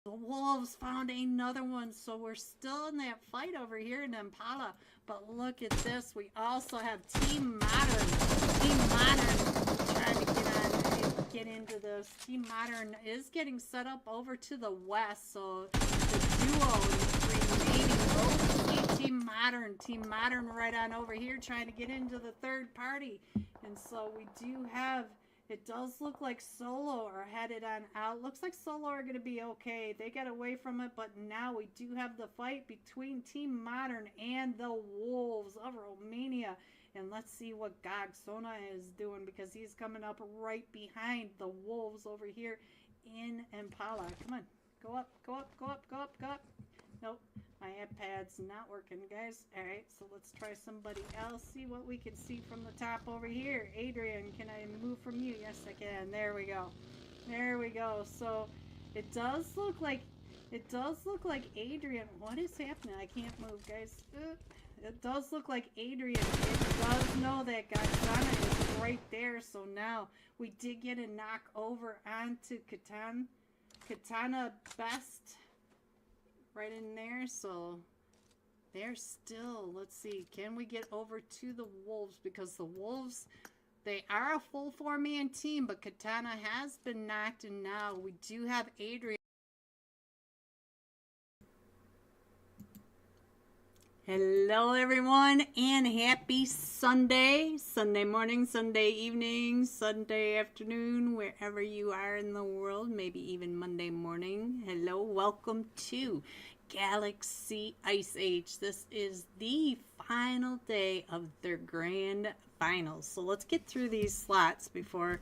The Wolves found another one, so we're still in that fight over here in Impala. But look at this. We also have Team Modern. Team Modern trying to get into this. Team Modern is getting set up over to the west, so the duo is remaining. Oh, Team Modern right on over here trying to get into the third party. And so we do have, it does look like Solo are headed on out. Looks like Solo are going to be okay. They got away from it, but now we do have the fight between Team Modern and the Wolves of Romania. And let's see what Gogsona is doing, because he's coming up right behind the Wolves over here in Impala. Come on. Go up, go up, go up, go up, go up. Nope. My iPad's not working, guys. Alright, so let's try somebody else. See what we can see from the top over here. Adrian, can I move from you? Yes, I can. There we go. There we go. So it does look like Adrian. What is happening? I can't move, guys. It does look like Adrian. It does know that Gatsana is right there. So now we did get a knock over onto Katana Best right in there. So they're still, let's see, can we get over to the Wolves? Because the Wolves, they are a full 4-man team, but Katana has been knocked, and now we do have Adrian. Hello everyone, and happy Sunday. Sunday morning, Sunday evening, Sunday afternoon, wherever you are in the world, maybe even Monday morning. Hello, welcome to Galaxy Ice Age. This is the final day of their grand finals. So let's get through these slots before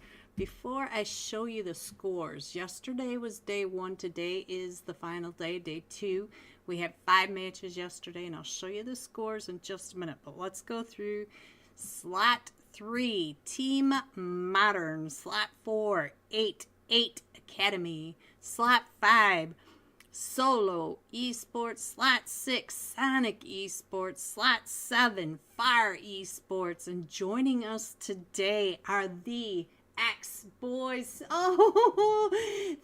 I show you the scores. Yesterday was day 1, today is the final day, day 2. We had 5 matches yesterday, and I'll show you the scores in just a minute. But let's go through slot 3, Team Modern. Slot 4, 8 Academy. Slot 5, Solo Esports. Slot 6, Sanhok Esports. Slot 7, Fire Esports. And joining us today are the X-Boys. Oh,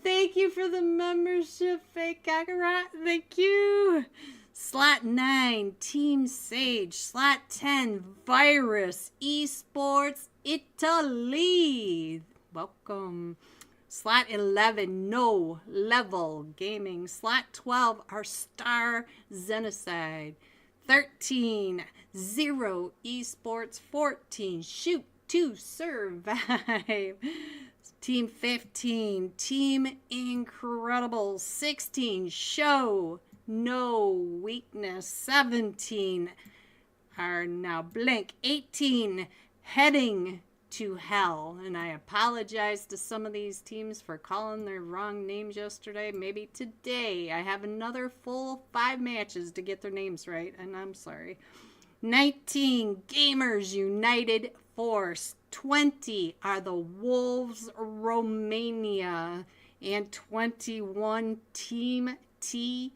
thank you for the membership, Fake Kakarot. Thank you. Slot 9, Team Sage. Slot 10, Virus Esports Italy. Welcome. Slot 11, No Level Gaming. Slot 12, our Star Xenocide. 13, Zero Esports. 14, Shoot to Survive. Team 15, Team Incredible. 16, Show No Weakness. 17 are now blank. 18, Heading to Hell. And I apologize to some of these teams for calling their wrong names yesterday. Maybe today I have another full 5 matches to get their names right, and I'm sorry. 19, Gamers United Force. 20 are the Wolves Romania. And 21, Team TNT.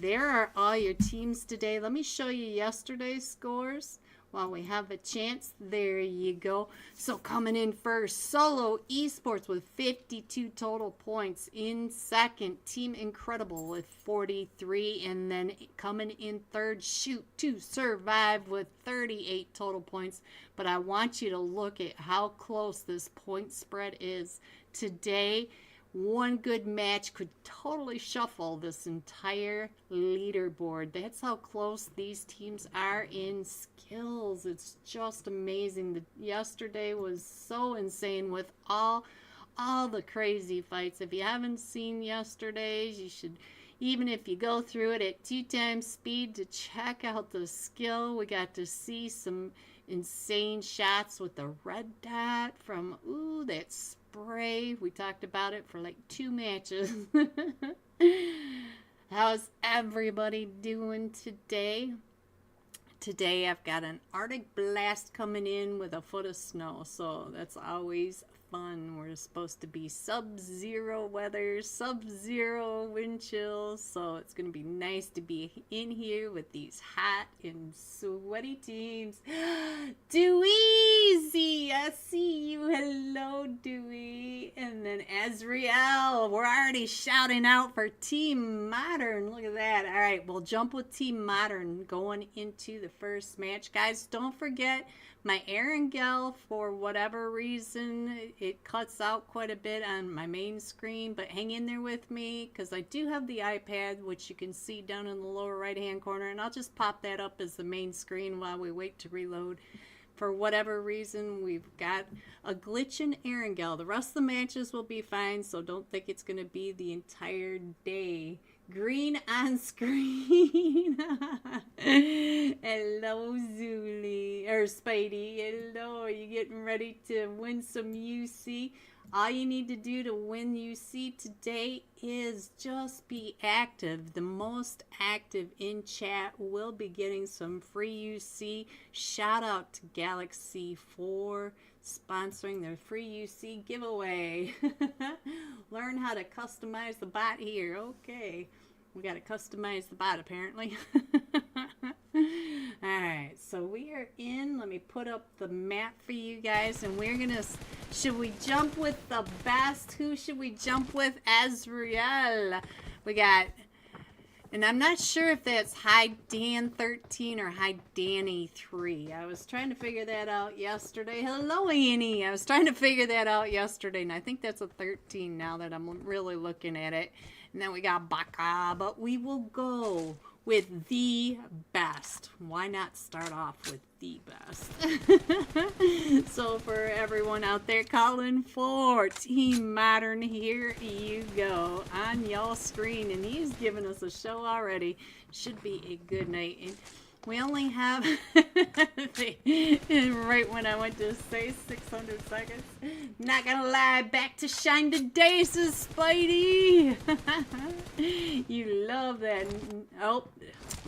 There are all your teams today. Let me show you yesterday's scores while we have a chance. There you go. So coming in first, Solo Esports with 52 total points. In second, Team Incredible with 43. And then coming in third, Shoot to Survive with 38 total points. But I want you to look at how close this point spread is. Today, one good match could totally shuffle this entire leaderboard. That's how close these teams are in skills. It's just amazing. Yesterday was so insane with all the crazy fights. If you haven't seen yesterday's, you should, even if you go through it at 2 times speed, to check out the skill. We got to see some insane shots with the red dot from, ooh, that spray. We talked about it for like 2 matches. How's everybody doing today? Today I've got an Arctic blast coming in with a foot of snow, so that's always fun. We're supposed to be sub-zero weather, sub-zero wind chills, so it's going to be nice to be in here with these hot and sweaty teams. Dewey, I see you. Hello, Dewey. And then Azriel. We're already shouting out for Team Modern. Look at that. All right, we'll jump with Team Modern going into the first match. Guys, don't forget my Erangel, for whatever reason, it cuts out quite a bit on my main screen, but hang in there with me because I do have the iPad, which you can see down in the lower right hand corner, and I'll just pop that up as the main screen while we wait to reload. For whatever reason, we've got a glitch in Erangel. The rest of the matches will be fine, so don't think it's going to be the entire day. Green on screen. Hello, Zuli. Or Spidey. Hello. Are you getting ready to win some UC? All you need to do to win UC today is just be active. The most active in chat will be getting some free UC. Shout out to Galaxy for sponsoring their free UC giveaway. Learn how to customize the bot here. Okay, we got to customize the bot apparently. Alright, so we are in. Let me put up the map for you guys, and we're gonna, should we jump with the best? Who should we jump with? Azriel. We got, and I'm not sure if that's HYDRA 13 or HYDRA 3. I was trying to figure that out yesterday. Hello, Annie. I was trying to figure that out yesterday, and I think that's a 13 now that I'm really looking at it. And then we got Baka, but we will go with the best. Why not start off with the best? So for everyone out there calling for Team Modern, here you go on y'all screen. And he's giving us a show already. Should be a good night. And we only have, right when I went to say 600 seconds. Not gonna lie, back to shine the daces, Spidey. You love that. Oh,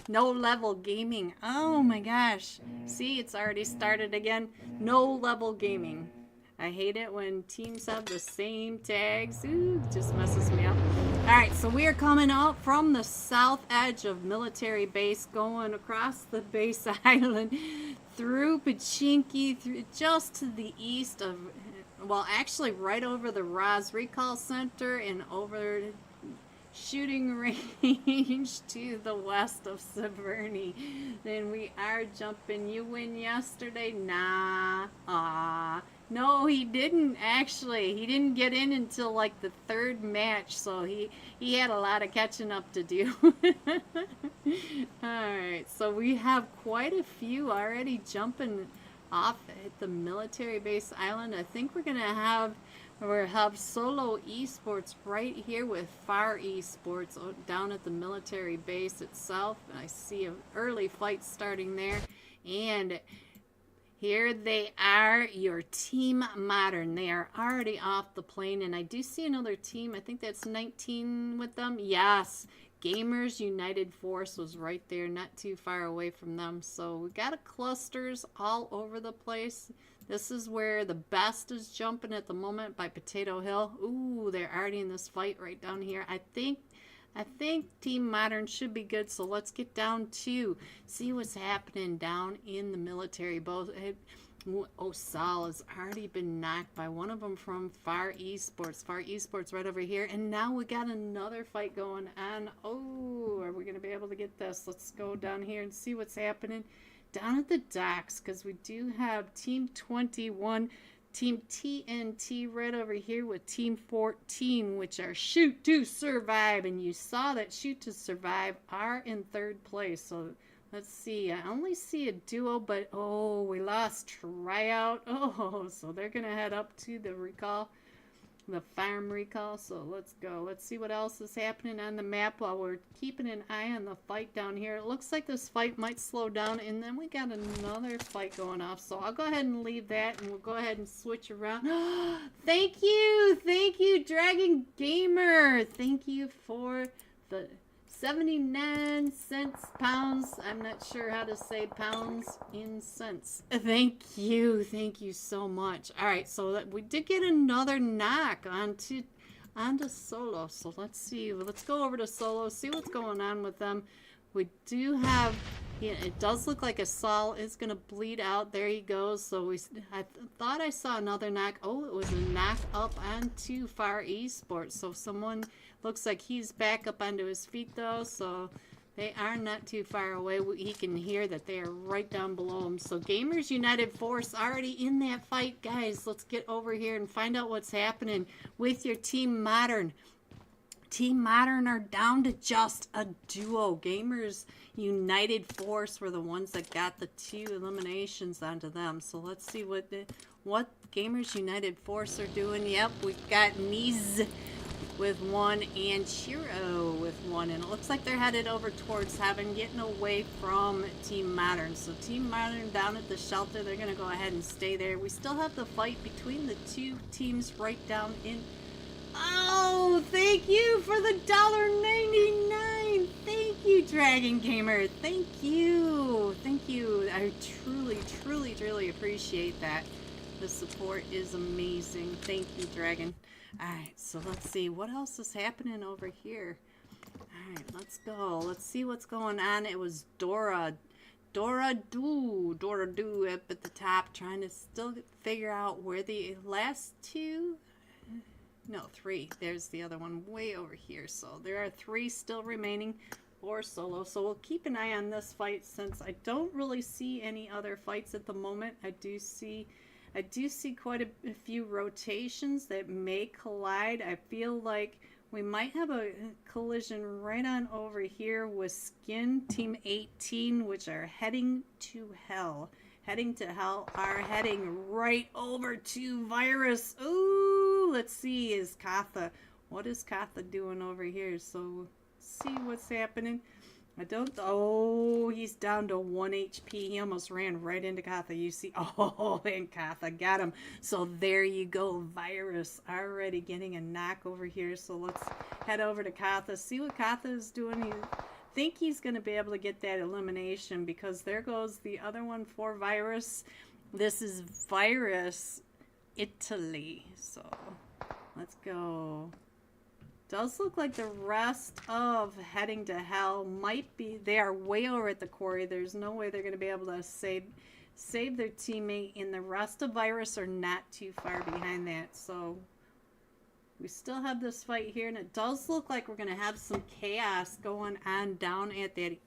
no level gaming. Oh my gosh. See, it's already started again. No level gaming. I hate it when teams have the same tags. Ooh, it just messes me up. Alright, so we are coming out from the south edge of military base, going across the base island, through Pachinki, through just to the east of, well, actually right over the Roz Recall Center and over shooting range to the west of Severny. Then we are jumping. You win yesterday? Nah. No, he didn't actually. He didn't get in until like the third match, so he had a lot of catching up to do. Alright, so we have quite a few already jumping off at the military base island. I think we're gonna have solo esports right here with Far Esports down at the military base itself. I see an early fight starting there, and here they are, your Team Modern. They are already off the plane, and I do see another team. I think that's 19 with them. Yes, Gamers United Force was right there, not too far away from them. So we got clusters all over the place. This is where the best is jumping at the moment by Potato Hill. Ooh, they're already in this fight right down here. I think Team Modern should be good, so let's get down to see what's happening down in the military. Both Osal has already been knocked by one of them from Far Esports. Far Esports right over here, and now we got another fight going on. Oh, are we going to be able to get this? Let's go down here and see what's happening down at the docks, because we do have Team 21, Team TNT right over here with Team 14, which are Shoot to Survive. And you saw that Shoot to Survive are in third place. So let's see. I only see a duo, but oh, we lost Tryout. Oh, so they're going to head up to the recall, the farm recall. So let's go. Let's see what else is happening on the map while we're keeping an eye on the fight down here. It looks like this fight might slow down, and then we got another fight going off. So I'll go ahead and leave that, and we'll go ahead and switch around. Thank you, Dragon Gamer. Thank you for the 79 cents, pounds. I'm not sure how to say pounds in cents. Thank you so much. All right, so we did get another knock onto solo. So let's see. Let's go over to solo, see what's going on with them. We do have. Yeah, it does look like a Saul is going to bleed out. There he goes. So I thought I saw another knock. Oh, it was a knock up onto Far Esports. So someone looks like he's back up onto his feet though. So they are not too far away. He can hear that they are right down below him. So Gamers United Force already in that fight. Guys, let's get over here and find out what's happening with your Team Modern. Team Modern are down to just a duo. Gamers United Force were the ones that got the 2 eliminations onto them. So let's see what Gamers United Force are doing. Yep, we've got Niz with 1 and Chiro with 1. And it looks like they're headed over towards heaven, getting away from Team Modern. So Team Modern down at the shelter, they're going to go ahead and stay there. We still have the fight between the 2 teams right down in... Oh, thank you for the $1.99. Thank you, Dragon Gamer. Thank you. Thank you. I truly appreciate that. The support is amazing. Thank you, Dragon. Alright, so let's see. What else is happening over here? Alright, let's go. Let's see what's going on. It was Dora Do up at the top, trying to still figure out where the last 2... No, 3. There's the other one way over here. So there are 3 still remaining for solo. So we'll keep an eye on this fight since I don't really see any other fights at the moment. I do see quite a few rotations that may collide. I feel like we might have a collision right on over here with Skin Team 18, which are heading to hell. Heading to hell are heading right over to Virus. Ooh, let's see, what is Katha doing over here? So see what's happening. Oh, he's down to 1 HP. He almost ran right into Katha. You see, oh, and Katha got him. So there you go, Virus already getting a knock over here. So let's head over to Katha, see what Katha is doing. I think he's going to be able to get that elimination because there goes the other one for Virus. This is Virus Italy. So let's go. Does look like the rest of heading to hell might be, they are way over at the quarry. There's no way they're going to be able to save their teammate, and the rest of Virus are not too far behind that. So we still have this fight here, and it does look like we're going to have some chaos going on down at the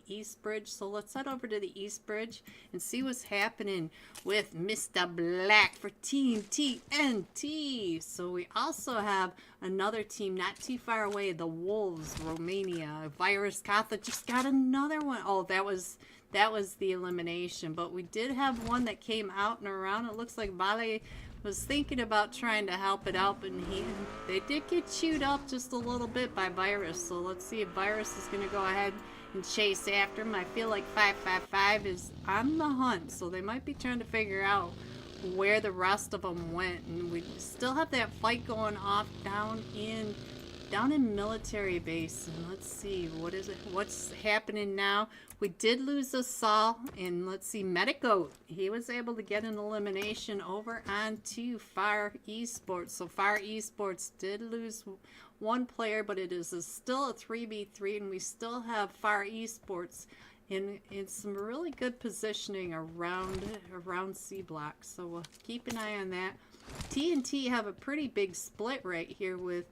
East Bridge. So let's head over to the East Bridge and see what's happening with Mr. Black for Team TNT. So we also have another team not too far away, the Wolves, Romania. Virus Katha just got another one. Oh, that was the elimination, but we did have one that came out and around. It looks like Vale was thinking about trying to help it out, and they did get chewed up just a little bit by Virus. So let's see if Virus is going to go ahead and chase after him. I feel like 555 is on the hunt, so they might be trying to figure out where the rest of them went. And we still have that fight going off down in military base. And let's see, what's happening now. We did lose a Saul, and let's see, Medicoat, he was able to get an elimination over onto Far Esports. So Far Esports did lose one player, but it is still a 3v3, and we still have Far Esports in some really good positioning around C block. So we'll keep an eye on that. TNT have a pretty big split right here with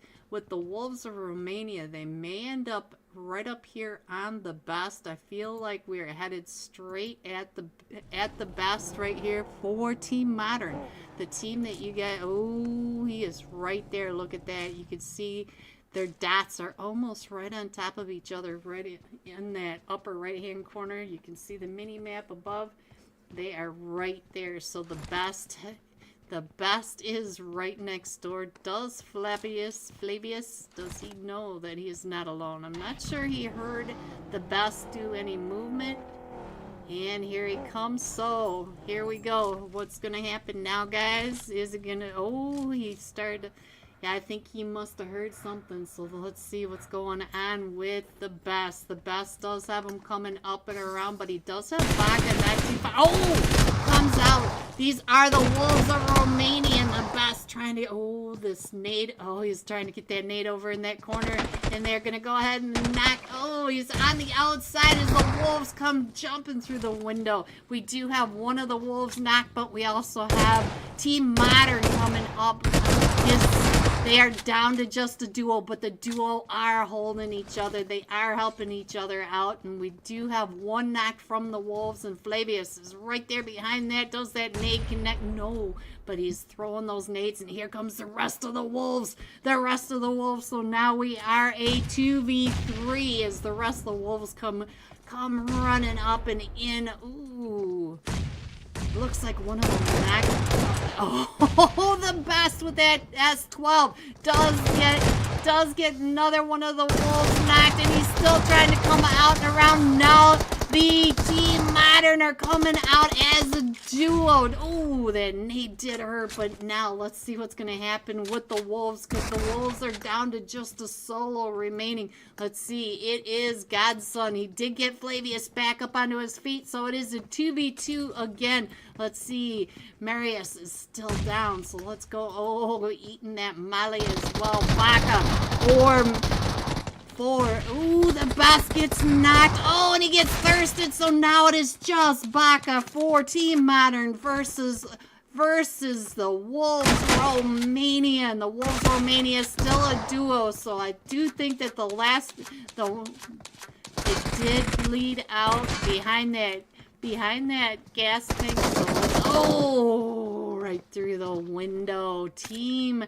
the Wolves of Romania. They may end up right up here on the best. I feel like we're headed straight at the best right here for Team Modern. The team that you get, oh, he is right there. Look at that. You can see their dots are almost right on top of each other, right in that upper right hand corner. You can see the mini map above. They are right there. So the best is right next door. Does Flavius, does he know that he is not alone? I'm not sure he heard the best do any movement. And here he comes. So here we go. What's going to happen now, guys? Is it going to... Oh, he started... Yeah, I think he must have heard something. So let's see what's going on with the best. The best does have him coming up and around, but he does have Baca not too far. Oh, comes out. These are the Wolves of Romania, and the best trying to. Oh, this nade. Oh, he's trying to get that nade over in that corner, and they're gonna go ahead and knock. Oh, he's on the outside as the Wolves come jumping through the window. We do have one of the Wolves knocked, but we also have Team Modern coming up. They are down to just a duo, but the duo are holding each other. They are helping each other out, and we do have one knock from the Wolves, and Flavius is right there behind that. Does that nade connect? No, but he's throwing those nades, and here comes the rest of the Wolves. The rest of the Wolves, so now we are a 2v3 as the rest of the Wolves come running up and in. Ooh. Looks like one of them knocked. Oh, the best with that S12 does get another one of the Wolves knocked, and he's still trying to come out and around. Now the Team Modern are coming out as a duo. Oh, that nade did hurt, but now let's see what's going to happen with the Wolves, because the Wolves are down to just a solo remaining. Let's see. It is Godson. He did get Flavius back up onto his feet, so it is a 2v2 again. Let's see. Marius is still down, so let's go. Oh, eating that Molly as well. Baca four. Ooh, the best gets knocked. Oh, and he gets thirsted, so now it is just Baca for Team Modern versus the Wolves Romania. And the Wolves Romania is still a duo, so I do think that it did bleed out behind that gas tank. So oh, right through the window. Team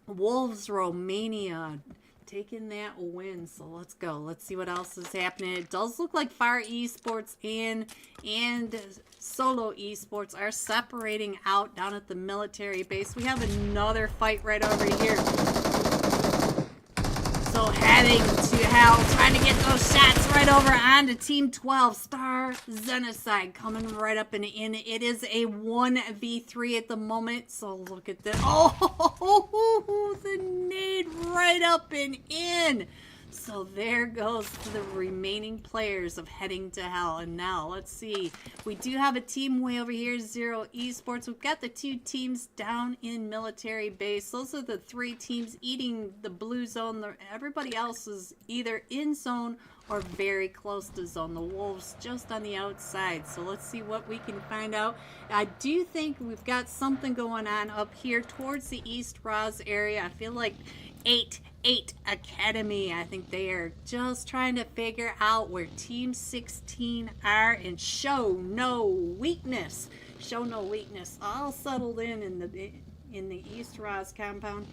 Wolves Romania taking that win. So let's go. Let's see what else is happening. It does look like Fire Esports and Solo Esports are separating out down at the military base. We have another fight right over here. So heading to hell, trying to get those shots right over onto Team 12. Star Genocide coming right up and in. It is a 1v3 at the moment. So look at this. Oh, the nade right up and in. So there goes to the remaining players of Heading to Hell. And now let's see. We do have a team way over here, Zero Esports. We've got the two teams down in military base. Those are the three teams eating the blue zone. Everybody else is either in zone or very close to zone. The Wolves just on the outside. So let's see what we can find out. I do think we've got something going on up here towards the East Roz area. I feel like 8 Academy. I think they are just trying to figure out where Team 16 are and show no weakness. Show no weakness. All settled in the East Roz compound.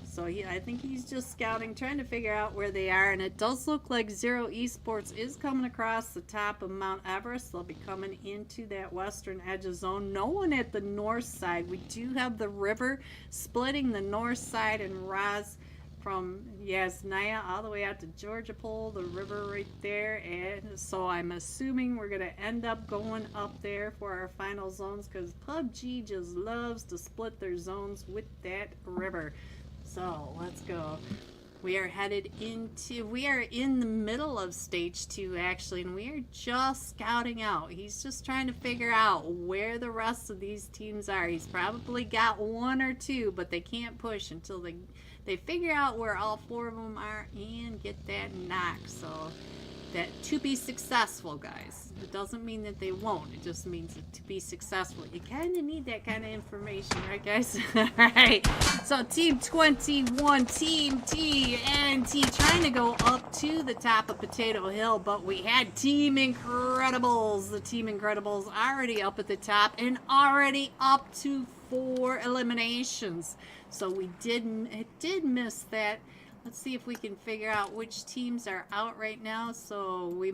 So yeah, I think he's just scouting, trying to figure out where they are. And it does look like Zero Esports is coming across the top of Mount Everest. They'll be coming into that western edge of zone. No one at the north side. We do have the river splitting the north side and Roz from Yasnaya all the way out to Georgia Pole, the river right there. And so I'm assuming we're going to end up going up there for our final zones, because PUBG just loves to split their zones with that river. So let's go. We are in the middle of stage 2 actually, and we are just scouting out. He's just trying to figure out where the rest of these teams are. He's probably got one or two, but they can't push until they figure out where all 4 of them are and get that knock. So that to be successful, guys. It doesn't mean that they won't. It just means that to be successful, you kind of need that kind of information, right, guys? All right. So Team 21, Team TNT, trying to go up to the top of Potato Hill, but we had Team Incredibles. The Team Incredibles already up at the top and already up to 4 eliminations. So it did miss that. Let's see if we can figure out which teams are out right now. So we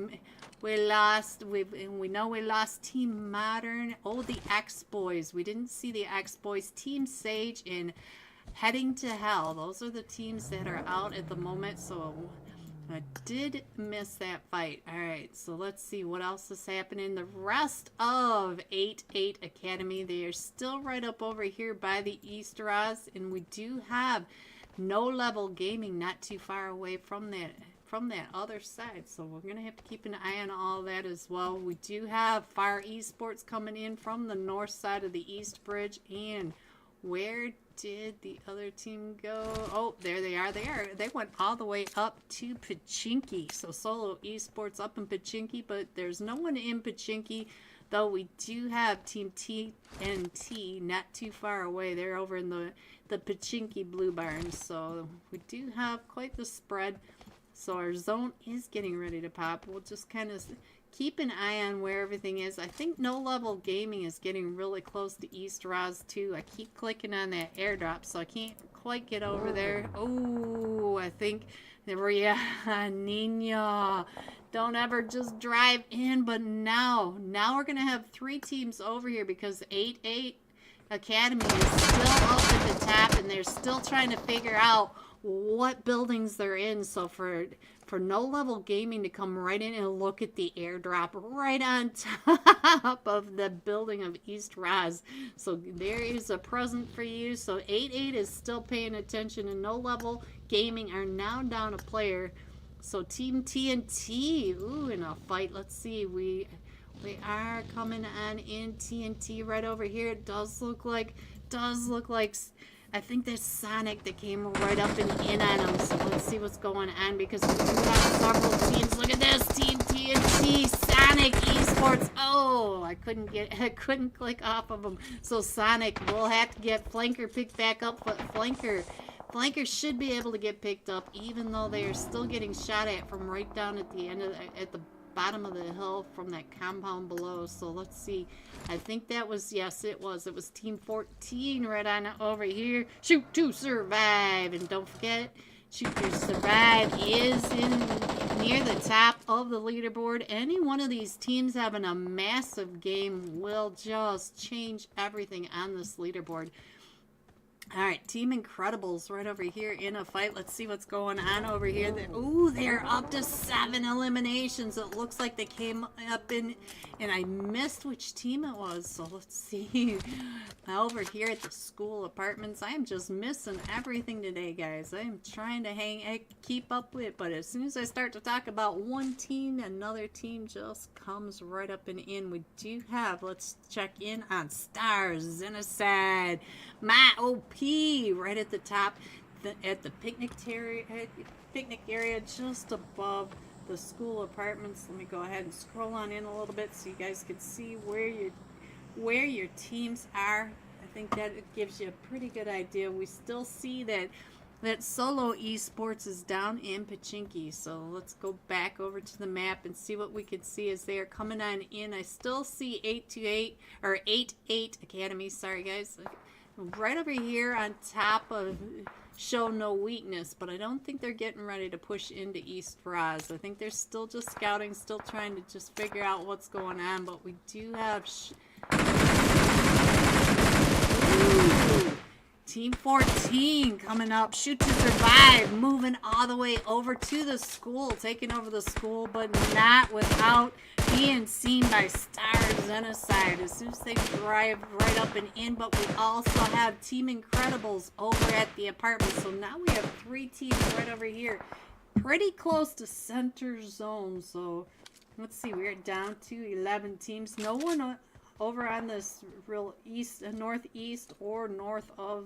know we lost Team Modern. Oh, the X Boys. We didn't see the X Boys. Team Sage and Heading to Hell. Those are the teams that are out at the moment. So I did miss that fight. All right, so let's see what else is happening. The rest of 8-8 Academy, they are still right up over here by the East Roz, and we do have No Level Gaming not too far away from that other side. So we're going to have to keep an eye on all that as well. We do have Fire Esports coming in from the north side of the East Bridge, and where did the other team go? Oh, there they are. They went all the way up to Pachinki. So Solo Esports up in Pachinki, but there's no one in Pachinki, though we do have Team TNT not too far away. They're over in the Pachinki Blue Barn. So we do have quite the spread. So our zone is getting ready to pop. We'll just kind of keep an eye on where everything is. I think No Level Gaming is getting really close to East Roz too. I keep clicking on that airdrop, so I can't quite get over there. Oh, I think Nina, don't ever just drive in. But now we're gonna have 3 teams over here because 8-8 Academy is still up at the top, and they're still trying to figure out what buildings they're in. So for No Level Gaming to come right in and look at the airdrop right on top of the building of East Roz. So there is a present for you. So 8-8 is still paying attention, and No Level Gaming are now down a player. So Team TNT, ooh, in a fight. Let's see, we are coming on in TNT right over here. It does look like I think there's Sonic that came right up and in on him. So let's see what's going on, because we do have several teams. Look at this, Team TNT, Sonic Esports. Oh, I couldn't click off of him. So Sonic will have to get Flanker picked back up, but Flanker should be able to get picked up, even though they are still getting shot at from right down at the end of at the bottom of the hill from that compound below. So let's see. I think that was, yes, it was Team 14 right on over here. Shoot to survive, and don't forget, Shoot to Survive is near the top of the leaderboard. Any one of these teams having a massive game will just change everything on this leaderboard. All right, Team Incredibles right over here in a fight. Let's see what's going on over here. Ooh, they're up to 7 eliminations. It looks like they came up in, and I missed which team it was. So let's see. Over here at the school apartments, I am just missing everything today, guys. I am trying to keep up with it, but as soon as I start to talk about one team, another team just comes right up and in. We do have, let's check in on Stars, XENOICDE, my OP right at the top, at the picnic area just above the school apartments. Let me go ahead and scroll on in a little bit so you guys can see where your teams are. I think that gives you a pretty good idea. We still see that Solo Esports is down in Pachinki. So let's go back over to the map and see what we can see as they are coming on in. I still see 8-8 Academy. Sorry, guys. Right over here on top of Show No Weakness, but I don't think they're getting ready to push into East Roz. I think they're still just scouting, still trying to just figure out what's going on, but we do have Team 14 coming up. Shoot to Survive, moving all the way over to the school, taking over the school, but not without being seen by Stars XENOICDE as soon as they drive right up and in. But we also have Team Incredibles over at the apartment. So now we have 3 teams right over here, pretty close to center zone. So let's see, we're down to 11 teams. No one over on this real northeast or north of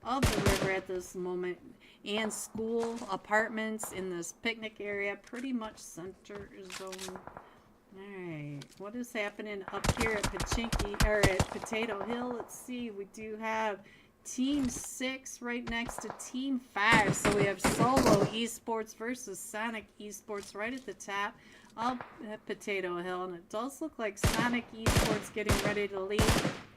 the river at this moment, and school apartments in this picnic area, pretty much center zone. Alright, what is happening up here at Pachinki, or at Potato Hill? Let's see, we do have Team 6 right next to Team 5. So we have Solo Esports versus Sonic Esports right at the top of Potato Hill. And it does look like Sonic Esports getting ready to lead,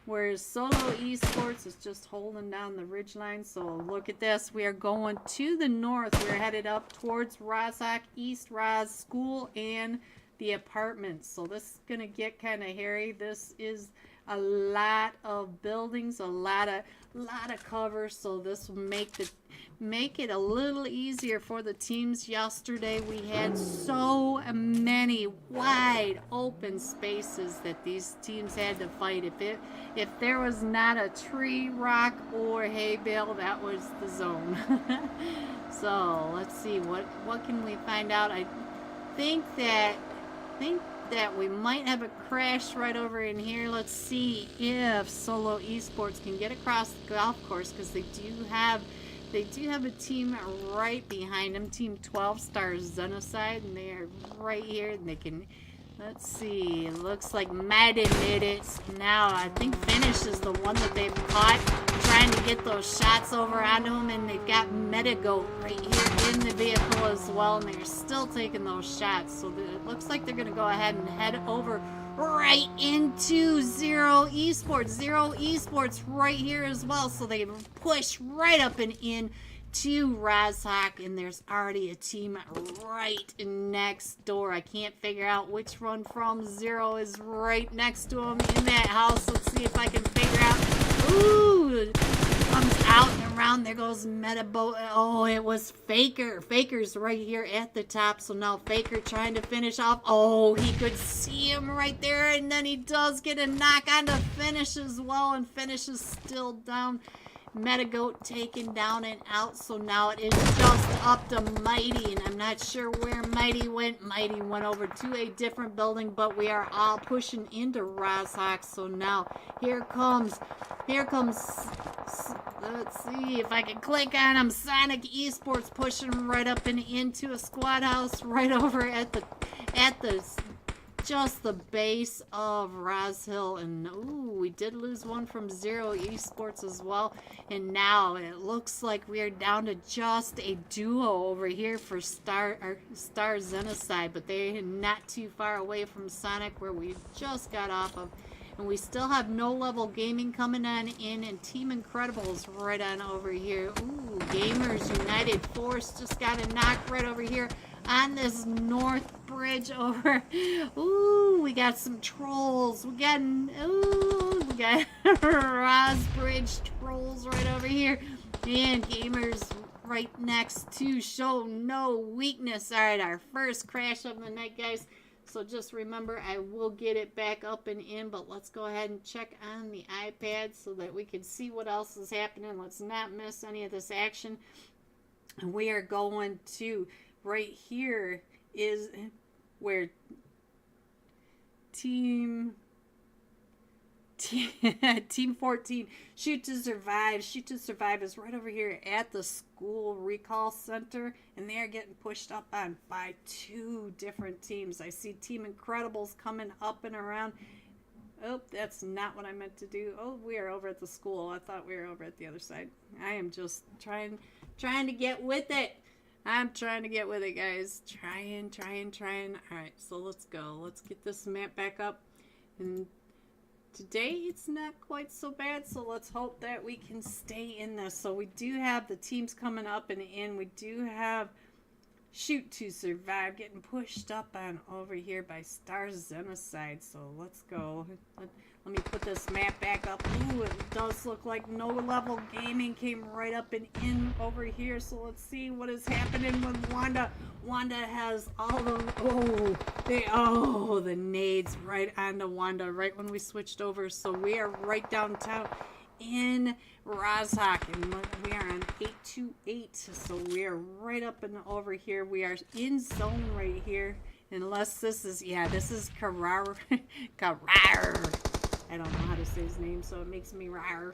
whereas Solo Esports is just holding down the ridgeline. So look at this. We are going to the north. We're headed up towards Rozhok, East Roz School, and the apartments. So this is going to get kind of hairy. This is a lot of buildings, a lot of cover, so this will make it a little easier for the teams. Yesterday we had so many wide open spaces that these teams had to fight. If there was not a tree, rock, or hay bale, that was the zone. So let's see, what can we find out? I think that we might have a crash right over in here. Let's see if Solo Esports can get across the golf course, because they do have a team right behind them, Team 12 Stars Xenocide, and they are right here, and they can, let's see, it looks like Mighty made it. Now I think Finish is the one that they've caught, trying to get those shots over onto him, and they've got Medigoat right here in the vehicle as well, and they're still taking those shots. So it looks like they're going to go ahead and head over right into Zero Esports. Zero Esports right here as well, so they push right up and in to Sanhok, and there's already a team right next door. I can't figure out which one from. Zero is right next to him in that house. Let's see if I can figure out. Ooh, comes out and around. There goes Metaboat. Oh, it was Faker. Faker's right here at the top. So now Faker trying to finish off. Oh, he could see him right there, and then he does get a knock on the Finish as well, and Finish is still down. Metagoat taken down and out, so now it is just up to Mighty, and I'm not sure where Mighty went. Mighty went over to a different building, but we are all pushing into Sanhok. So now here comes, let's see if I can click on him. Sonic Esports pushing right up and into a squad house right over at the just the base of Raz Hill. And ooh, we did lose one from Zero Esports as well, and now it looks like we are down to just a duo over here for Star Xenocide, but they're not too far away from Sonic where we just got off of. And we still have No Level Gaming coming on in, and Team Incredibles right on over here. Ooh, Gamers United Force just got a knock right over here on this north bridge over. Ooh, we got some trolls. We got Rosbridge trolls right over here. And Gamers right next to Show No Weakness. Alright, our first crash of the night, guys. So just remember, I will get it back up and in, but let's go ahead and check on the iPad so that we can see what else is happening. Let's not miss any of this action. We are going to, right here is where Team 14, Shoot to Survive. Shoot to Survive is right over here at the school recall center, and they are getting pushed up on by two different teams. I see Team Incredibles coming up and around. Oh, that's not what I meant to do. Oh, we are over at the school. I thought we were over at the other side. I am just trying to get with it. I'm trying to get with it, guys. Trying. All right, so let's go. Let's get this map back up. And today it's not quite so bad, so let's hope that we can stay in this. So we do have the teams coming up and in. We do have Shoot to Survive getting pushed up on over here by Star Xenocide. So let's go. Let me put this map back up. Ooh, it does look like No Level Gaming came right up and in over here. So let's see what is happening with Wanda. Wanda has all the the nades right onto Wanda right when we switched over. So we are right downtown in Sanhok, and we are on 828. So we are right up and over here. We are in zone right here. Unless this is, this is Karar. I don't know how to say his name, so it makes me rar.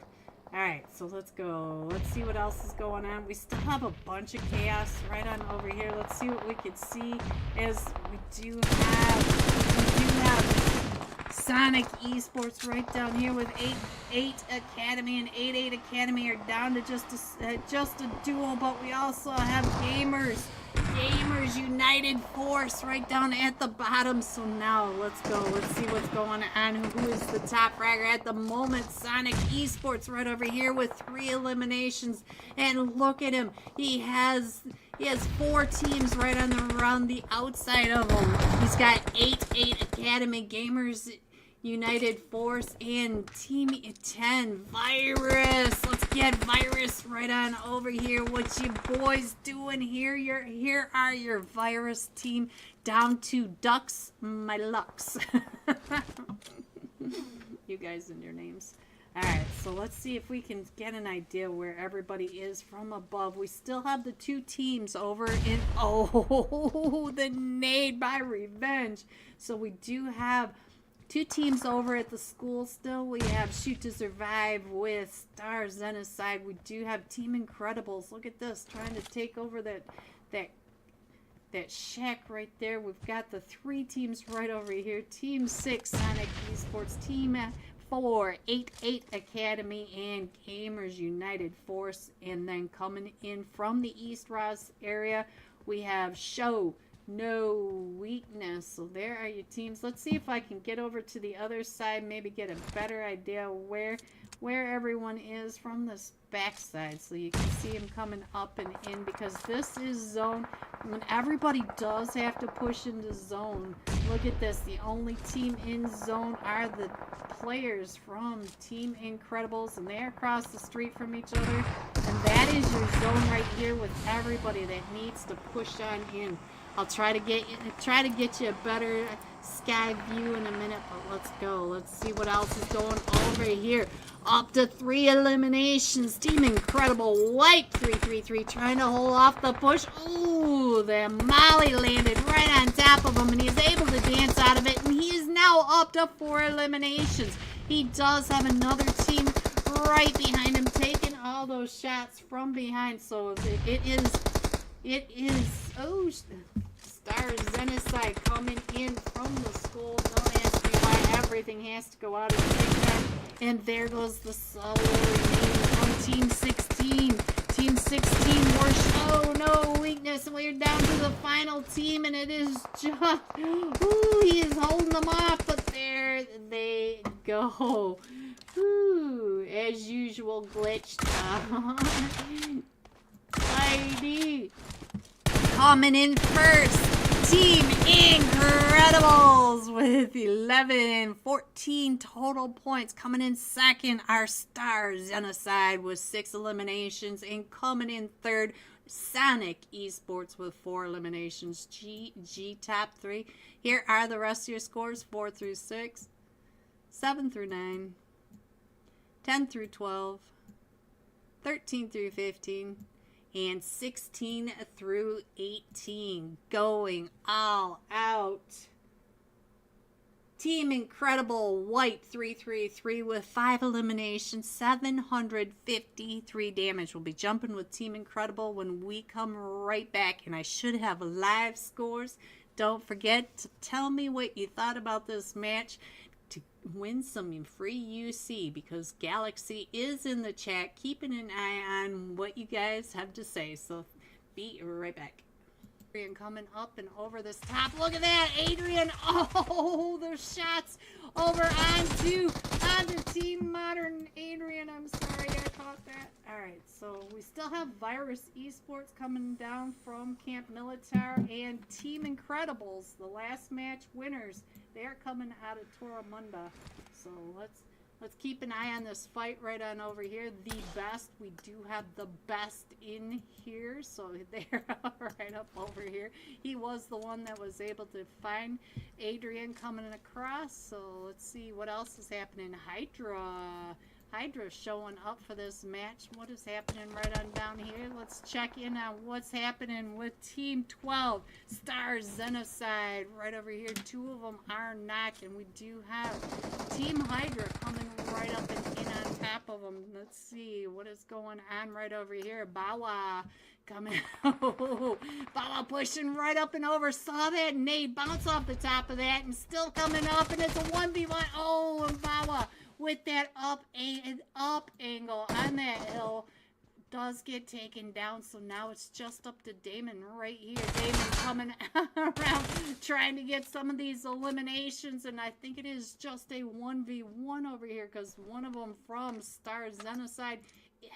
Alright, so let's go. Let's see what else is going on. We still have a bunch of chaos right on over here. Let's see what we can see as we do have Sonic Esports right down here with 8 Academy, and 8 Academy are down to just a duo, but we also have Gamers Gamers United Force right down at the bottom. So now let's go. Let's see what's going on. Who is the top fragger at the moment? Sanhok Esports right over here with 3 eliminations. And look at him. He has 4 teams right around the outside of him. He's got 8 Academy Gamers United Force and Team 10 Virus. Let's get Virus right on over here. What you boys doing here? Here are your Virus team down to Ducks, my Lux. You guys and your names. Alright, so let's see if we can get an idea where everybody is from above. We still have the 2 teams over in... Oh, the nade by Revenge. So we do have 2 teams over at the school still. We have Shoot to Survive with Star Genocide. We do have Team Incredibles. Look at this, trying to take over that shack right there. We've got the 3 teams right over here. Team 6 Sanhok Esports, Team 4 8 Academy, and Gamers United Force. And then coming in from the East Ross area, we have SHOWNOWEAKNESS. So there are your teams. Let's see if I can get over to the other side, maybe get a better idea where everyone is from this backside, so you can see them coming up and in, because this is zone. When everybody does have to push into zone, look at this. The only team in zone are the players from Team Incredibles, and they're across the street from each other. And that is your zone right here with everybody that needs to push on in. I'll try to get you a better sky view in a minute, but let's go. Let's see what else is going over here. Up to 3 eliminations. Team Incredible White 333 trying to hold off the push. Ooh, the molly landed right on top of him, and he's able to dance out of it, and he is now up to 4 eliminations. He does have another team right behind him taking all those shots from behind, so it is oh, Star Genocide coming in from the school. Don't ask me why everything has to go out of the picture. And there goes the solo remaining from Team 16. Team 16, we're SHOWNOWEAKNESS. We're down to the final team, and it is just... Ooh, he is holding them off, but there they go. Ooh, as usual, glitched. ID. Coming in first, Team Incredibles with 14 total points. Coming in second, our Star Genocide with 6 eliminations. And coming in third, Sanhok Esports with 4 eliminations. G top 3. Here are the rest of your scores: 4 through 6, 7 through 9, 10 through 12, 13 through 15, and 16 through 18. Going all out. Team Incredible White 333 with 5 eliminations, 753 damage. We'll be jumping with Team Incredible when we come right back, and I should have live scores. Don't forget to tell me what you thought about this match to win some free UC, because Galaxy is in the chat keeping an eye on what you guys have to say. So be right back. Adrian coming up and over this top. Look at that, Adrian. Oh, those shots over onto Team Modern. Adrian, I'm sorry I caught that. All right, so we still have Virus Esports coming down from Camp Militar, and Team Incredibles, the last match winners. They're coming out of Toramunda. So let's keep an eye on this fight right on over here. The best. We do have the best in here. So they're right up over here. He was the one that was able to find Adrian coming across. So let's see what else is happening. HYDRA showing up for this match. What is happening right on down here? Let's check in on what's happening with Team 12. Star Genocide right over here. 2 of them are knocked, and we do have Team HYDRA coming right up and in on top of them. Let's see what is going on right over here. Bawa coming. Bawa pushing right up and over. Saw that nade bounce off the top of that, and still coming up, and it's a 1v1. Oh, and Bawa with that up angle on that hill does get taken down, so now it's just up to Damon right here. Damon coming around trying to get some of these eliminations, and I think it is just a 1v1 over here because one of them from Star Genocide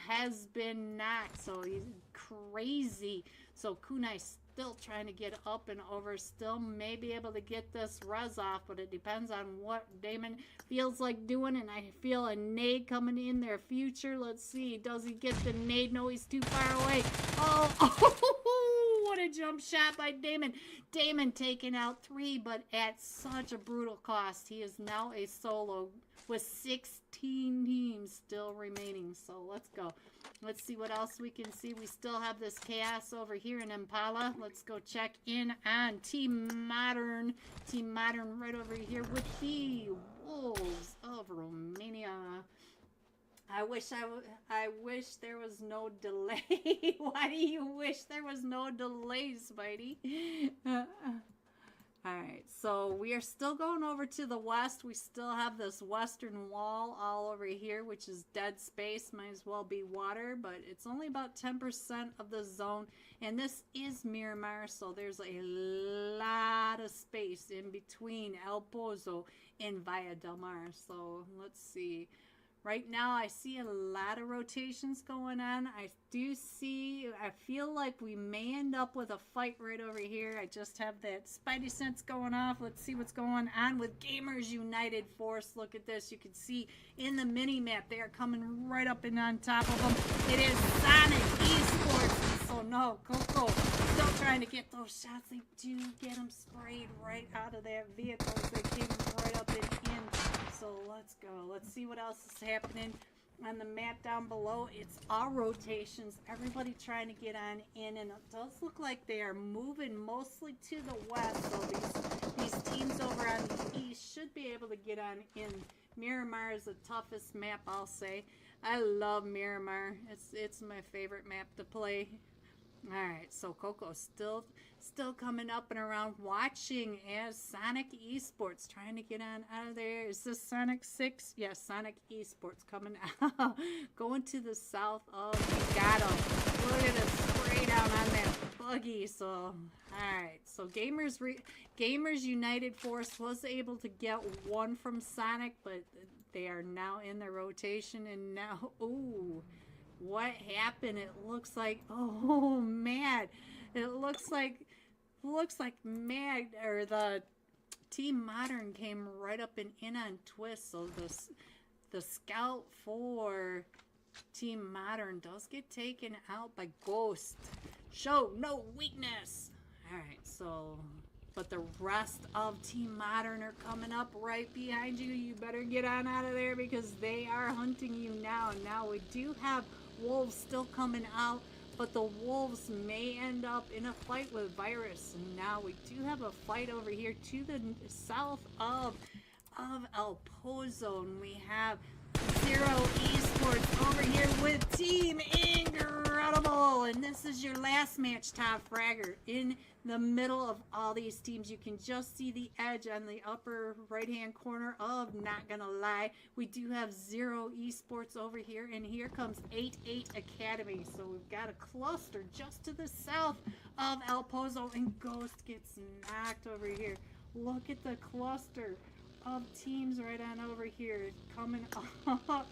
has been knocked, so he's crazy. So Kunai still trying to get up and over, still may be able to get this res off, but it depends on what Damon feels like doing, and I feel a nade coming in their future. Let's see, does he get the nade? No, he's too far away. Oh, what a jump shot by Damon. Damon taking out 3, but at such a brutal cost. He is now a solo with 16 teams still remaining. So let's go. Let's see what else we can see. We still have this chaos over here in Impala. Let's go check in on Team Modern. Team Modern right over here with the Wolves of Romania. I wish there was no delay. Why do you wish there was no delay, Spidey? Alright, so we are still going over to the west. We still have this western wall all over here, which is dead space. Might as well be water, but it's only about 10% of the zone. And this is Miramar, so there's a lot of space in between El Pozo and Villa del Mar. So let's see. Right now, I see a lot of rotations going on. I feel like we may end up with a fight right over here. I just have that Spidey sense going off. Let's see what's going on with Gamers United Force. Look at this. You can see in the mini-map, they are coming right up and on top of them. It is Sonic ESPORTS. So no, Coco still trying to get those shots. They do get them sprayed right out of that vehicle. They came right up and in. So let's go. Let's see what else is happening on the map down below. It's all rotations. Everybody trying to get on in, and it does look like they are moving mostly to the west. So these teams over on the east should be able to get on in. Miramar is the toughest map, I'll say. I love Miramar. It's my favorite map to play. Alright, so Coco still coming up and around, watching as Sonic Esports trying to get on out of there. Is this Sonic 6? Yes, Sonic Esports coming out. Going to the south of Gato. Look at us spray down on that buggy. So, alright, so Gamers United Force was able to get one from Sonic, but they are now in the rotation, and now, ooh. What happened? It looks like, oh man, it looks like Mad, or the Team Modern came right up and in on Twist. So the scout for Team Modern does get taken out by Ghost. Show no weakness. All right, so but the rest of Team Modern are coming up right behind you. You better get on out of there because they are hunting you now. Now we do have Wolves still coming out, but the Wolves may end up in a fight with Virus. And now we do have a fight over here to the south of El Pozo, and we have Zero Esports over here with Team Incredible, and this is your last match, Top Fragger. In the middle of all these teams, you can just see the edge on the upper right hand corner of Not Gonna Lie. We do have Zero Esports over here, and here comes 88 Academy. So we've got a cluster just to the south of El Pozo, and Ghost gets knocked over here. Look at the cluster of teams right on over here coming up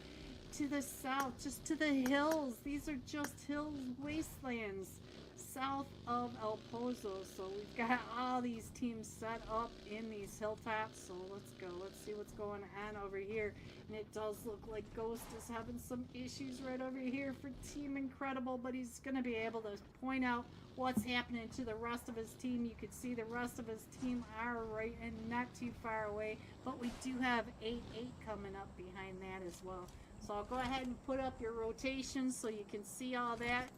to the south, just to the hills. These are just hills, wastelands south of El Pozo. So we've got all these teams set up in these hilltops. So let's go. Let's see what's going on over here. And it does look like Ghost is having some issues right over here for Team Incredible, but he's going to be able to point out what's happening to the rest of his team. You can see the rest of his team are right and not too far away, but we do have 8-8 coming up behind that as well. So I'll go ahead and put up your rotations so you can see all that.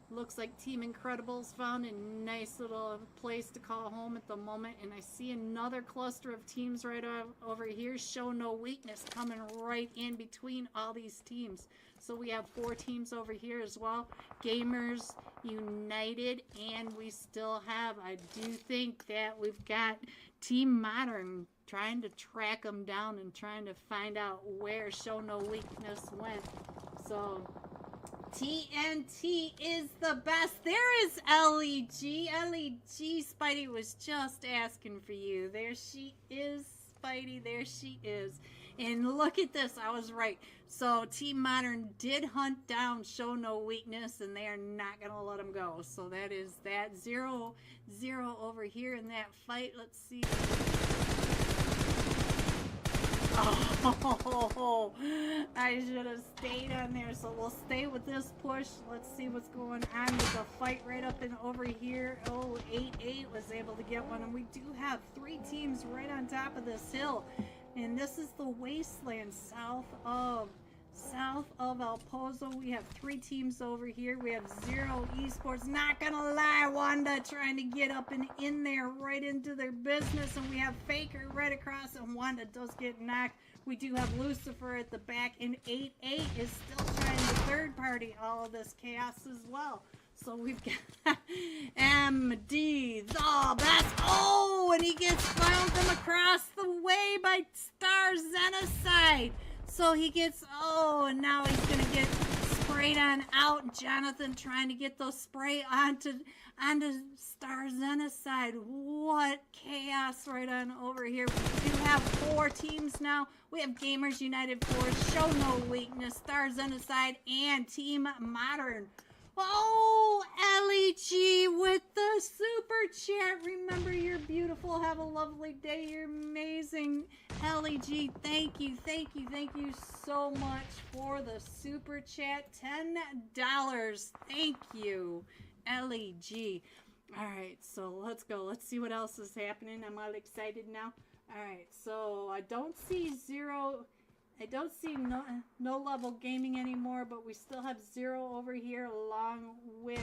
Looks like Team Incredible's found a nice little place to call home at the moment, and I see another cluster of teams right over here. Show No Weakness coming right in between all these teams. So we have 4 teams over here as well. Gamers United, and we still have, I do think that we've got Team Modern trying to track them down and trying to find out where Show No Weakness went. So TNT is the best. There is LEG. LEG, Spidey was just asking for you. There she is, Spidey. There she is. And look at this. I was right. So Team Modern did hunt down Show No Weakness, and they are not going to let him go. So that is that 0-0 over here in that fight. Let's see. Oh, I should have stayed on there. So we'll stay with this push. Let's see what's going on with the fight right up and over here. Oh, 8-8 was able to get one. And we do have 3 teams right on top of this hill. And this is the wasteland south of El Pozo. We have 3 teams over here. We have Zero Esports. Not gonna lie, Wanda trying to get up and in there right into their business. And we have Faker right across, and Wanda does get knocked. We do have Lucifer at the back, and 8-8 is still trying to third party all of this chaos as well. So we've got MD, the best. Oh, and he gets found from across the way by Star Zenocide. So he gets, oh, and now he's going to get sprayed on out. Jonathan trying to get those spray onto Star Zenocide. What chaos right on over here. We do have 4 teams now. We have Gamers United Force, Show No Weakness, Star Zenocide, and Team Modern. Oh, LEG with the super chat. Remember, you're beautiful. Have a lovely day. You're amazing. LEG, thank you so much for the super chat. $10. Thank you, LEG. All right, so let's go. Let's see what else is happening. I'm all excited now. All right, so I don't see no level gaming anymore, but we still have Zero over here along with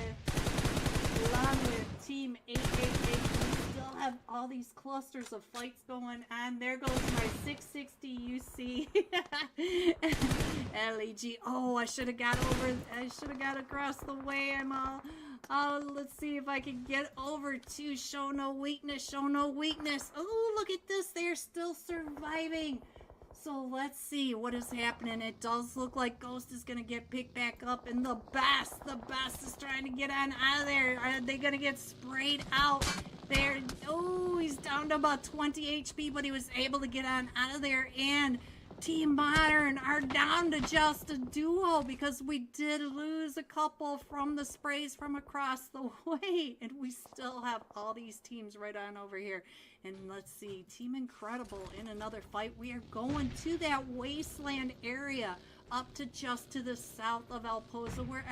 Team 888. We still have all these clusters of fights going on. There goes my 660 UC. LEG. Oh, I should have got across the way. Let's see if I can get over to Show No Weakness. Show No Weakness. Oh, look at this. They're still surviving. So let's see what is happening. It does look like Ghost is going to get picked back up. And the best is trying to get on out of there. Are they going to get sprayed out there? Oh, he's down to about 20 HP, but he was able to get on out of there. And Team Modern are down to just a duo because we did lose a couple from the sprays from across the way. And we still have all these teams right on over here. And let's see, Team Incredible in another fight. We are going to that wasteland area up to just to the south of El Pozo, where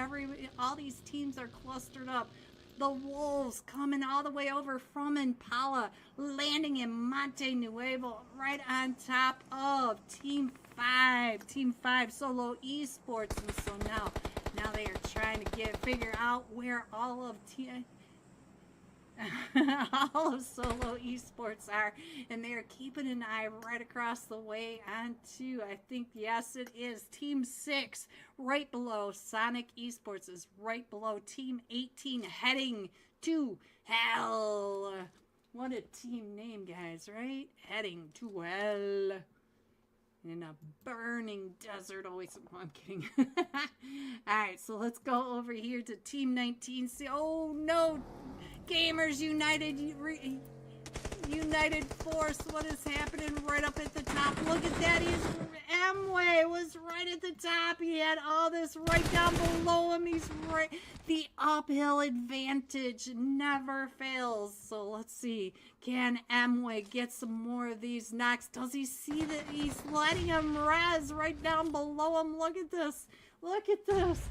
all these teams are clustered up. The Wolves coming all the way over from Impala, landing in Monte Nuevo, right on top of Team 5. Team 5 Solo Esports. And so now they are trying to figure out where all of all of Solo Esports are, and they are keeping an eye right across the way onto, I think, yes, it is Team 6, right below Sanhok Esports is right below Team 18, heading to hell. What a team name, guys, right? Heading to hell. In a burning desert. Always, oh, I'm kidding. Alright, so let's go over here to Team 19. See, oh no! Gamers United Force. What is happening right up at the top? Look at that. Amway was right at the top. He had all this right down below him. He's right. The uphill advantage never fails. So let's see. Can Amway get some more of these knocks? Does he see that he's letting him res right down below him? Look at this. Look at this.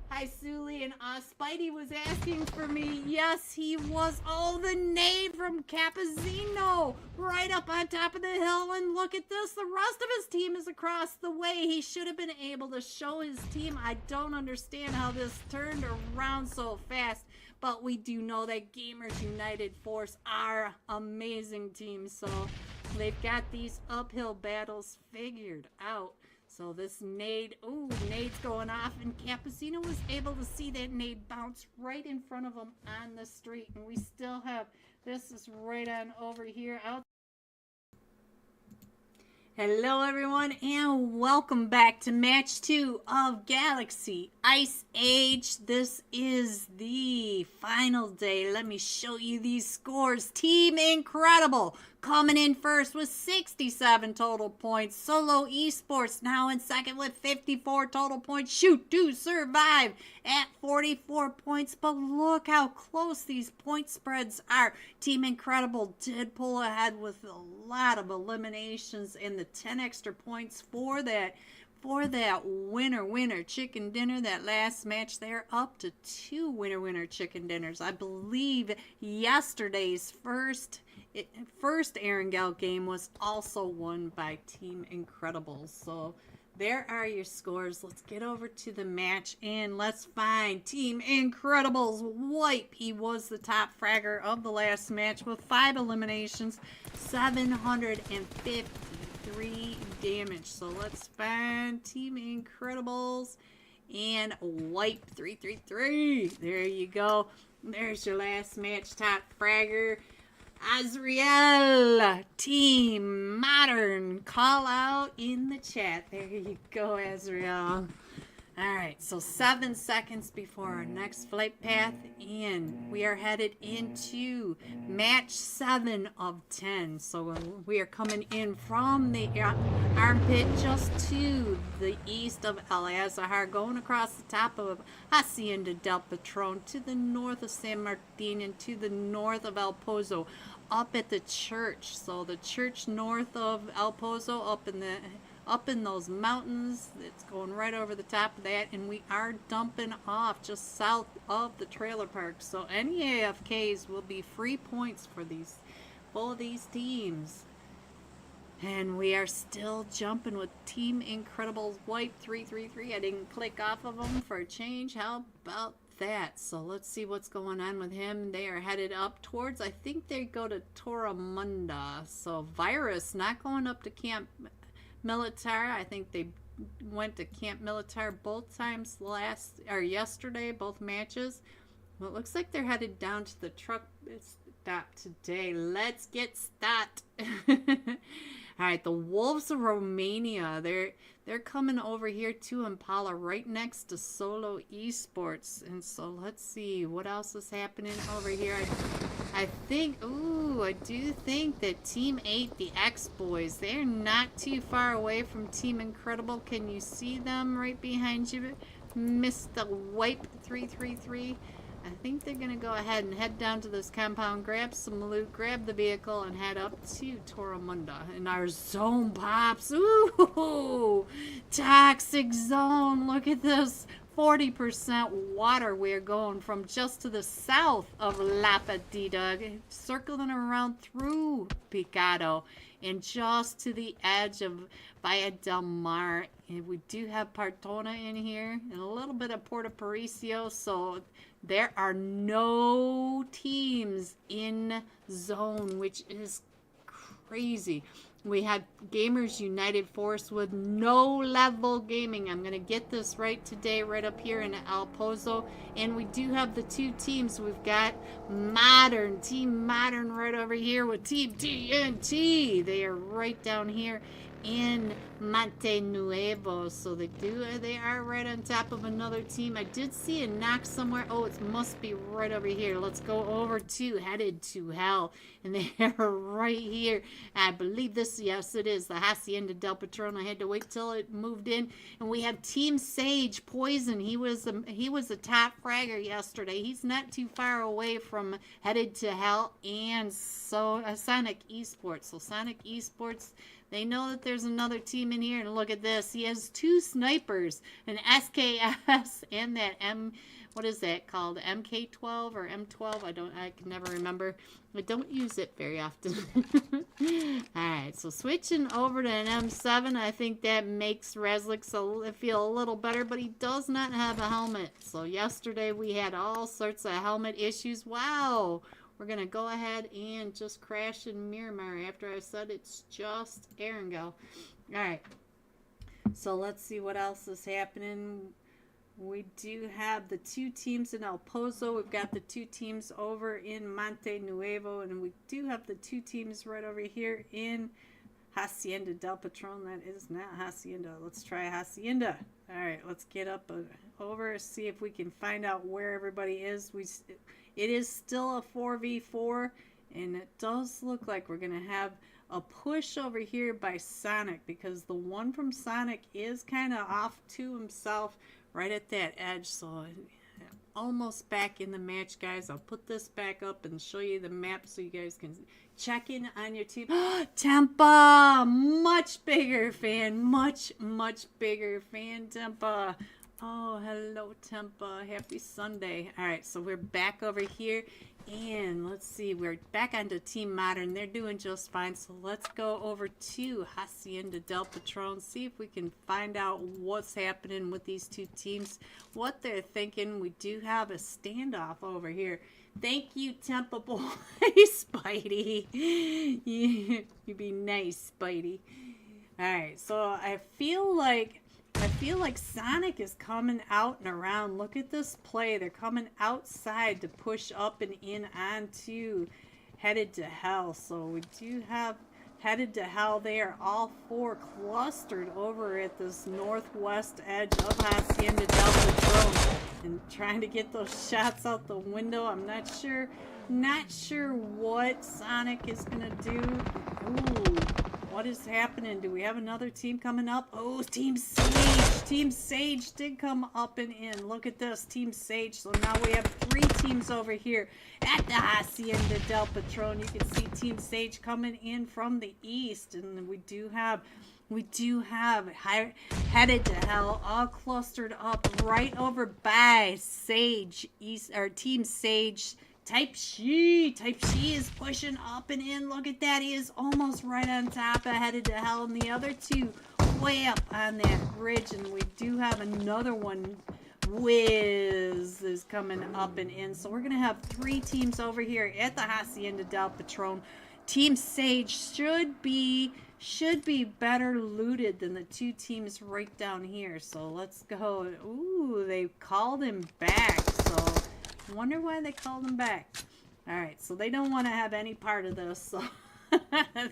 Hi, Suli, and Spidey was asking for me. Yes, he was. Oh, the nade from Capizino right up on top of the hill. And look at this. The rest of his team is across the way. He should have been able to show his team. I don't understand how this turned around so fast. But we do know that Gamers United Force are amazing teams. So they've got these uphill battles figured out. So this nade, ooh, nade's going off, and Cappuccino was able to see that nade bounce right in front of him on the street. And we still have, this is right on over here out. Hello everyone and welcome back to match 2 of Galaxy Ice Age. This is the final day. Let me show you these scores. Team Incredible coming in first with 67 total points. Solo Esports now in second with 54 total points. Shoot to Survive at 44 points. But look how close these point spreads are. Team Incredible did pull ahead with a lot of eliminations and the 10 extra points for that winner chicken dinner. That last match, they're up to 2 winner chicken dinners. I believe yesterday's first Erangel game was also won by Team Incredibles. So there are your scores. Let's get over to the match and let's find Team Incredibles wipe. He was the top fragger of the last match with 5 eliminations, 753 damage. So let's find Team Incredibles and wipe 333. There you go. There's your last match top fragger. Azriel, Team Modern, call out in the chat. There you go, Azriel. Alright, so 7 seconds before our next flight path, and we are headed into match 7 of 10. So we are coming in from the armpit just to the east of El Azahar, going across the top of Hacienda del Patron to the north of San Martin and to the north of El Pozo, up at the church. So the church north of El Pozo, up in those mountains. It's going right over the top of that, and we are dumping off just south of the trailer park. So any AFKs will be free points for both of these teams. And we are still jumping with Team Incredibles wipe 333. I didn't click off of them for a change. How about that? So let's see what's going on with him. They are headed up towards, I think they go to Torremunda. So Virus not going up to Camp Militar. I think they went to Camp Militar both times yesterday, both matches. Well, it looks like they're headed down to the truck stop today. Let's get started. All right, the Wolves of Romania. They're coming over here to Impala, right next to Solo Esports. And so let's see what else is happening over here. I do think that Team 8, the X-Boys, they're not too far away from Team Incredible. Can you see them right behind you? Mr. Wipe 333. I think they're going to go ahead and head down to this compound, grab some loot, grab the vehicle, and head up to Torremunda. And our zone pops. Ooh! Toxic zone. Look at this. 40% water. We're going from just to the south of La Petita, circling around through Picado, and just to the edge of Valle del Mar. And we do have Partona in here, and a little bit of Puerto Paricio, so there are no teams in zone, which is crazy. We have Gamers United Force with no level gaming. I'm going to get this right today, right up here in El Pozo. And we do have the 2 teams. We've got Team Modern right over here with Team TNT. They are right down here in Monte Nuevo. So they are right on top of another team. I did see a knock somewhere. Oh, it must be right over here. Let's go over to Headed to Hell. And they are right here. I believe yes, it is the Hacienda del Patron. I had to wait till it moved in. And we have Team Sage Poison. He was a top fragger yesterday. He's not too far away from Headed to Hell and Sonic Esports. So Sonic Esports, they know that there's another team in here, and look at this. He has 2 snipers, an SKS and that what is that called? MK12 or M12? I can never remember. I don't use it very often. Alright, so switching over to an M7, I think that makes Reslick feel a little better, but he does not have a helmet. So yesterday we had all sorts of helmet issues. Wow! We're going to go ahead and just crash in Miramar after I said it's just Erangel. Alright, so let's see what else is happening. We do have the 2 teams in El Pozo. We've got the 2 teams over in Monte Nuevo, and we do have the 2 teams right over here in Hacienda del Patron. That is not Hacienda. Let's try Hacienda. All right, let's get up over, see if we can find out where everybody is. It is still a 4v4, and it does look like we're going to have a push over here by Sonic, because the one from Sonic is kind of off to himself right at that edge. So almost back in the match, guys. I'll put this back up and show you the map so you guys can check in on your team. Tempa! Much bigger fan. Much bigger fan, Tempa. Oh, hello, Tempa. Happy Sunday. All right, so we're back over here. And let's see, we're back onto Team Modern. They're doing just fine. So let's go over to Hacienda del Patron, see if we can find out what's happening with these two teams, what they're thinking. We do have a standoff over here. Thank you, Tempa boy. Spidey. You be nice, Spidey. Alright, so I feel like Sonic is coming out and around. Look at this play. They're coming outside to push up and in onto Headed to Hell. So we do have Headed to Hell. They are all four clustered over at this northwest edge of Hacienda del Patron and trying to get those shots out the window. I'm not sure what Sonic is gonna do. Ooh. What is happening? Do we have another team coming up? Oh, Team Sage. Team Sage did come up and in. Look at this, Team Sage. So now we have 3 teams over here at the Hacienda del Patron. You can see Team Sage coming in from the east, and we do have Headed to Hell all clustered up right over by Sage East, or Team Sage. Type C is pushing up and in. Look at that. He is almost right on top of Headed to Hell. And the other two way up on that bridge. And we do have another one. Wiz is coming up and in. So we're going to have 3 teams over here at the Hacienda del Patron. Team Sage should be better looted than the 2 teams right down here. So let's go. Ooh, they called him back. So I wonder why they called him back. Alright, so they don't want to have any part of this. So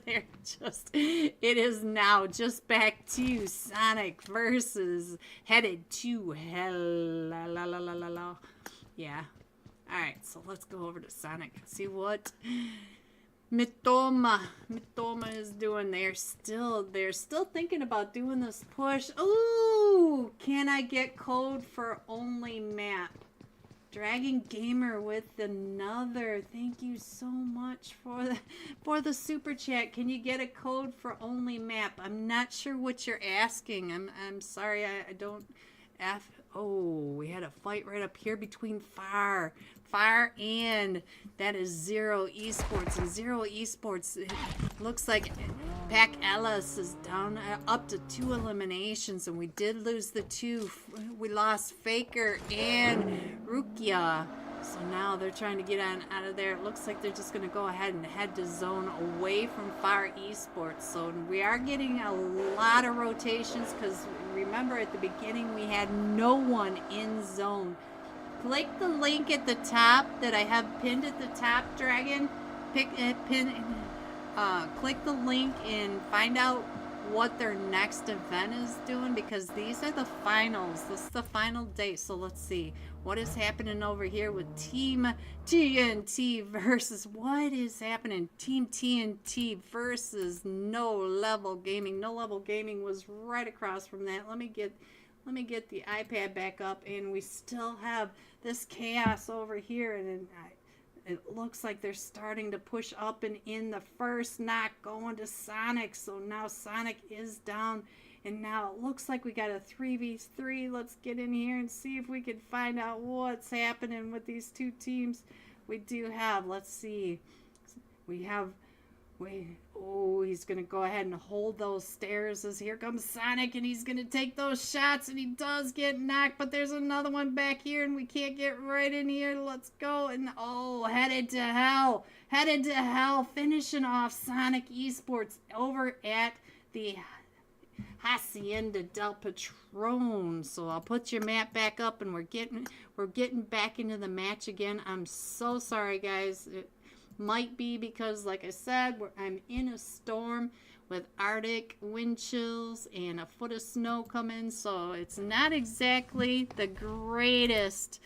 they're just, it is now just back to Sonic versus Headed to Hell. La, la, la, la, la, la. Yeah. Alright, so let's go over to Sonic and see what Mitoma is doing. They're still thinking about doing this push. Ooh, can I get code for only map? Dragon Gamer with another. Thank you so much for the super chat. Can you get a code for only map? I'm not sure what you're asking. I'm sorry. I don't. Oh, we had a fight right up here between Fire and that is Zero Esports. And Zero Esports, it looks like Pac Ellis is down up to 2 eliminations, and we did lose the 2. We lost Faker and Rukia. So now they're trying to get out of there. It looks like they're just going to go ahead and head to zone away from Fire Esports. So we are getting a lot of rotations because remember at the beginning we had no one in zone. Click the link at the top that I have pinned at the top, Dragon. Click the link and find out what their next event is doing, because these are the finals. This is the final day. So let's see what is happening over here with Team TNT versus what is happening. Team TNT versus No Level Gaming. No Level Gaming was right across from that. Let me get the iPad back up, and we still have this chaos over here, and it looks like they're starting to push up and in. The first knock going to Sonic, so now Sonic is down, and now it looks like we got a 3v3. Let's get in here and see if we can find out what's happening with these 2 teams. We do have, let's see, oh, he's going to go ahead and hold those stairs as here comes Sonic, and he's going to take those shots, and he does get knocked, but there's another one back here, and we can't get right in here. Let's go, and oh, Headed to Hell, finishing off Sonic Esports over at the Hacienda del Patron. So I'll put your map back up, and we're getting back into the match again. I'm so sorry, guys. Might be because, like I said, I'm in a storm with Arctic wind chills and a foot of snow coming, so it's not exactly the greatest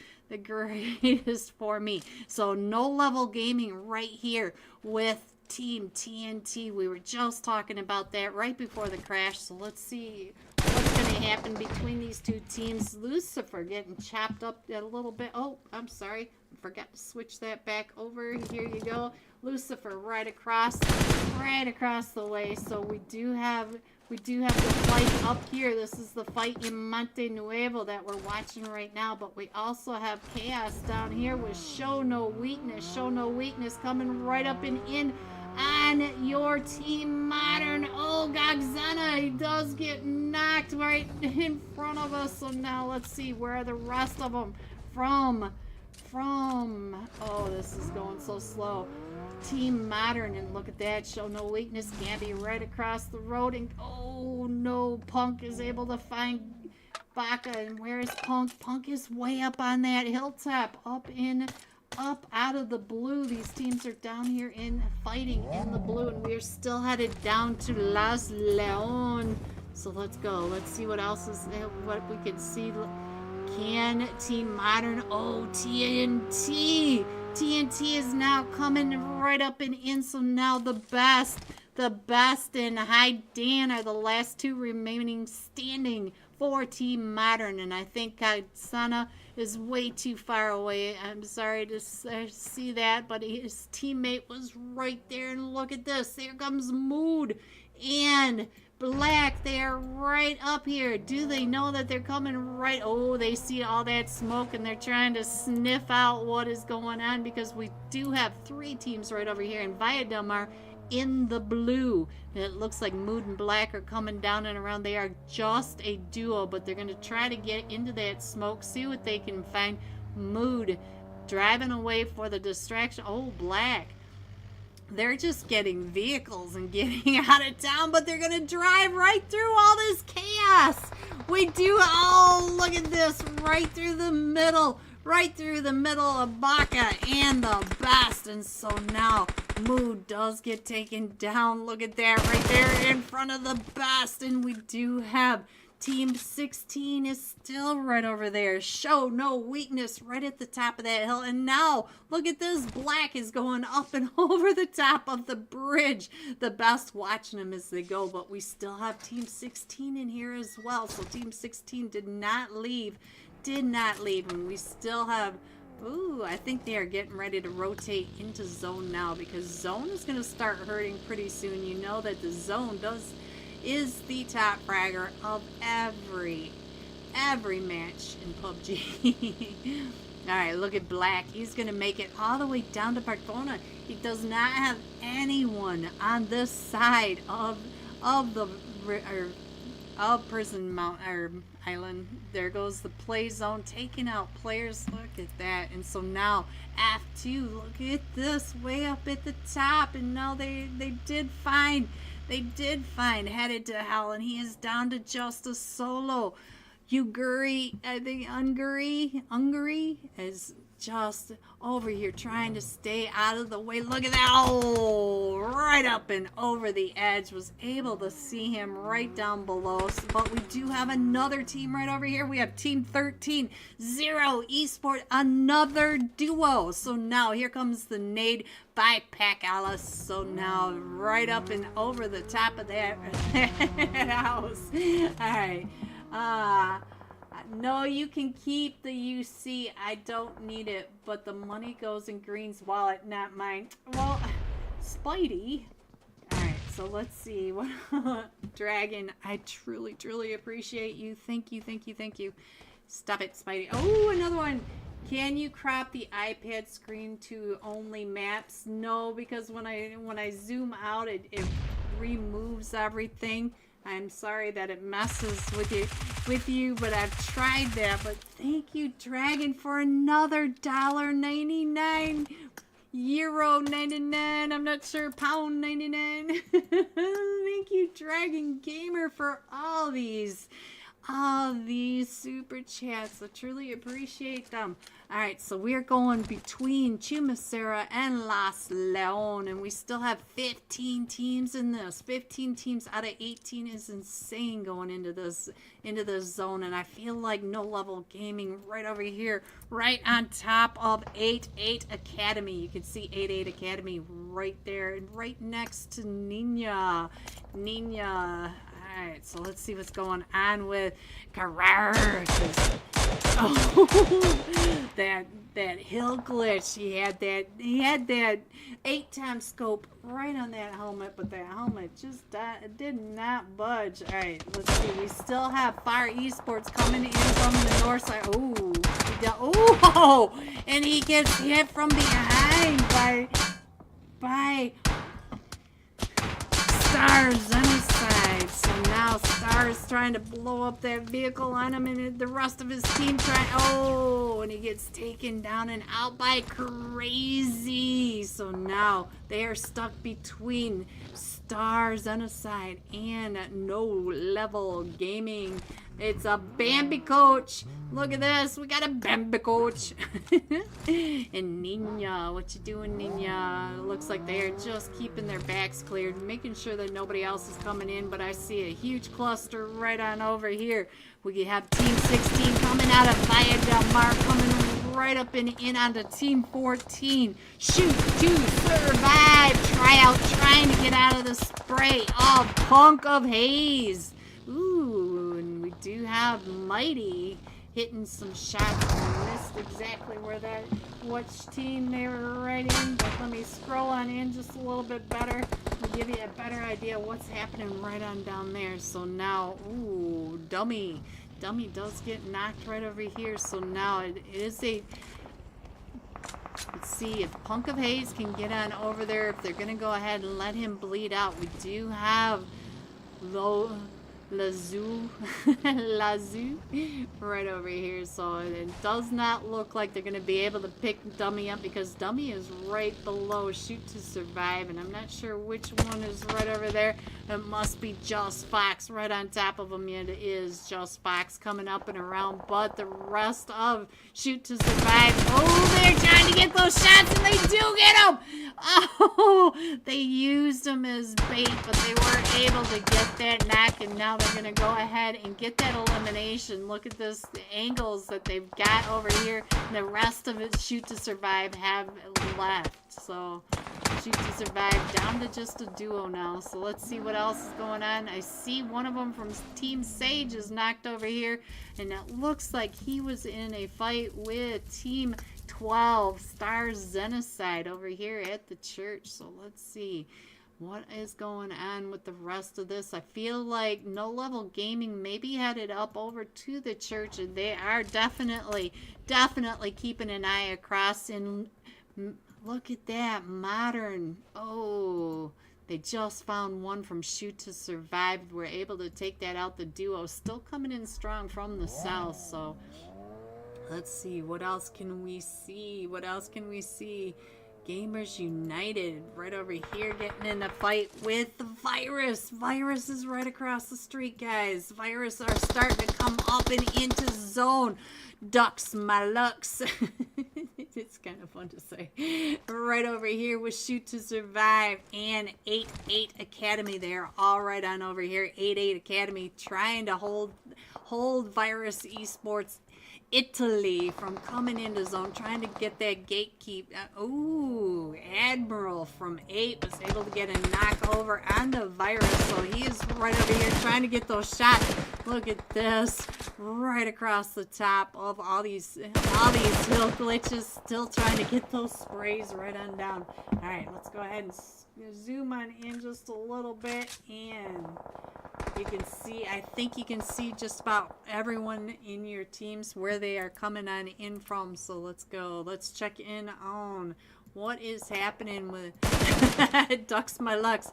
for me. So no level gaming right here with Team TNT. We were just talking about that right before the crash, so let's see what's going to happen between these two teams. Lucifer getting chopped up a little bit. Oh, I'm sorry. I forgot to switch that back over. Here you go. Lucifer right across the way. So we do have the fight up here. This is the fight in Monte Nuevo that we're watching right now. But we also have chaos down here with Show No Weakness. Show No Weakness coming right up and in on your Team Modern. Oh, Gogzana, he does get knocked right in front of us. So now let's see, where are the rest of them from? Oh, this is going so slow. Team Modern, and look at that. Show No Weakness. Gabby right across the road, and oh no, Punk is able to find Baka. And where is Punk? Punk is way up on that hilltop, up out of the blue. These teams are down here fighting in the blue, and we're still headed down to Las Leon. So let's go. Let's see what else is there, what we can see. Can Team Modern? Oh, TNT is now coming right up and in. So now the best and HYDRA are the last two remaining standing for Team Modern, and I think Sana is way too far away. I'm sorry to see that, but his teammate was right there, and look at this. There comes Mood and Black. They are right up here. Do they know that they're coming right? Oh, they see all that smoke, and they're trying to sniff out what is going on, because we do have three teams right over here, and Via Del Mar in the blue. And it looks like Mood and Black are coming down and around. They are just a duo, but they're going to try to get into that smoke, see what they can find. Mood driving away for the distraction. Oh, Black. They're just getting vehicles and getting out of town, but they're going to drive right through all this chaos. We do, oh, look at this, right through the middle of Baka and the best. And so now Mood does get taken down. Look at that right there in front of the best. And we do have Team 16 is still right over there. Show No Weakness right at the top of that hill. And now, look at this. Black is going up and over the top of the bridge. The best watching them as they go. But we still have Team 16 in here as well. So Team 16 did not leave. And we still have... Ooh, I think they are getting ready to rotate into zone now, because zone is going to start hurting pretty soon. You know that the zone is the top fragger of every match in PUBG. Alright, look at Black. He's going to make it all the way down to Barcona. He does not have anyone on this side of Prison Island. There goes the play zone, taking out players. Look at that. And so now F2, look at this, way up at the top. And now they did find Headed to Hell, and he is down to just a solo. Uguri, I think Ungary is just over here trying to stay out of the way. Look at that. Oh, right up and over the edge. Was able to see him right down below. But we do have another team right over here. We have Team 13, Zero Esport, another duo. So now here comes the nade by Pac Alice. So now right up and over the top of that house. All right. No, you can keep the UC. I don't need it, but the money goes in Green's wallet, not mine. Well, Spidey. Alright, so let's see. Dragon, I truly appreciate you. Thank you. Stop it, Spidey. Oh, another one. Can you crop the iPad screen to only maps? No, because when I zoom out, it removes everything. I'm sorry that it messes with you, but I've tried that. But thank you, Dragon, for another $1.99, euro 99. I'm not sure, pound 99. Thank you, Dragon Gamer, for all these all these super chats. I truly appreciate them. All right, so we're going between Chumacera and Las Leon, and we still have 15 teams in this. 15 teams out of 18 is insane going into this zone, and I feel like No Level Gaming right over here, right on top of 8-8 Academy. You can see 8-8 Academy right there, and right next to Nina. Alright, so let's see what's going on with Carrera. Oh, that hill glitch. He had that 8-time scope right on that helmet, but that helmet just did not budge. Alright, let's see. We still have Fire Esports coming in from the north side. Oh, and he gets hit from behind by Stars on his side. So now Star is trying to blow up that vehicle on him, and the rest of his team and he gets taken down and out by Crazy. So now they are stuck between Stars on his side and No Level Gaming. It's a Bambi coach. Look at this. We got a Bambi coach. And Nina, what you doing, Nina? Looks like they are just keeping their backs cleared, making sure that nobody else is coming in. But I see a huge cluster right on over here. We have Team 16 coming out of Via Del Mar, coming right up and in onto Team 14. Shoot to survive. Tryout trying to get out of the spray of Punk of Haze. Ooh, and we do have Mighty hitting some shots. I missed exactly which team they were right in, but let me scroll on in just a little bit better to give you a better idea what's happening right on down there. So now, ooh, Dummy does get knocked right over here. So now it is a, let's see if Punk of Haze can get on over there, if they're going to go ahead and let him bleed out. We do have Lazoo right over here, so it does not look like they're going to be able to pick Dummy up, because Dummy is right below Shoot to Survive, and I'm not sure which one is right over there. It must be Just Fox right on top of him. It is Just Fox coming up and around, but the rest of Shoot to Survive, oh, they're trying to get those shots, and they do get them. Oh, they used them as bait, but they weren't able to get that knock, and now they're going to go ahead and get that elimination. Look at this, the angles that they've got over here. And the rest of it, Shoot to Survive, have left. So Shoot to Survive down to just a duo now. So let's see what else is going on. I see one of them from Team Sage is knocked over here, and it looks like he was in a fight with Team 12 Stars Genocide over here at the church. So let's see what is going on with the rest of this. I feel like No Level Gaming maybe headed up over to the church, and they are definitely keeping an eye across. And look at that, Modern. Oh, they just found one from Shoot to Survive. We're able to take that out. The duo still coming in strong from the south. So let's see, what else can we see? Gamers United right over here getting in a fight with the Virus. Virus is right across the street, guys. Virus are starting to come up and into zone. Ducks my lucks. It's kind of fun to say. Right over here with Shoot to Survive and 8-8 Academy. They're all right on over here. 8-8 Academy trying to hold Virus Esports Italy from coming into zone, trying to get that gatekeep. Ooh, Admiral from 8 was able to get a knock over on the Virus, so he is right over here trying to get those shots. Look at this, right across the top of all these hill glitches, still trying to get those sprays right on down. All right, let's go ahead and zoom on in just a little bit, and you can see, I think you can see just about everyone in your teams where they are coming on in from. So let's go. Let's check in on what is happening with Ducks my lucks.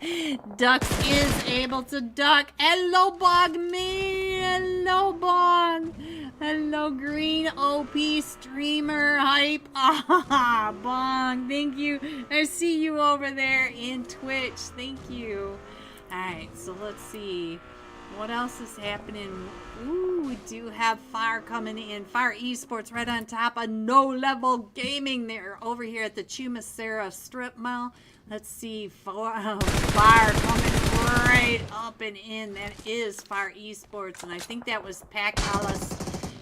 Ducks is able to duck. Hello, Bog me. Hello, Bog. Hello, Green OP Streamer Hype. Ah, Bong. Thank you. I see you over there in Twitch. Thank you. Alright, so let's see. What else is happening? Ooh, we do have Fire coming in. Fire Esports right on top of No Level Gaming. They're over here at the Chumacera Strip Mall. Let's see. Fire coming right up and in. That is Fire Esports. And I think that was Pac Alice.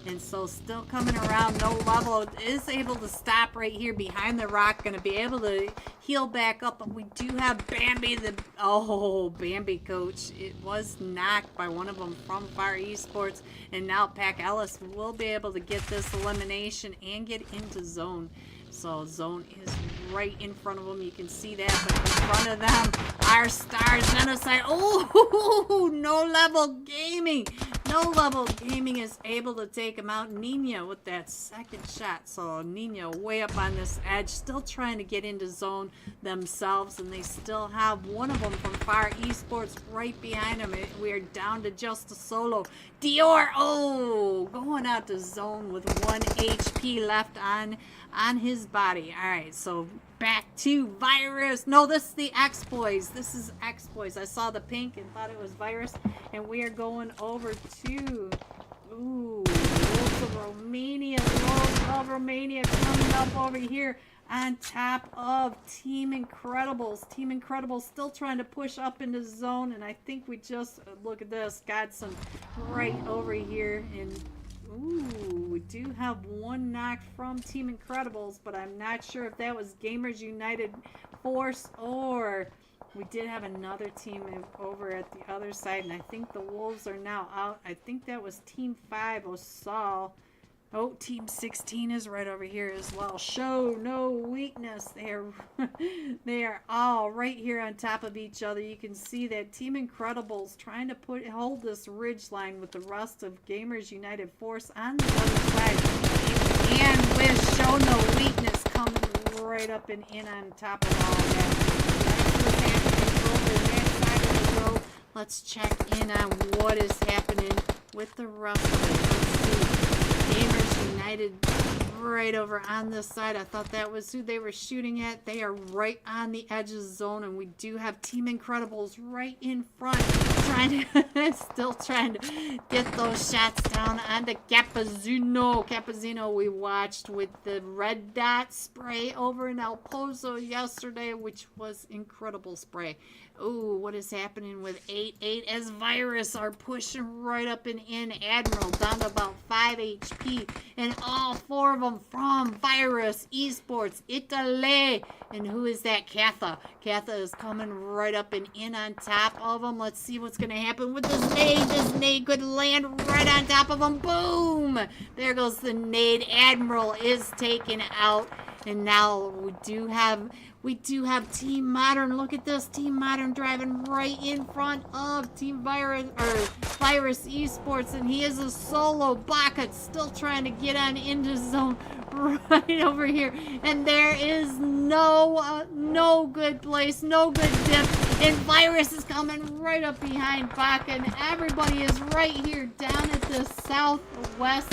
And so still coming around. No Level is able to stop right here behind the rock. Going to be able to heal back up. But we do have Bambi. Bambi coach. It was knocked by one of them from Fire Esports. And now Pac Ellis will be able to get this elimination and get into zone. So zone is right in front of them. You can see that. But in front of them are Stars Genocide. Oh, No Level Gaming. No Level Gaming is able to take him out. Nina with that second shot. So Nina way up on this edge, still trying to get into zone themselves, and they still have one of them from Fire Esports right behind them. We are down to just a solo. Dior, going out to zone with 1 HP left on his body. All right, so back to Virus. No, this is the X-Boys. This is X-Boys. I saw the pink and thought it was Virus. And we are going over to, Wolves of Romania. Wolves of Romania coming up over here on top of Team Incredibles. Team Incredibles still trying to push up into zone. And I think we just, look at this, got some right over here. And we do have one knock from Team Incredibles, but I'm not sure if that was Gamers United Force or we did have another team over at the other side, and I think the Wolves are now out. I think that was Team 5, Osal. Oh, Team 16 is right over here as well. Show no weakness. They are all right here on top of each other. You can see that Team Incredibles trying to hold this ridge line with the rest of Gamers United Force on the other side. And with Show No Weakness coming right up and in on top of all that. That's what's happening over that side of the road. Let's check in on what is happening with the rest of it. Let's see. Gamers United right over on this side. I thought that was who they were shooting at. They are right on the edge of zone, and we do have Team Incredibles right in front, still trying to get those shots down onto Capazino. Capazino we watched with the red dot spray over in El Pozo yesterday, which was incredible spray. Ooh, what is happening with 8-8 as Virus are pushing right up and in. Admiral down to about 5 HP. And all 4 of them from Virus Esports, Italy. And who is that? Katha. Katha is coming right up and in on top of them. Let's see what's going to happen with this nade. This nade could land right on top of them. Boom! There goes the nade. Admiral is taken out. And now we do have Team Modern. Look at this. Team Modern driving right in front of Team Virus Esports. And he is a solo. Baka still trying to get on into zone right over here. And there is no good place, no good dip. And Virus is coming right up behind Baka. And everybody is right here down at the southwest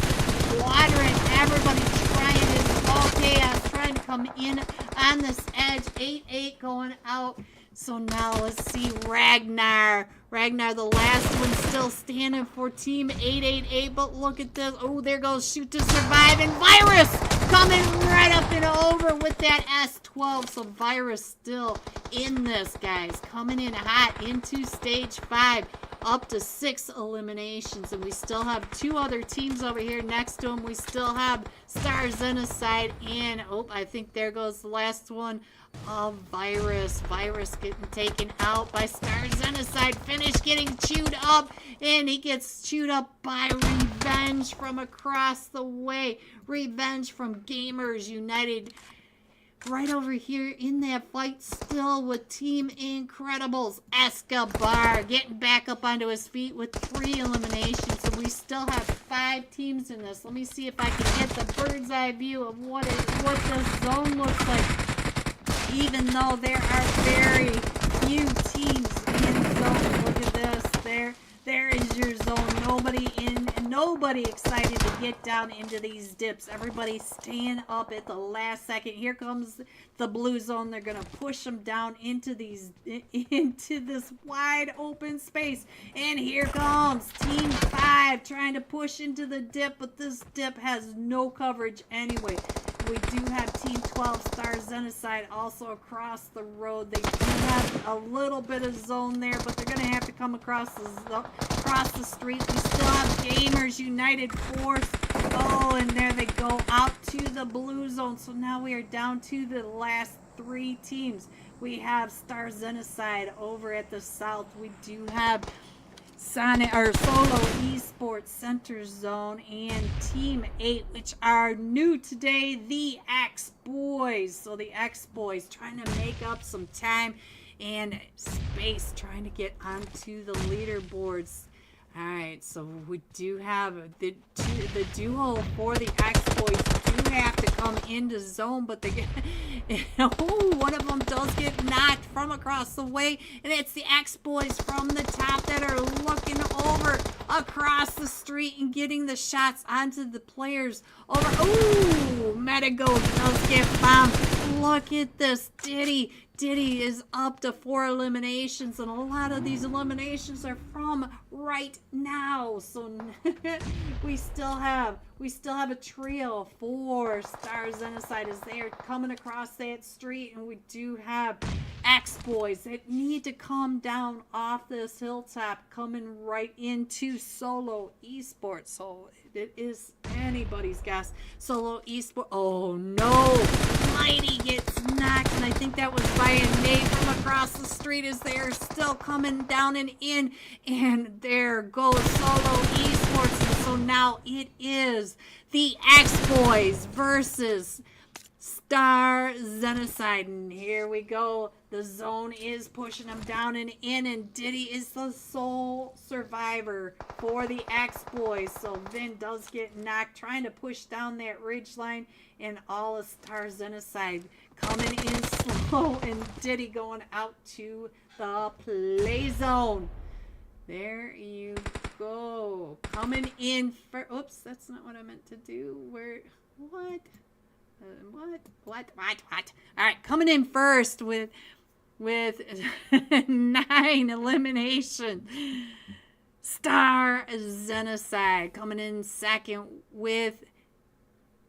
quadrant. Everybody trying to all chaos, trying to come in on this edge. 8-8 going out. So now let's see Ragnar. Ragnar, the last one, still standing for Team 888. But look at this. Oh, there goes Shoot to Survive. And Virus coming right up and over with that S12. So Virus still in this, guys. Coming in hot into stage 5. Up to 6 eliminations, and we still have 2 other teams over here next to them. We still have Star Genocide, and I think there goes the last one of Virus. Virus getting taken out by Star Genocide. Finish getting chewed up, and he gets chewed up by Revenge from across the way. Revenge from Gamers United. Right over here in that fight still with Team Incredibles. Escobar getting back up onto his feet with 3 eliminations. So we still have 5 teams in this. Let me see if I can get the bird's eye view of what this zone looks like. Even though there are very few teams in zone. Look at this. There is your zone. nobody excited to get down into these dips. Everybody staying up at the last second. Here comes the blue zone. They're going to push them down into this wide open space. And here comes Team 5 trying to push into the dip, but this dip has no coverage anyway. We do have Team 12 Star Xenocide also across the road. They do have a little bit of zone there, but they're going to have to come across the street. We still have Gamers United Force. Oh, and there they go out to the blue zone. So now we are down to the last 3 teams. We have Star Xenocide over at the south. We do have Sanhok or Solo Esports Center Zone and Team 8, which are new today, the X Boys. So the X Boys trying to make up some time and space, trying to get onto the leaderboards. All right, so we do have the duo for the X Boys do have to come into zone, but they get one of them does get knocked from across the way, and it's the X Boys from the top that are looking over across the street and getting the shots onto the players over. Ooh, Medigo does get bombed. Look at this, Diddy is up to 4 eliminations, and a lot of these eliminations are from right now. So we still have a trio for Star Xenocide as they are coming across that street, and we do have X Boys that need to come down off this hilltop, coming right into Solo Esports. So it is anybody's guess. Solo Esports. Oh no! Mighty gets knocked, and I think that was by a nade from across the street as they are still coming down and in. And there goes Solo Esports. And so now it is the X Boys versus Star Xenocide. And here we go. The zone is pushing them down and in, and Diddy is the sole survivor for the X Boys. So Vin does get knocked, trying to push down that ridge line, and all of Star Xenocide coming in slow, and Diddy going out to the play zone. There you go. Coming in for, oops, that's not what I meant to do. What? All right, coming in first with 9 eliminations. Star Xenocide coming in second with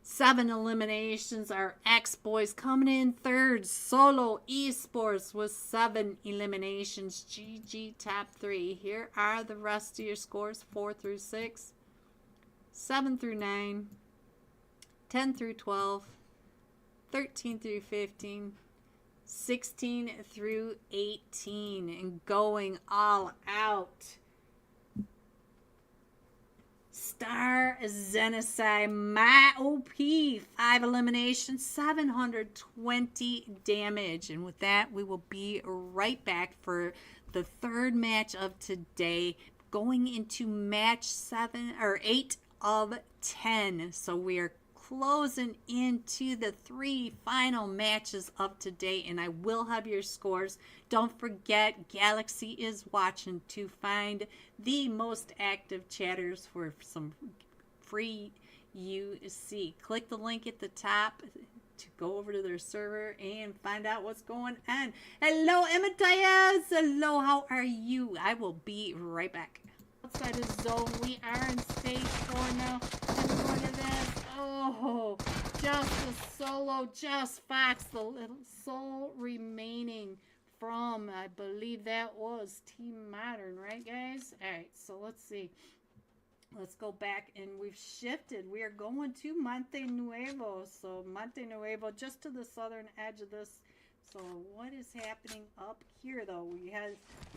7 eliminations. Our X Boys coming in third. Solo Esports with 7 eliminations. GG top 3. Here are the rest of your scores: 4 through 6, 7 through 9, 10 through 12, 13 through 15, 16 through 18, and going all out. Star Xenocide, my OP, 5 eliminations, 720 damage. And with that, we will be right back for the third match of today, going into match 8 of 10. So we are closing into the 3 final matches of today, and I will have your scores. Don't forget, Galaxy is watching to find the most active chatters for some free UC. Click the link at the top to go over to their server and find out what's going on. Hello, Ematias. Hello, how are you? I will be right back. Outside of zone, we are in stage 4 now, and look at this. Oh, just the solo, just Fox, the little soul remaining from, I believe that was Team Modern, right, guys? All right, so let's see. Let's go back, and we've shifted. We are going to Monte Nuevo. So Monte Nuevo, just to the southern edge of this. So what is happening up here, though? We have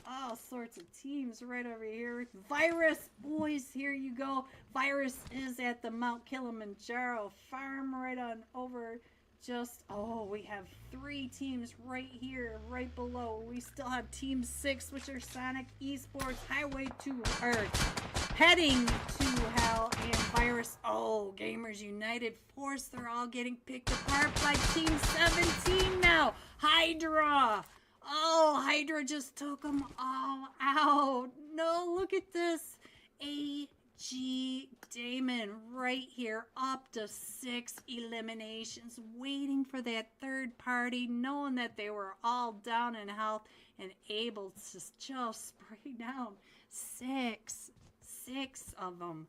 all sorts of teams right over here. Virus, boys, here you go. Virus is at the Mount Kilimanjaro farm right on over. Just, oh, we have 3 teams right here, right below. We still have Team 6, which are Sanhok Esports, Highway to Earth, heading to hell, and Virus. Oh, Gamers United Force, they're all getting picked apart by Team 17 now. HYDRA. Oh, HYDRA just took them all out. No, look at this. AG screaming right here, up to 6 eliminations, waiting for that third party, knowing that they were all down in health and able to just spray down six of them.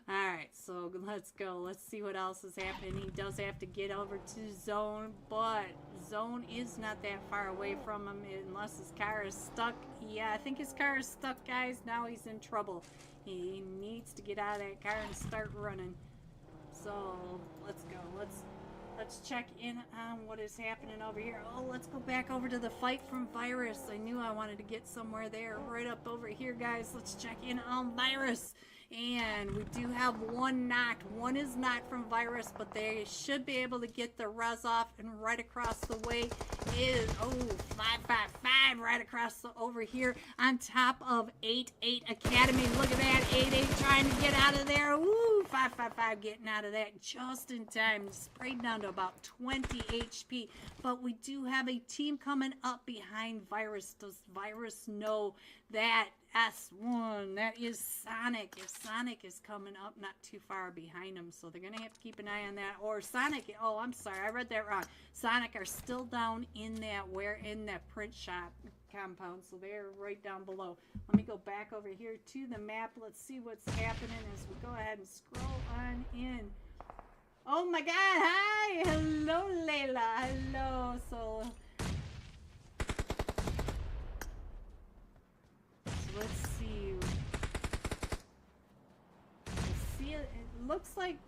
Alright, so let's go. Let's see what else is happening. He does have to get over to zone, but zone is not that far away from him unless his car is stuck. Yeah, I think his car is stuck, guys. Now he's in trouble. He needs to get out of that car and start running. So let's go. Let's check in on what is happening over here. Oh, let's go back over to the fight from Virus. I knew I wanted to get somewhere there. Right up over here, guys. Let's check in on Virus. And we do have one knocked. One is knocked from Virus, but they should be able to get the res off. And right across the way is, 555 right across the over here on top of 88 Academy. Look at that, 88 trying to get out of there. Ooh, 555 getting out of that just in time. Sprayed down to about 20 HP. But we do have a team coming up behind Virus. Does Virus know that S1, that is Sonic? If Sonic is coming up not too far behind him, so they're going to have to keep an eye on that. Or Sonic, oh, I'm sorry, I read that wrong. Sonic are still down in that print shop compound, so they're right down below. Let me go back over here to the map. Let's see what's happening as we go ahead and scroll on in. Oh my god, hi! Hello, Layla. Hello. So let's see. It looks like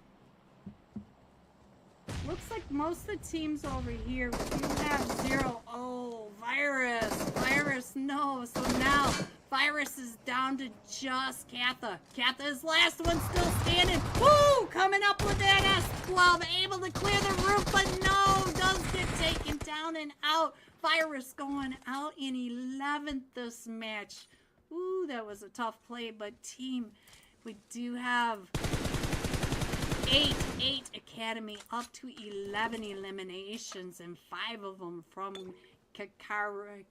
most of the teams over here do have 0. Oh, Virus, no. So now Virus is down to just Katha. Katha is last one still standing. Woo! Coming up with that S12, able to clear the roof, but no, does get taken down and out. Virus going out in 11th this match. Ooh, that was a tough play, but team, we do have 8 Academy up to 11 eliminations, and 5 of them from Karar.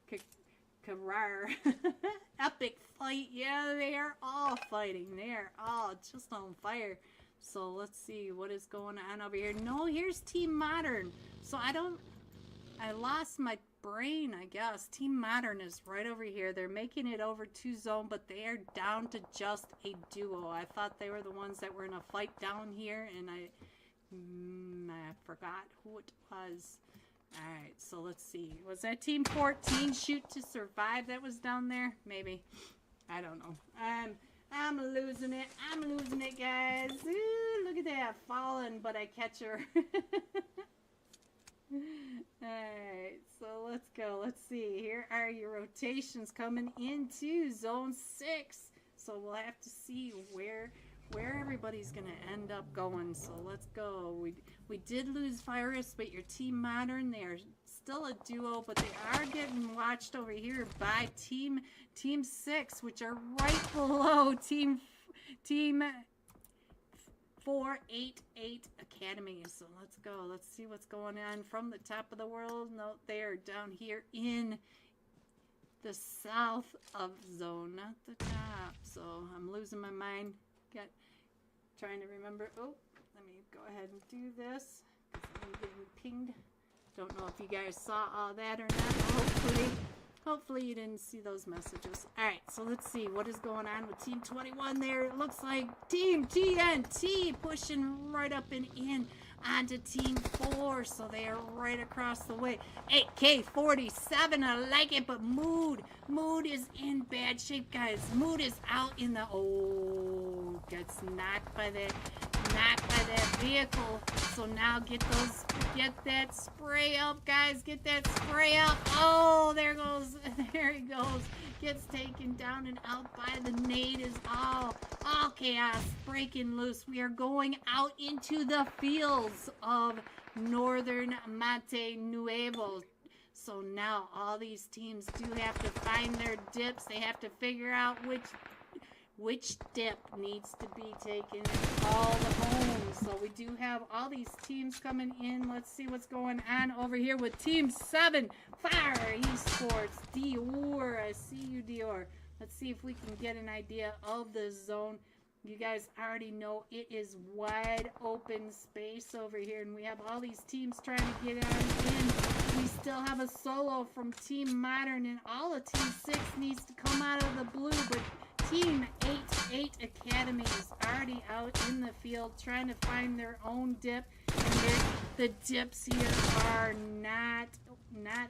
Epic fight. Yeah, they are all fighting. They are all just on fire. So let's see what is going on over here. No, here's Team Modern. So I lost my brain, I guess. Team Modern is right over here. They're making it over to zone, but they are down to just a duo. I thought they were the ones that were in a fight down here, and I forgot who it was. Alright, so let's see. Was that Team 14, Shoot to Survive, that was down there? Maybe. I don't know. I'm losing it. I'm losing it, guys. Ooh, look at that. Falling, but I catch her. Alright, so let's go. Let's see. Here are your rotations coming into Zone 6. So we'll have to see where everybody's going to end up going. So let's go. We did lose Virus, but your Team Modern, they are still a duo, but they are getting watched over here by Team 6, which are right below Team 488 Academy. So let's go. Let's see what's going on from the top of the world. No, they are down here in the south of zone, not the top. So I'm losing my mind. Trying to remember. Oh, let me go ahead and do this because I'm getting pinged. Don't know if you guys saw all that or not. Hopefully you didn't see those messages. Alright, so let's see what is going on with Team 21 there. It looks like Team TNT pushing right up and in onto Team 4. So they are right across the way. 8K47, I like it, but Mood is in bad shape, guys. Mood is out in the... Oh, gets knocked by that vehicle. So now get that spray up, guys. Get that spray up. Oh, there he goes. Gets taken down and out by the nade. Is all chaos breaking loose. We are going out into the fields of Northern Monte Nuevo. So now all these teams do have to find their dips. They have to figure out which dip needs to be taken all the homes. So we do have all these teams coming in. Let's see what's going on over here with Team 7. Fire Esports. Dior. I see you, Dior. Let's see if we can get an idea of the zone. You guys already know it is wide open space over here, and we have all these teams trying to get on in. We still have a solo from Team Modern, and all of Team 6 needs to come out of the blue, but Team 8 Academy is already out in the field trying to find their own dip, and the dips here are not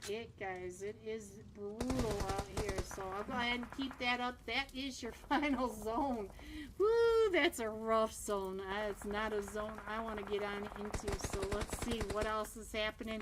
it, guys. It is brutal out here, so I'll go ahead and keep that up. That is your final zone. Woo, that's a rough zone. It's not a zone I want to get on into, so let's see what else is happening.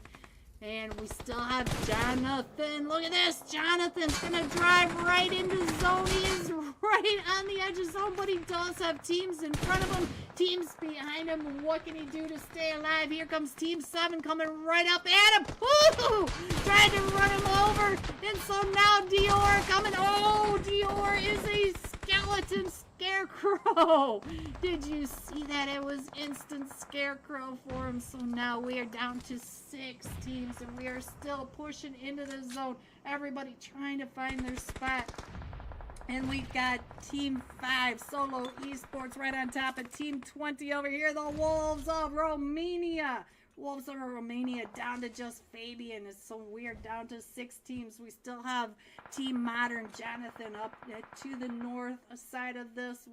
And we still have Jonathan. Look at this. Jonathan's going to drive right into zone. He is right on the edge of zone, but he does have teams in front of him, teams behind him. What can he do to stay alive? Here comes Team 7 coming right up at him. Woo! Trying to run him over. And so now Dior coming. Oh, Dior is a skeleton scarecrow. Did you see that? It was instant scarecrow for him. So now we are down to 6 teams, and we are still pushing into the zone. Everybody trying to find their spot. And we've got Team 5 Solo Esports right on top of Team 20 over here. The Wolves of Romania. Wolves of Romania down to just Fabian. So we are down to 6 teams. We still have Team Modern Jonathan up to the north side of this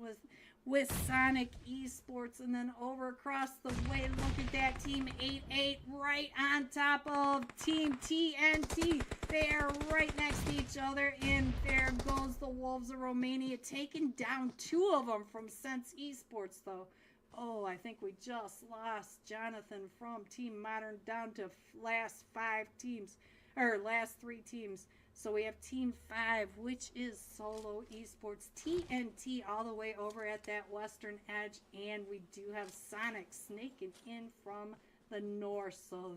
with Sonic Esports, and then over across the way, look at that, Team 8 right on top of Team TNT. They are right next to each other, and there goes the Wolves of Romania, taking down 2 of them from Sense Esports, though. Oh, I think we just lost Jonathan from Team Modern down to last 3 teams. So we have Team 5, which is Solo Esports, TNT all the way over at that western edge, and we do have Sonic snaking in from the north. So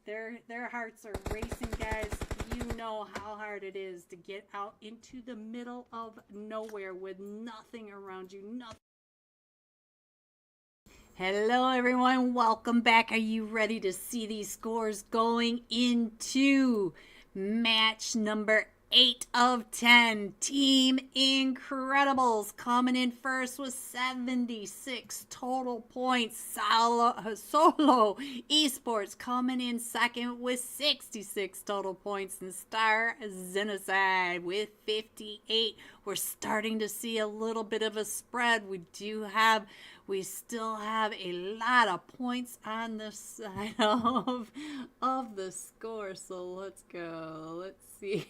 their hearts are racing, guys. You know how hard it is to get out into the middle of nowhere with nothing around you, nothing. Hello everyone, welcome back. Are you ready to see these scores going into match number 8 of 10? Team Incredibles coming in first with 76 total points. Solo Esports coming in second with 66 total points. And Star Xenocide with 58. We're starting to see a little bit of a spread. We still have a lot of points on the side of the score. So let's go. Let's see.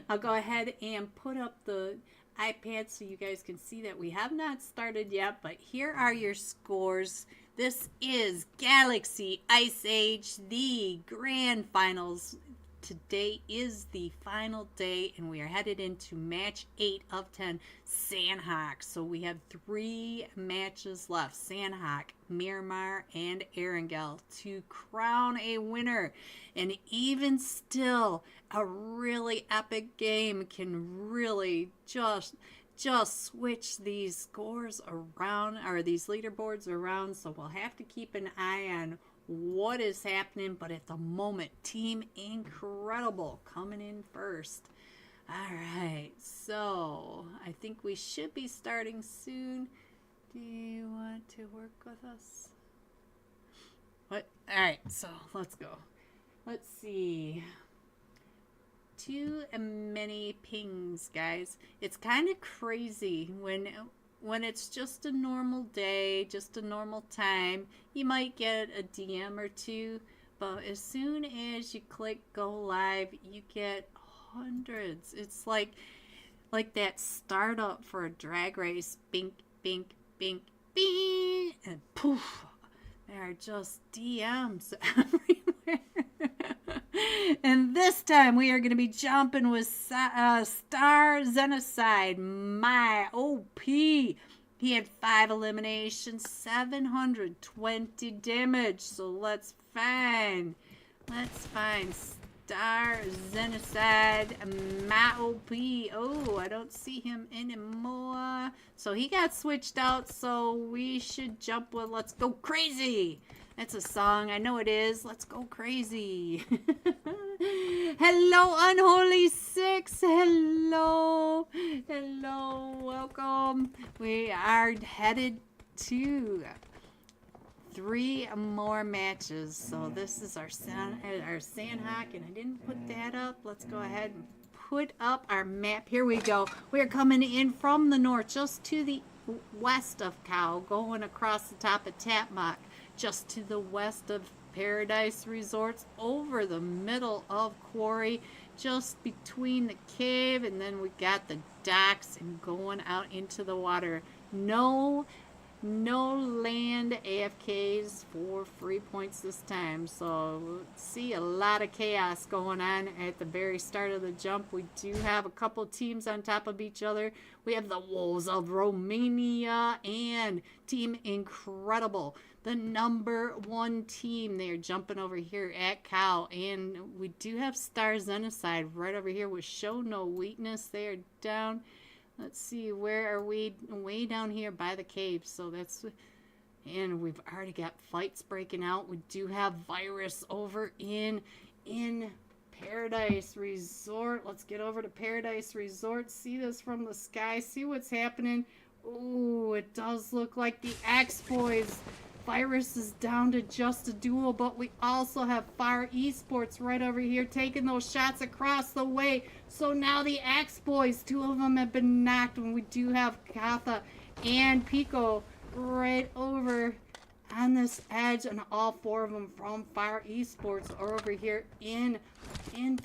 I'll go ahead and put up the iPad so you guys can see that we have not started yet, but here are your scores. This is Galaxy Ice Age, the grand finals. Today is the final day, and we are headed into match 8 of 10, Sanhok. So we have 3 matches left, Sanhok, Miramar, and Erangel, to crown a winner. And even still, a really epic game can really just switch these scores around, or these leaderboards around. So we'll have to keep an eye on what is happening, but at the moment, Team Incredible coming in first. All right, so I think we should be starting soon. Do you want to work with us? What? All right, so let's go. Let's see. Too many pings, guys. It's kind of crazy when it's just a normal day, just a normal time, you might get a DM or 2, but as soon as you click go live, you get hundreds. It's like that startup for a drag race, bink, bink, bink, bing, and poof, there are just DMs everywhere. And this time we are going to be jumping with Star Xenocide, my OP. He had 5 eliminations, 720 damage. So let's find Star Xenocide, my OP. Oh, I don't see him anymore. So he got switched out, so we should jump with Let's Go Crazy. That's a song. I know it is. Let's go crazy. Hello, Unholy 6. Phoenix, hello, welcome. We are headed to 3 more matches. So this is our Sanhok, and I didn't put that up. Let's go ahead and put up our map. Here we go. We're coming in from the north, just to the west of Cow, going across the top of Tapmock, just to the west of Paradise Resorts, over the middle of Quarry, just between the cave, and then we got the docks and going out into the water. No land AFKs for free points this time, so see a lot of chaos going on at the very start of the jump. We do have a couple teams on top of each other. We have the Wolves of Romania and Team Incredible, the #1 team. They're jumping over here at Cow, and we do have Star Xenocide right over here with Show No Weakness. They're down. Let's see, where are we? Way down here by the cave. So that's, and we've already got fights breaking out. We do have Virus over in Paradise Resort. Let's get over to Paradise Resort. See this from the sky. See what's happening. Ooh, it does look like the X-Boys. Virus is down to just a duo, but we also have Fire Esports right over here taking those shots across the way. So now the X-Boys, 2 of them have been knocked, and we do have Katha and Pico right over on this edge, and all 4 of them from Fire Esports are over here in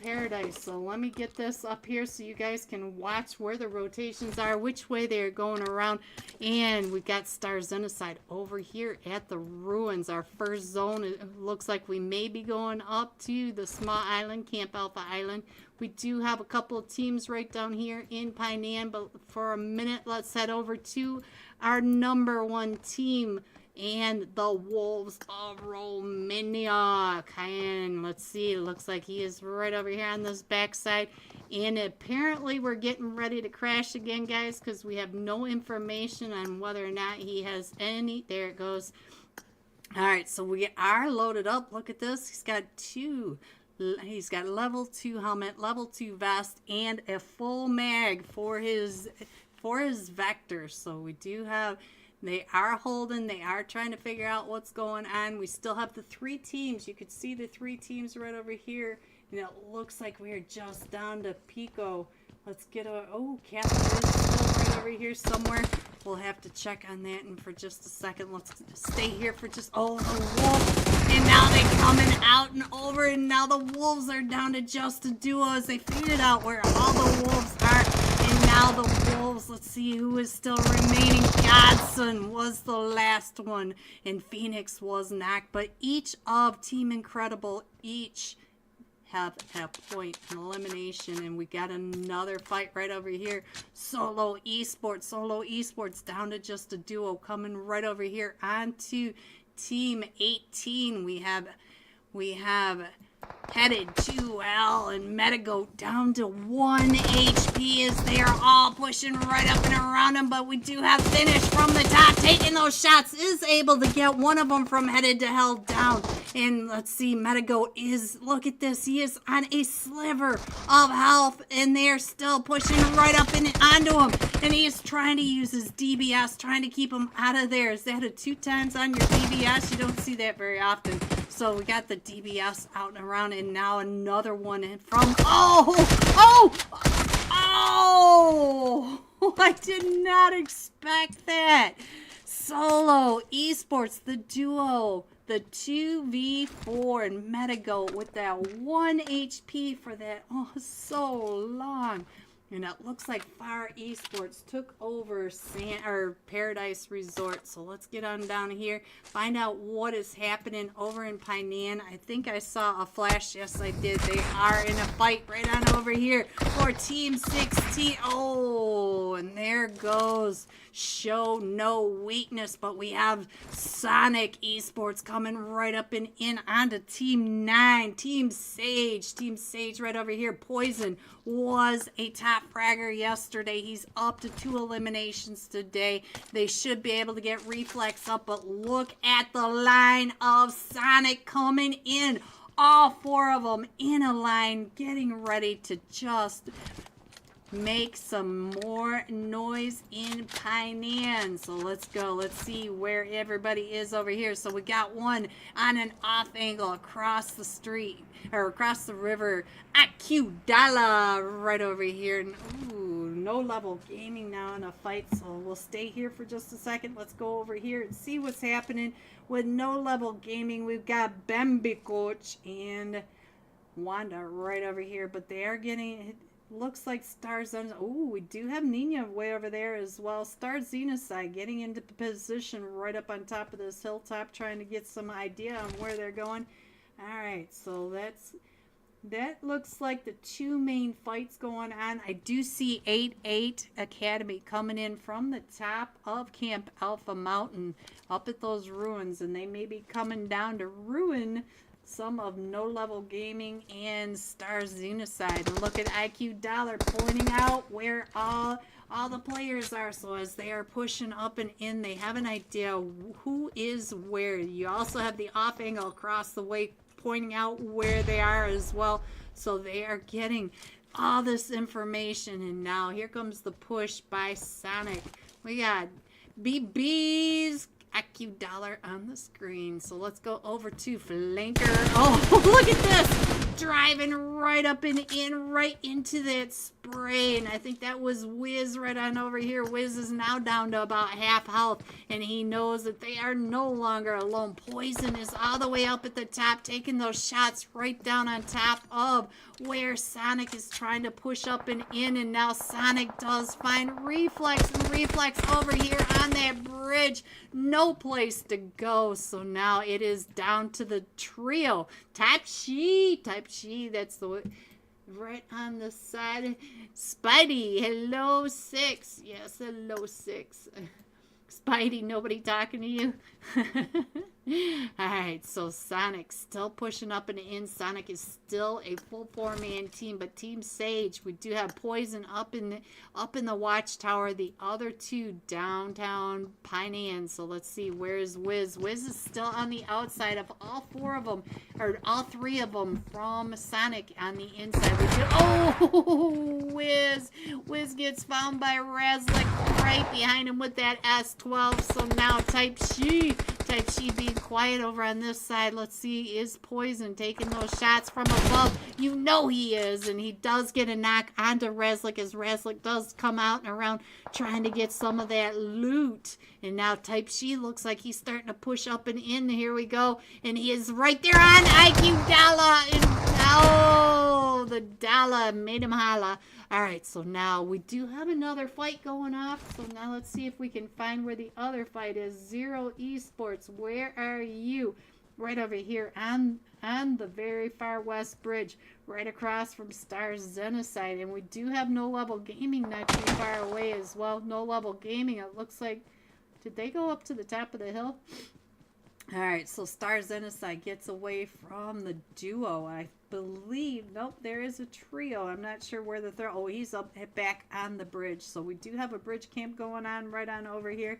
Paradise. So let me get this up here so you guys can watch where the rotations are, which way they're going around. And we got Star Xenocide over here at the ruins. Our first zone, it looks like we may be going up to the small island, Camp Alpha Island. We do have a couple of teams right down here in Painan, but for a minute, let's head over to our #1 team and the Wolves of Romania. And let's see, it looks like he is right over here on this backside. And apparently we're getting ready to crash again, guys, because we have no information on whether or not he has any. There it goes. All right, so we are loaded up. Look at this. He's got level 2 helmet, level 2 vest, and a full mag for his vector. So we do have, they are holding, they are trying to figure out what's going on. We still have the 3 teams. You could see the 3 teams right over here. And it looks like we are just down to Pico. Let's get a, oh, Catherine is still right over here somewhere. We'll have to check on that in for just a second. Let's stay here for just, oh, the wolf. And now they're coming out and over, and now the Wolves are down to just a duo as they figured out where all the Wolves are. And now the Wolves, let's see who is still remaining. Godson was the last one, and Phoenix was knocked. But each of Team Incredible, each have a point in elimination, and we got another fight right over here. Solo Esports down to just a duo, coming right over here onto Team 18. We have Headed to L and Metagoat down to 1 HP as they are all pushing right up and around him. But we do have Finish from the top, taking those shots, is able to get one of them from Headed to Hell down. And let's see, Metagoat is, look at this, he is on a sliver of health, and they're still pushing right up and onto him. And he is trying to use his DBS, trying to keep him out of there. Is that a 2 times on your DBS? You don't see that very often. So we got the DBS out and around, and now another one from, oh, I did not expect that. Solo Esports, the duo, the 2v4, and Metagoat with that 1 HP for that, so long. And it looks like Fire Esports took over Paradise Resort. So let's get on down here, find out what is happening over in Painan. I think I saw a flash. Yes, I did. They are in a fight right on over here for Team 16. Oh, and there goes Show No Weakness. But we have Sonic Esports coming right up and in onto Team 9. Team Sage. Team Sage right over here. Poison was a top fragger yesterday. He's up to 2 eliminations today. They should be able to get Reflex up, but look at the line of Sonic coming in. all 4 of them in a line, getting ready to just make some more noise in Painan. So let's go. Let's see where everybody is over here. So we got one on an off angle across the street, or across the river. XENOICDE right over here. And, ooh, no level gaming now in a fight. So we'll stay here for just a second. Let's go over here and see what's happening with no level gaming. We've got Bambi Coach and Wanda right over here, but they are getting, looks like Stars. Oh, we do have Nina way over there as well. Star Xenocide getting into position right up on top of this hilltop, trying to get some idea on where they're going. All right, so that looks like the 2 main fights going on. I do see 8-8 Academy coming in from the top of Camp Alpha Mountain up at those ruins, and they may be coming down to ruin some of No Level Gaming and Star Xenocide. And look at XENOICDE pointing out where all the players are. So as they are pushing up and in, they have an idea who is where. You also have the off angle across the way pointing out where they are as well. So they are getting all this information. And now here comes the push by Sanhok. We got BB's XENOICDE on the screen. So let's go over to Flanker. Oh, look at this. Driving right up and in, right into that spray. And I think that was Wiz right on over here. Wiz is now down to about half health, and he knows that they are no longer alone. Poison is all the way up at the top, taking those shots right down on top of where Sanhok is trying to push up and in. And now Sanhok does find Reflex, and Reflex over here on that bridge. No place to go. So now it is down to the trio. Type She, that's the right on the side. Spidey, hello 6. Yes, hello 6. Spidey, nobody talking to you? Alright, so Sanhok still pushing up and in. Sanhok is still a full 4-man team, but Team Sage, we do have Poison up in the watchtower. The other 2 downtown Painan. So let's see, where's Wiz? Wiz is still on the outside of all 4 of them, or all 3 of them from Sanhok on the inside. Oh, Wiz gets found by Razlik right behind him with that S12. So now Type She being quiet over on this side. Let's see, is Poison taking those shots from above? You know he is, and he does get a knock onto Razlik as Razlik does come out and around trying to get some of that loot. And now Type She looks like he's starting to push up and in. Here we go, and he is right there on XENOICDE, and oh, the dollar made him holla. Alright, so now we do have another fight going off. So now let's see if we can find where the other fight is. Zero Esports, where are you? Right over here on the very far west bridge, right across from Star Xenocide. And we do have No Level Gaming not too far away as well. No Level Gaming, it looks like, did they go up to the top of the hill? Alright, so Star Xenocide gets away from the duo, I believe. Nope, there is a trio. I'm not sure where the third. Oh, he's up back on the bridge. So we do have a bridge camp going on right on over here.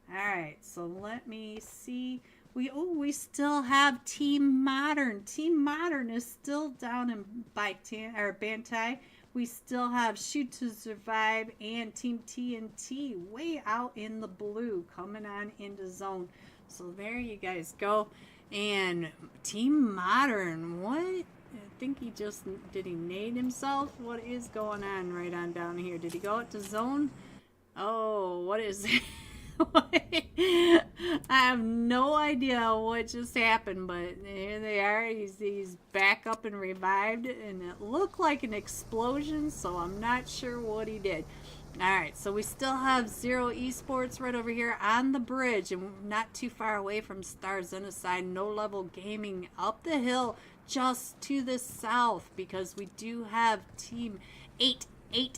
Alright, so let me see. We still have Team Modern. Team Modern is still down in Bantai. We still have Shoot to Survive and Team TNT way out in the blue coming on into zone. So there you guys go. And Team Modern, what? I think he just, did he nade himself? What is going on right on down here? Did he go out to zone? Oh, what is it? I have no idea what just happened, but here they are. He's back up and revived, and it looked like an explosion, so I'm not sure what he did. Alright, so we still have Zero Esports right over here on the bridge, and not too far away from Star Xenocide. No Level Gaming up the hill just to the south, because we do have Team 8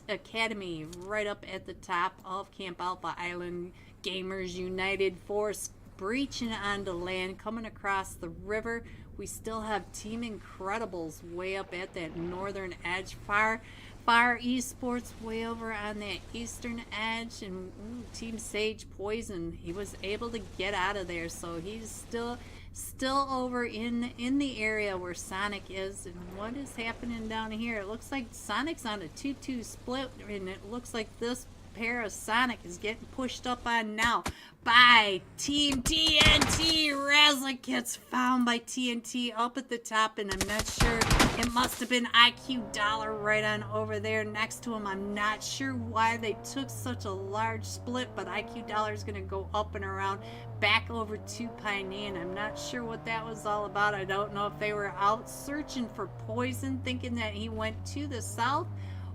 Academy right up at the top of Camp Alpha Island. Gamers United Force breaching onto land, coming across the river. We still have Team Incredibles way up at that northern edge. Far Esports way over on that eastern edge, and Team Sage Poison, he was able to get out of there, so he's still still over in the area where Sonic is. And what is happening down here? It looks like Sonic's on a 2-2 split, and it looks like this pair of Sonic is getting pushed up on now by Team TNT. Razlik gets found by TNT up at the top, and I'm not sure. It must have been IQ Dollar right on over there next to him. I'm not sure why they took such a large split, but IQ Dollar is going to go up and around back over to Piney. I'm not sure what that was all about. I don't know if they were out searching for poison, thinking that he went to the south,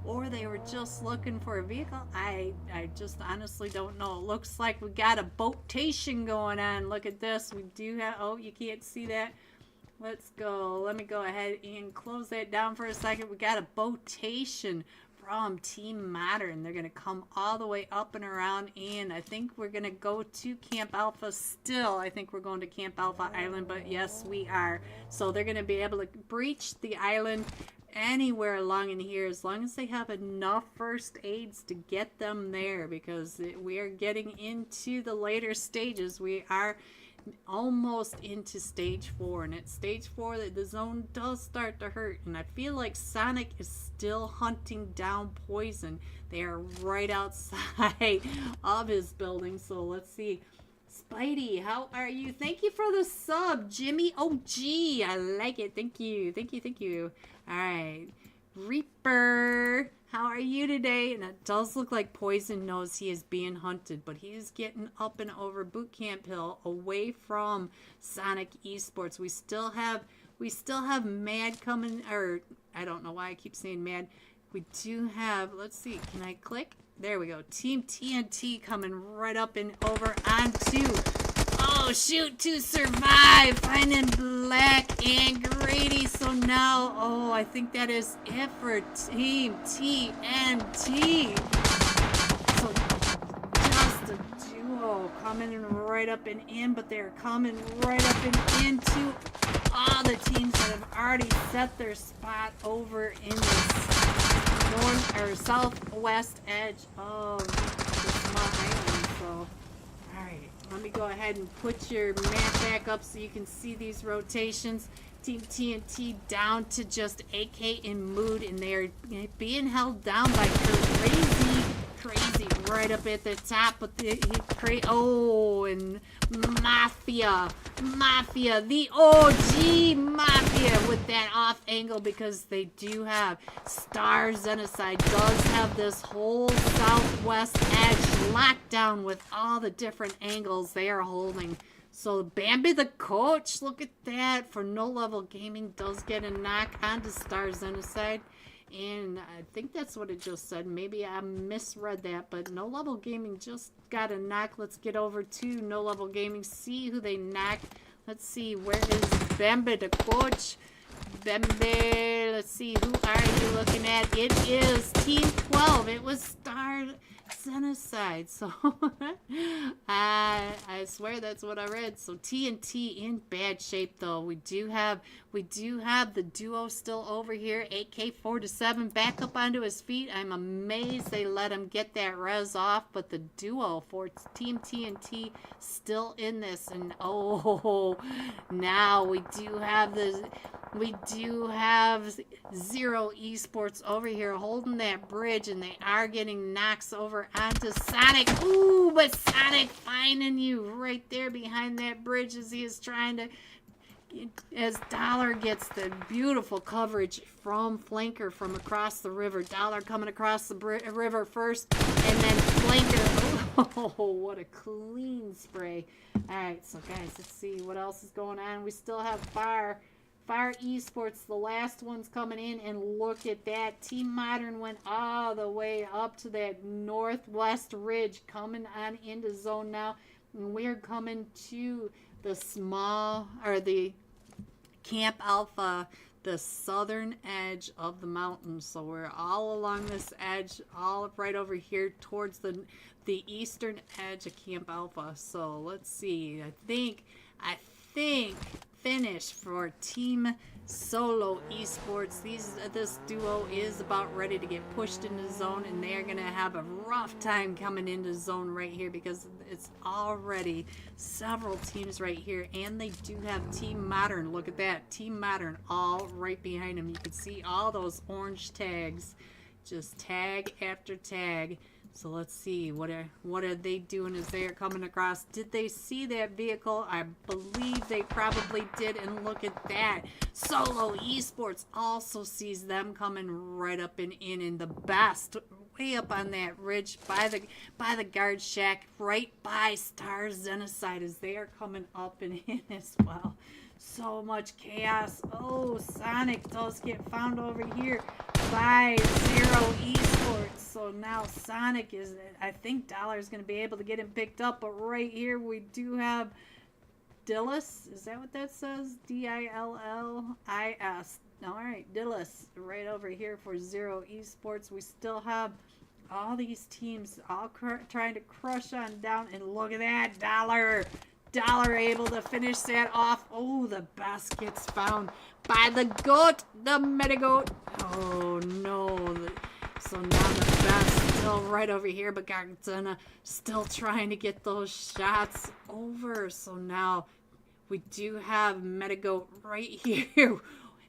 or they were just looking for a vehicle. I just honestly don't know. It looks like we got a boatation going on. Look at this. We do have, oh, you can't see that. Let's go. Let me go ahead and close that down for a second. We got a boatation from Team Modern. They're going to come all the way up and around, and I think we're going to go to Camp Alpha still. I think we're going to Camp Alpha Island, but yes, we are. So they're going to be able to breach the island anywhere along in here, as long as they have enough first aids to get them there, because we are getting into the later stages. We are almost into stage 4, and at stage 4 the zone does start to hurt, and I feel like Sonic is still hunting down poison. They are right outside of his building. So let's see. Spidey, how are you? Thank you for the sub, Jimmy OG. I like it. Thank you. Thank you. Thank you. All right. Reaper, how are you today? And it does look like Poison knows he is being hunted, but he is getting up and over Boot Camp Hill away from Sonic Esports. We still have Mad coming, or I don't know why I keep saying Mad. We do have, let's see, can I click? There we go. Team TNT coming right up and over onto, oh, shoot to survive, finding Black and Grady. So now, oh, I think that is it for Team TNT. So just a duo coming right up and in, but they're coming right up and into all the teams that have already set their spot over in this north or southwest edge of the small island. So, alright, let me go ahead and put your map back up so you can see these rotations. Team TNT down to just AK in mood, and they are being held down by crazy right up at the top. But oh, and Mafia, the OG Mafia with that off angle, because they do have Star Xenocide does have this whole southwest edge locked down with all the different angles they are holding. So Bambi the coach, look at that, for No Level Gaming does get a knock onto Star Xenocide. And I think that's what it just said. Maybe I misread that, but No Level Gaming just got a knock. Let's get over to No Level Gaming, see who they knock. Let's see, where is Bambi the coach? Bambi, let's see, who are you looking at? It is Team 12. It was Star Xenocide. So I swear that's what I read. So TNT in bad shape though. We do have the duo still over here. AK-47 back up onto his feet. I'm amazed they let him get that res off, but the duo for Team TNT still in this. And oh, now we do have Zero Esports over here holding that bridge, and they are getting knocks over onto Sonic. Ooh, but Sonic finding you right there behind that bridge as he is trying to, as Dollar gets the beautiful coverage from Flanker from across the river. Dollar coming across the river first, and then Flanker. Oh, what a clean spray. All right, so guys, let's see what else is going on. We still have Fire Esports, the last one's coming in, and look at that. Team Modern went all the way up to that northwest ridge, coming on into zone now. And we're coming to the the Camp Alpha, the southern edge of the mountains. So we're all along this edge, all right over here towards the eastern edge of Camp Alpha. So let's see. I think finish for Team Solo Esports. This duo is about ready to get pushed into zone, and they are going to have a rough time coming into zone right here because it's already several teams right here, and they do have Team Modern. Look at that. Team Modern all right behind them. You can see all those orange tags. Just tag after tag. So let's see, what are they doing as they are coming across? Did they see that vehicle? I believe they probably did, and look at that. Solo Esports also sees them coming right up and in the best, way up on that ridge by the guard shack, right by Star Genocide as they are coming up and in as well. So much chaos. Oh, Sonic does get found over here by Zero Esports. So now Sonic is, I think Dollar is going to be able to get him picked up. But right here we do have Dillis. Is that what that says? D-I-L-L-I-S. All right, Dillis right over here for Zero Esports. We still have all these teams all trying to crush on down. And look at that, Dollar able to finish that off. Oh, the best gets found by the goat, the metagoat. Oh no. So now the best still right over here, but Gargantana still trying to get those shots over. So now we do have metagoat right here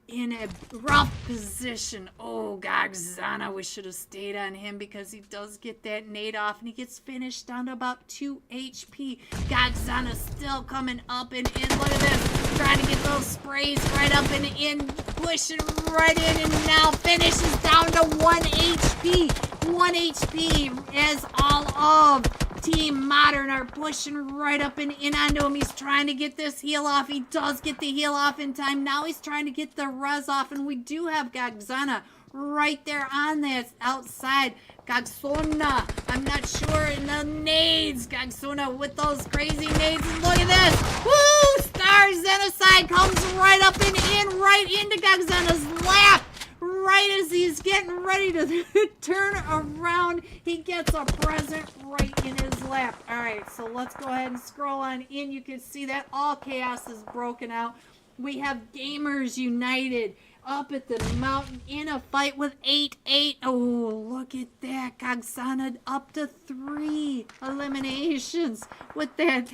in a rough position. Oh, Gagzana, we should have stayed on him because he does get that nade off and he gets finished down to about 2 HP. Gagzana still coming up and in. Look at this. Trying to get those sprays right up and in. Pushing right in and now finishes down to 1 HP. 1 HP as all of Team Modern are pushing right up and in onto him. He's trying to get this heal off. He does get the heal off in time. Now he's trying to get the res off, and we do have Gagzana right there on that outside. Gagsona, I'm not sure, in the nades. Gagsona with those crazy nades. And look at this. Woo! Star Genocide comes right up and in, right into Gagzana's lap. Right as he's getting ready to turn around, he gets a present right in his lap. All right, so let's go ahead and scroll on in. You can see that all chaos is broken out. We have Gamers United up at the mountain in a fight with 8-8. Oh, look at that. Gagsana up to 3 eliminations with that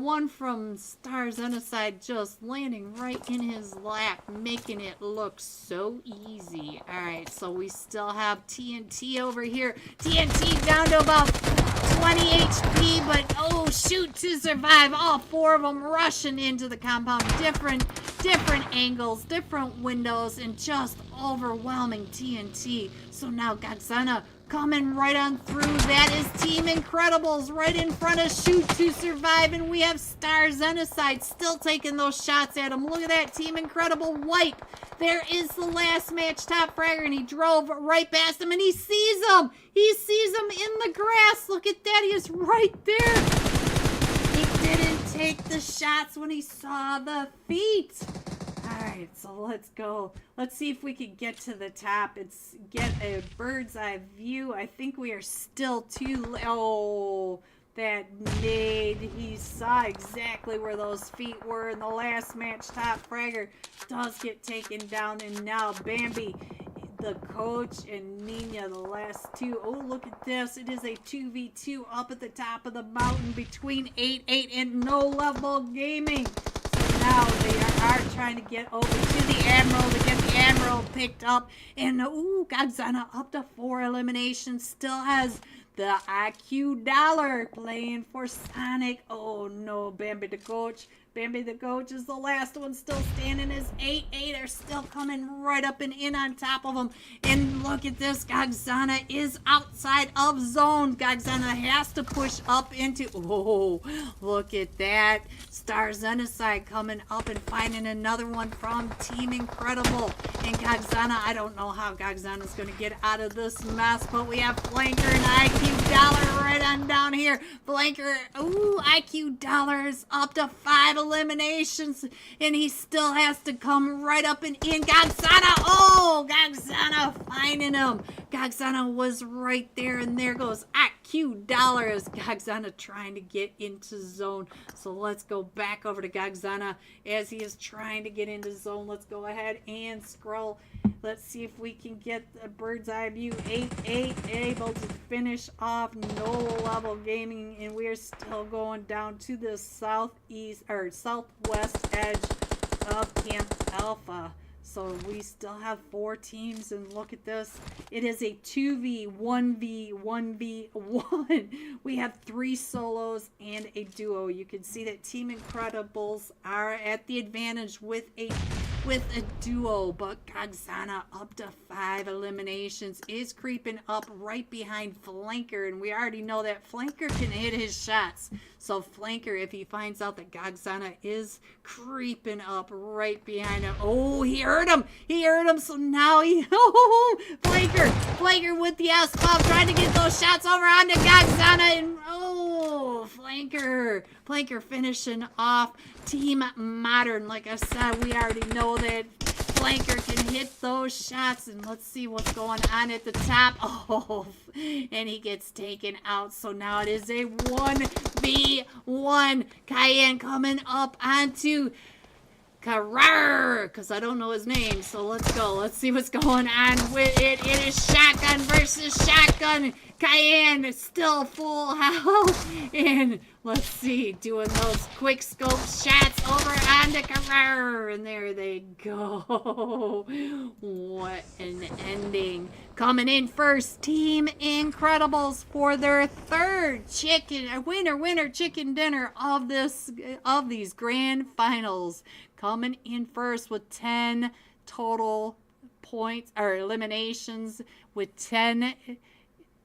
one from Star Genocide just landing right in his lap, making it look so easy. All right, so we still have TNT over here. TNT down to about 20 HP, but oh, shoot to survive. All 4 of them rushing into the compound. Different angles, different windows, and just overwhelming TNT. So now Gagsana coming right on through. That is Team Incredibles right in front of Shoot to Survive, and we have Star Genocide still taking those shots at him. Look at that Team Incredible wipe. There is the last match top fragger, and he drove right past him, and he sees him. He sees him in the grass. Look at that. He is right there. He didn't take the shots when he saw the feet. Alright, so let's go. Let's see if we can get to the top. Get a bird's eye view. I think we are still too... Oh, that nade. He saw exactly where those feet were in the last match. Top fragger does get taken down, and now Bambi, the coach, and Nina, the last 2. Oh, look at this. It is a 2v2 up at the top of the mountain between 8-8 and No Level Gaming. So now they are trying to get over to the Admiral to get the Admiral picked up. And, ooh, Gagzana up to 4 eliminations. Still has the IQ Dollar playing for Sonic. Oh, no, Bambi the coach. Bambi the coach is the last one still standing as 8-8 are still coming right up and in on top of him. And look at this. Gagzana is outside of zone. Gagzana has to push up into... Oh, look at that. Star Genocide coming up and finding another one from Team Incredible. And Gagzana, I don't know how Gagzana is going to get out of this mess, but we have Flanker and IQ Dollar right on down here. Flanker, ooh, IQ Dollar is up to 5 eliminations, and he still has to come right up and in. Gagzana, oh, Gagzana finding him. Gagzana was right there, and there goes IQ Q Dollar as Gagzana trying to get into zone. So let's go back over to Gagzana as he is trying to get into zone. Let's go ahead and scroll. Let's see if we can get a bird's eye view. 8-8 able to finish off no level gaming, and we're still going down to the southeast or southwest edge of Camp Alpha. So we still have 4 teams, and look at this. It is a 2v1v1v1. We have 3 solos and a duo. You can see that Team Incredibles are at the advantage with a duo, but Gagzana up to 5 eliminations is creeping up right behind Flanker, and we already know that Flanker can hit his shots. So Flanker, if he finds out that Gagzana is creeping up right behind him, oh, he heard him, so now he, Flanker with the S-bomb trying to get those shots over onto Gagzana, and oh, Flanker finishing off Team Modern. Like I said, we already know that Flanker can hit those shots, and let's see what's going on at the top. Oh, and he gets taken out. So now it is a 1v1. Cayenne coming up onto Carrer, because I don't know his name. So let's go. Let's see what's going on with it. It is shotgun versus shotgun. Cayenne is still full health, and let's see, doing those quick scope shots over onto Carrer, and there they go. What an ending. Coming in first, Team Incredibles for their 3rd winner chicken dinner of these grand finals. Coming in first with 10 total points or eliminations with 10.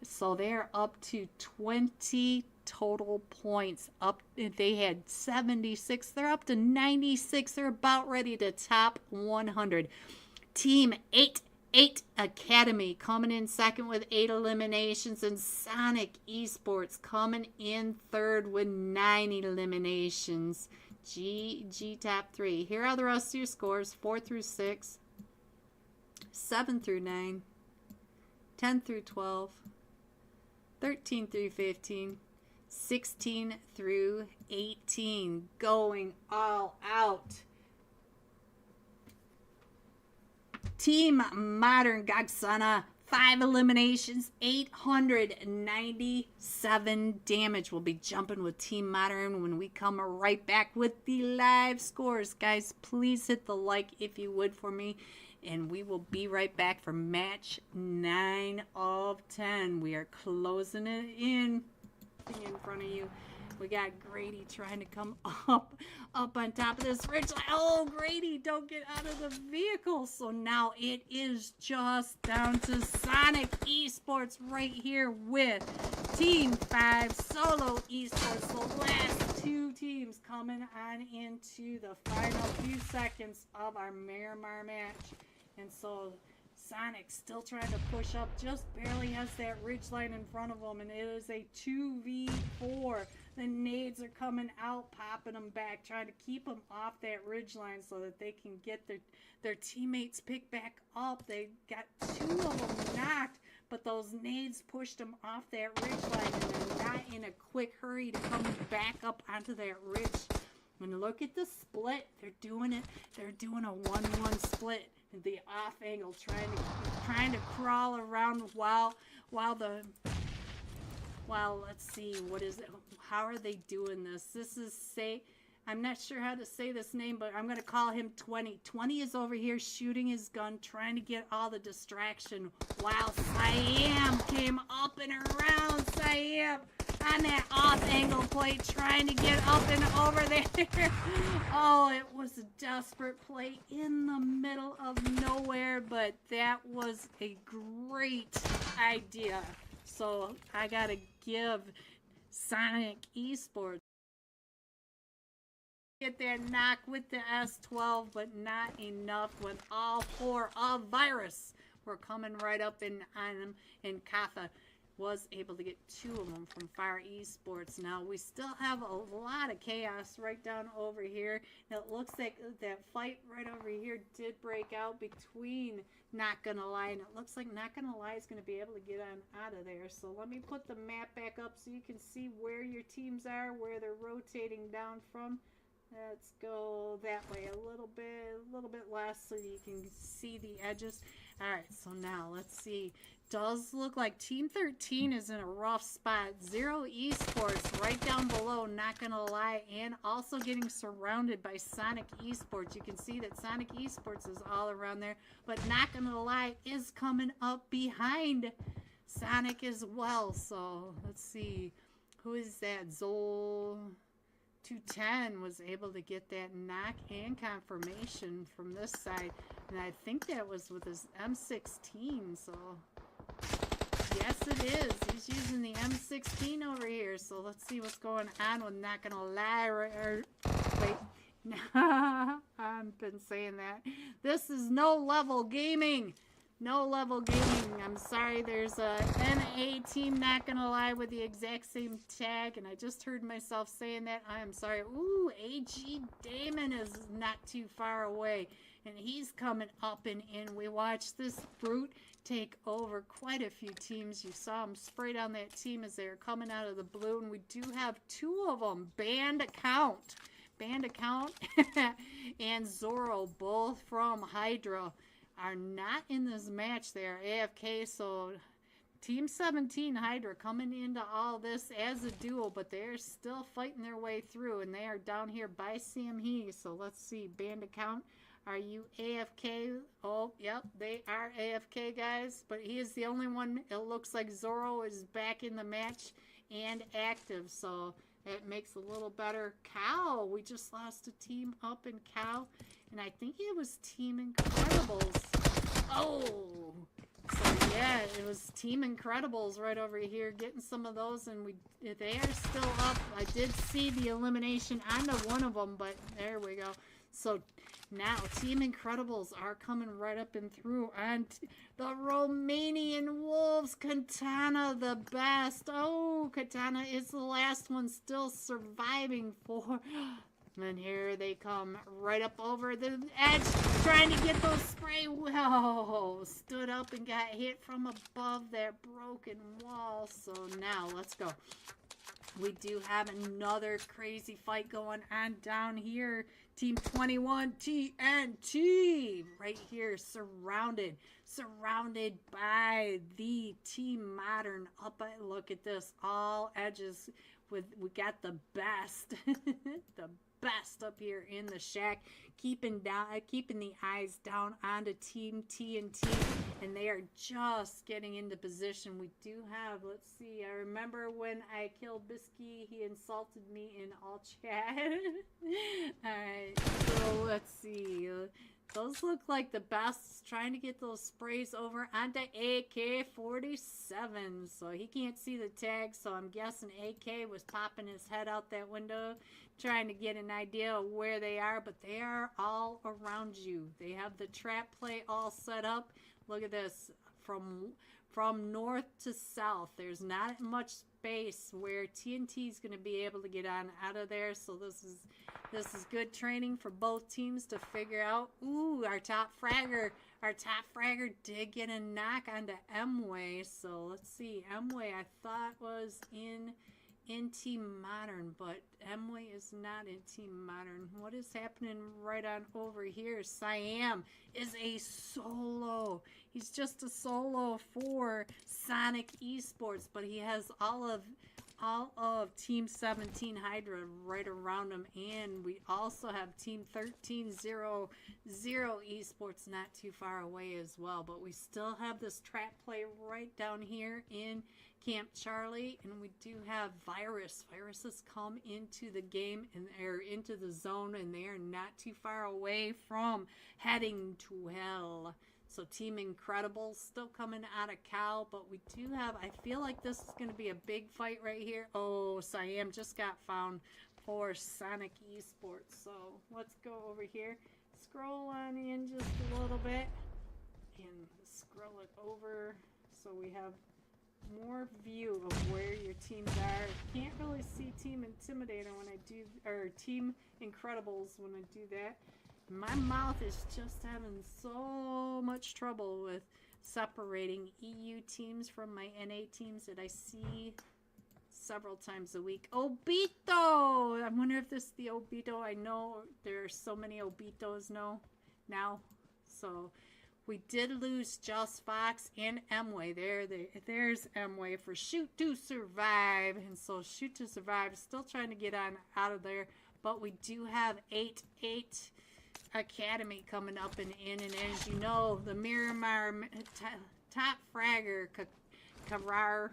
So they're up to 20 total points. They had 76. They're up to 96. They're about ready to top 100. Team 8 Academy coming in second with 8 eliminations, and Sonic Esports coming in third with 9 eliminations. G top 3. Here are the rest of your scores: 4 through 6, 7 through 9, 10 through 12, 13 through 15, 16 through 18. Going all out. Team Modern Gagzana, 5 eliminations, 897 damage. We'll be jumping with Team Modern when we come right back with the live scores. Guys, please hit the like if you would for me. And we will be right back for match 9 of 10. We are closing it in front of you. We got Grady trying to come up on top of this ridge line. Oh, Grady, don't get out of the vehicle. So now it is just down to Sonic Esports right here with Team 5 Solo Esports. The last 2 teams coming on into the final few seconds of our Miramar match. And so Sonic still trying to push up, just barely has that ridge line in front of him, and it is a 2v4. The nades are coming out, popping them back, trying to keep them off that ridge line so that they can get their teammates picked back up. They got 2 of them knocked, but those nades pushed them off that ridge line, and they're not in a quick hurry to come back up onto that ridge. And look at the split. They're doing it. They're doing a 1-1 split. The off angle, trying to crawl around while let's see, what is it? How are they doing this? This is I'm not sure how to say this name, but I'm gonna call him 20. 20 is over here shooting his gun, trying to get all the distraction while Siam came up and around. Siam on that off angle play, trying to get up and over there. Oh, it was a desperate play in the middle of nowhere, but that was a great idea. So I gotta give Sonic Esports get that knock with the S12, but not enough when all 4 of Virus were coming right up on him in Katha. was able to get 2 of them from Fire Esports. Now, we still have a lot of chaos right down over here. Now, it looks like that fight right over here did break out between Not Gonna Lie, and it looks like Not Gonna Lie is going to be able to get on out of there. So let me put the map back up so you can see where your teams are, where they're rotating down from. Let's go that way a little bit less so you can see the edges. All right, so now let's see. Does look like Team 13 is in a rough spot. Zero Esports right down below, Not Gonna Lie, and also getting surrounded by Sonic Esports. You can see that Sonic Esports is all around there, but Not Gonna Lie is coming up behind Sonic as well. So let's see. Who is that? Zol 210 was able to get that knock and confirmation from this side. And I think that was with his M16, so yes it is. He's using the M16 over here. So let's see what's going on with Not Gonna Lie. Wait, I've been saying that. This is no level gaming. No level gaming. I'm sorry, there's a NA team Not Gonna Lie with the exact same tag, and I just heard myself saying that. I am sorry. Ooh, AG Damon is not too far away, and he's coming up and in. We watched this brute take over quite a few teams. You saw him spray down that team as they were coming out of the blue, and we do have 2 of them. Band account and Zorro, both from HYDRA, are not in this match. They are AFK, so Team 17 HYDRA coming into all this as a duo, but they're still fighting their way through, and they are down here by CME. So let's see, band account, are you AFK? Oh, yep, they are AFK, guys, but he is the only one. It looks like Zorro is back in the match and active, so it makes a little better. Cow, we just lost a team up in Cow, and I think it was Team Incredibles. Oh, so yeah, it was Team Incredibles right over here getting some of those, and they are still up. I did see the elimination onto one of them, but there we go. So now Team Incredibles are coming right up and through, and the Romanian Wolves, Katana the best. Oh, Katana is the last one still surviving for. And here they come right up over the edge, trying to get those spray. Whoa, stood up and got hit from above that broken wall. So now let's go. We do have another crazy fight going on down here. Team 21 TNT right here, surrounded by the Team Modern. Look at this, all edges. We got the best, the best up here in the shack, keeping the eyes down onto Team TNT, and they are just getting into position. We do have, let's see, I remember when I killed Bisky, he insulted me in all chat. Alright, so let's see. Those look like the best, trying to get those sprays over onto AK-47. So he can't see the tag, so I'm guessing AK was popping his head out that window, trying to get an idea of where they are, but they are all around you. They have the trap play all set up. Look at this. From north to south, there's not much space where TNT is going to be able to get on out of there. So this is good training for both teams to figure out. Ooh, our top fragger did get a knock onto M-Way. So let's see, M-Way I thought was in Team Modern, but M-Way is not in Team Modern. What is happening right on over here? Siam is a solo. He's just a solo for Sonic Esports, but he has all of Team 17 HYDRA right around him, and we also have Team 13-0 Esports not too far away as well. But we still have this trap play right down here in Camp Charlie, and we do have Virus. Virus has come into the game, and they're into the zone, and they are not too far away from heading to hell. So Team Incredibles still coming out of Cal, but we do have, I feel like this is going to be a big fight right here. Oh, Siam just got found for Sonic Esports. So let's go over here. Scroll on in just a little bit and scroll it over. So we have more view of where your teams are. Can't really see Team Intimidator when I do, or Team Incredibles when I do that. My mouth is just having so much trouble with separating EU teams from my NA teams that I see several times a week. Obito! I wonder if this is the Obito. I know there are so many Obitos now. So we did lose Just Fox and Emway. There's Emway for Shoot to Survive. And so Shoot to Survive is still trying to get out of there. But we do have 8-8 Academy coming up and in. And as you know, the Miramar top fragger, Karar.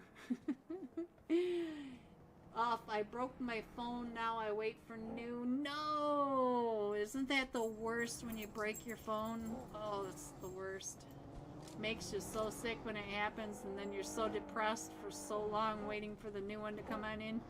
Off. I broke my phone. Now I wait for new. No! Isn't that the worst when you break your phone? Oh, it's the worst. Makes you so sick when it happens, and then you're so depressed for so long waiting for the new one to come on in.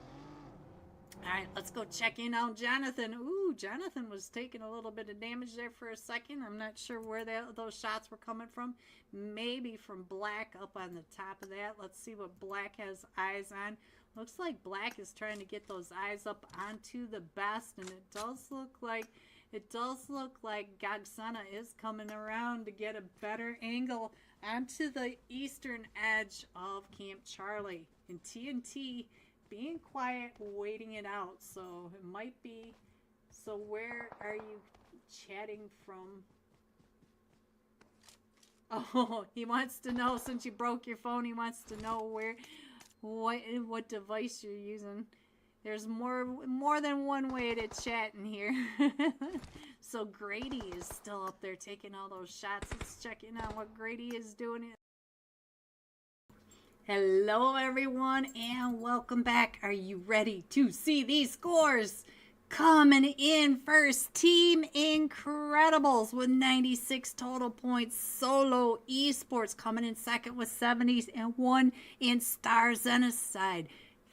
Alright, let's go check in on Jonathan. Ooh, Jonathan was taking a little bit of damage there for a second. I'm not sure where those shots were coming from. Maybe from Black up on the top of that. Let's see what Black has eyes on. Looks like Black is trying to get those eyes up onto the best, and it does look like Gagsana is coming around to get a better angle onto the eastern edge of Camp Charlie. And TNT being quiet, waiting it out. So it might be. So where are you chatting from? Oh, he wants to know, since you broke your phone, he wants to know what device you're using. There's more than one way to chat in here. So Grady is still up there taking all those shots. Let's check in on what Grady is doing. Hello everyone and welcome back. Are you ready to see these scores? Coming in first, Team Incredibles with 96 total points. Solo Esports coming in second with 71. And Star Genocide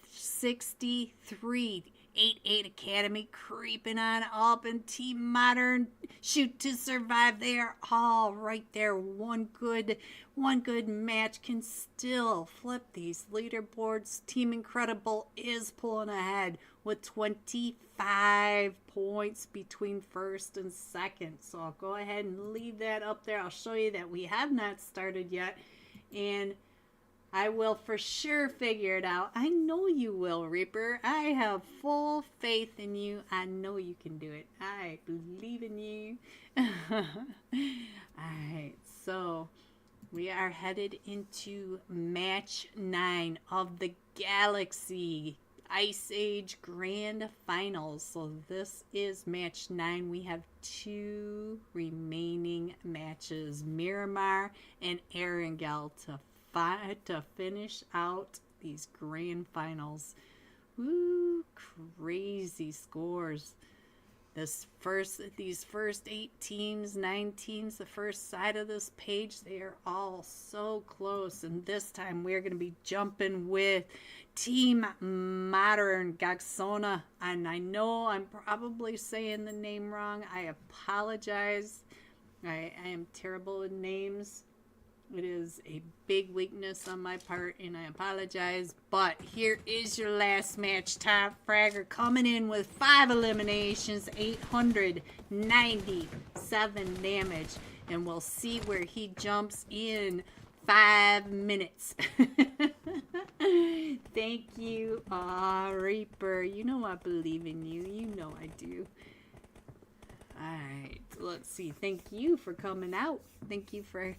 63. 8-8 Academy creeping on up, and Team Modern Shoot to Survive. They are all right there. One good match can still flip these leaderboards. Team Incredible is pulling ahead with 25 points between first and second. So I'll go ahead and leave that up there. I'll show you that we have not started yet, and I will for sure figure it out. I know you will, Reaper. I have full faith in you. I know you can do it. I believe in you. Alright, so we are headed into match 9 of the Galaxy Ice Age Grand Finals. So this is match 9. We have 2 remaining matches, Miramar and Erangel, to finish out these grand finals. Woo, crazy scores. These first 8 teams, 9 teams, the first side of this page, they are all so close. And this time we're going to be jumping with Team Modern Gagsona. And I know I'm probably saying the name wrong. I apologize. I am terrible with names. It is a big weakness on my part, and I apologize. But here is your last match. Top Fragger coming in with 5 eliminations, 897 damage. And we'll see where he jumps in 5 minutes. Thank you, Reaper. You know I believe in you. You know I do. Alright, let's see. Thank you for coming out. Thank you for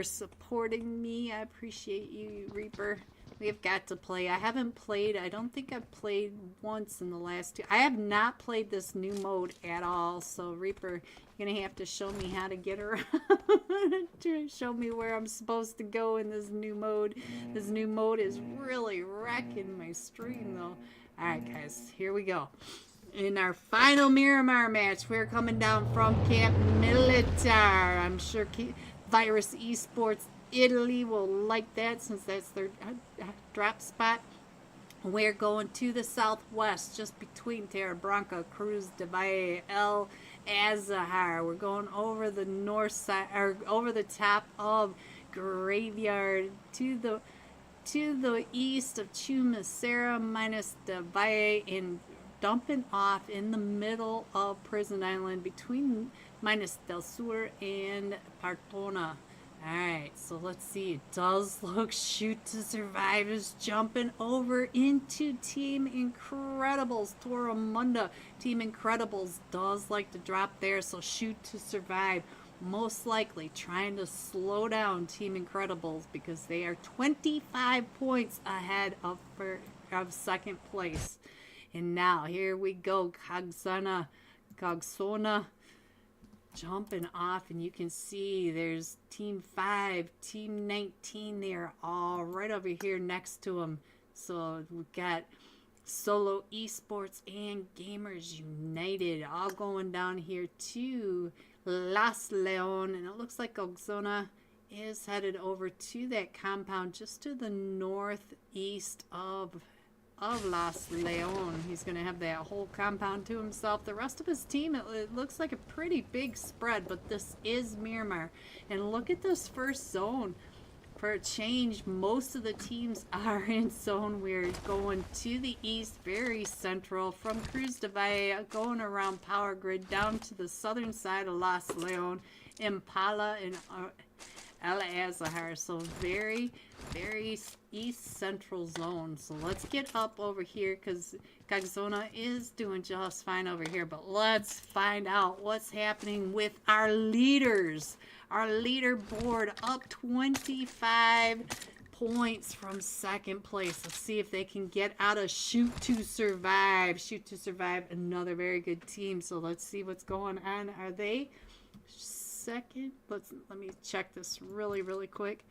supporting me. I appreciate you, Reaper. We have got to play. I haven't played. I don't think I've played once in the last 2. I have not played this new mode at all. So, Reaper, you're going to have to show me how to get around. To show me where I'm supposed to go in this new mode. This new mode is really wrecking my stream, though. Alright, guys. Here we go. In our final Miramar match, we're coming down from Camp Militar. I'm sure Virus Esports Italy will like that, since that's their drop spot. We're going to the southwest, just between Terra Branca, Cruz de Valle, El Azahar. We're going over the north side, or over the top of Graveyard to the to the east of Chumisera minus the Valle and dumping off in the middle of Prison Island between minus Del Sur and Partona. Alright, so let's see. It does look Shoot to Survive is jumping over into Team Incredibles. Toromunda. Team Incredibles does like to drop there, so Shoot to Survive most likely trying to slow down Team Incredibles because they are 25 points ahead of second place. And now here we go. Cogsona jumping off, and you can see there's Team 5, Team 19. They are all right over here next to them. So we got Solo Esports and Gamers United all going down here to Las Leon, and it looks like Cogsona is headed over to that compound just to the northeast of Las Leon. He's going to have that whole compound to himself. The rest of his team, it looks like a pretty big spread, but this is Miramar. And look at this first zone. For a change, most of the teams are in zone. We're going to the east, very central, from Cruz de Valle, going around Power Grid, down to the southern side of Las Leon, Impala, and El Azahar. So very, very east central zone. So let's get up over here because Cogsona is doing just fine over here. But let's find out what's happening with our leaders. Our leaderboard up 25 points from second place. Let's see if they can get out of Shoot to Survive. Shoot to Survive, another very good team. So let's see what's going on. Are they second? Let me check this really quick.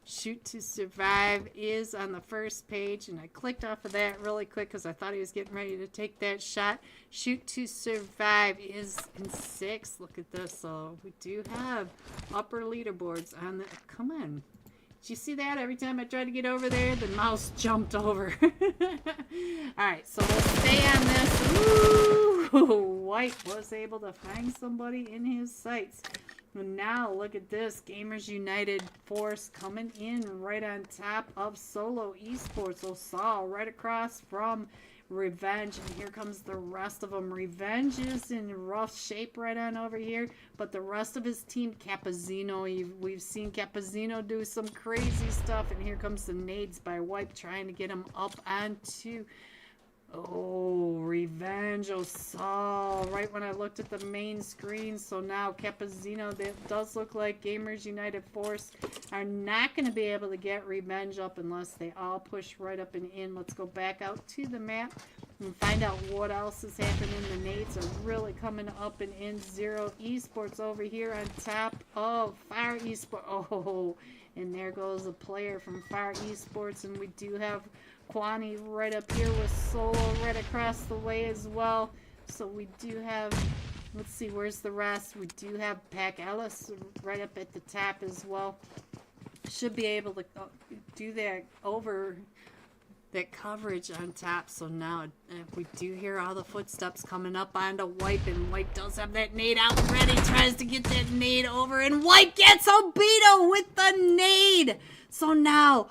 Shoot to Survive is on the first page, and I clicked off of that really quick because I thought he was getting ready to take that shot. Shoot to Survive is in 6th. Look at this. So we do have upper leaderboards on the... Come on. Did you see that? Every time I tried to get over there, the mouse jumped over. Alright, so we'll stay on this. Ooh, White was able to find somebody in his sights. And now look at this. Gamers United Force coming in right on top of Solo Esports. Osal right across from Revenge. And here comes the rest of them. Revenge is in rough shape right on over here. But the rest of his team, Capazino, we've seen Capazino do some crazy stuff. And here comes the nades by Wipe trying to get him up onto... Oh, Revenge, Osal, right when I looked at the main screen. So now Capazino, that does look like Gamers United Force are not going to be able to get Revenge up unless they all push right up and in. Let's go back out to the map and find out what else is happening. The nades are really coming up and in. Zero Esports over here on top of Fire Esports. Oh, and there goes a player from Fire Esports, and we do have Kwani right up here with Solo right across the way as well. So we do have, let's see, where's the rest? We do have Pac Ellis right up at the top as well. Should be able to do that over that coverage on top. So now we do hear all the footsteps coming up onto Wipe, and Wipe does have that nade out and ready, tries to get that nade over, and Wipe gets Obito with the nade. So now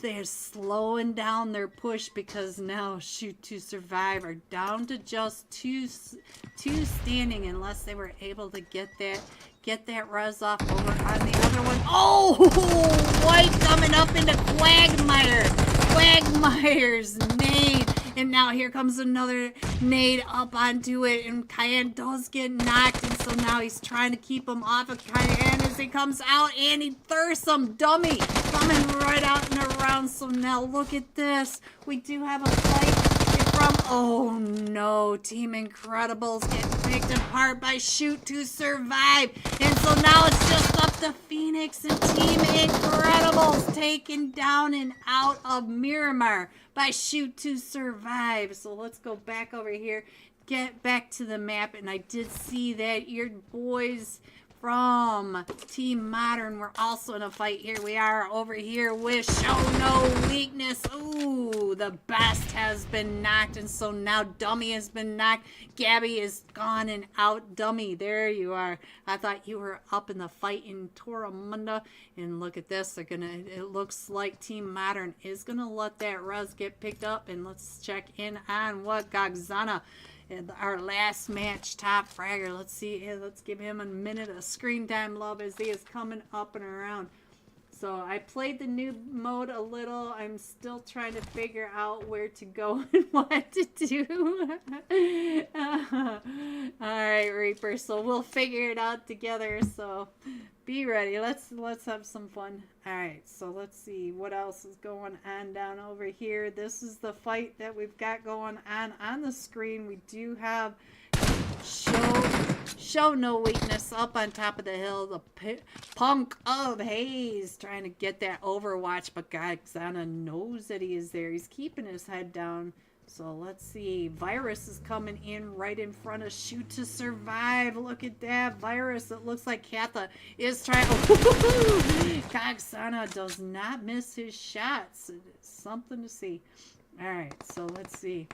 they're slowing down their push because now Shoot to Survive are down to just two standing unless they were able to get that res off over on the other one. Oh, White coming up into Quagmire's nade. And now here comes another nade up onto it, and Cayenne does get knocked, and so now he's trying to keep him off of Cayenne as he comes out, and he thirsts some dummy coming right out and around. So now look at this. We do have a fight from, oh no, Team Incredibles getting picked apart by Shoot to Survive. And so now it's just up to Phoenix and Team Incredibles taken down and out of Miramar by Shoot to Survive. So let's go back over here, get back to the map, and I did see that your boys from Team Modern were also in a fight. Here we are over here with Show No Weakness. Ooh, the best has been knocked, and so now Dummy has been knocked. Gabby is gone and out. Dummy, there you are. I thought you were up in the fight in Toramunda, and look at this. It looks like Team Modern is gonna let that res get picked up, and let's check in on what Gagzana, our last match top fragger. Let's see. Let's give him a minute of screen time, love, as he is coming up and around. So I played the new mode a little. I'm still trying to figure out where to go and what to do. All right, Reaper. So we'll figure it out together. So be ready. Let's have some fun. All right. So let's see what else is going on down over here. This is the fight that we've got going on the screen. We do have Show No Weakness up on top of the hill. The Punk of Haze trying to get that Overwatch, but Gagzana knows that he is there. He's keeping his head down. So let's see. Virus is coming in right in front of Shoot to Survive. Look at that. Virus. It looks like Katha is trying. Gagzana does not miss his shots. It's something to see. All right. So let's see.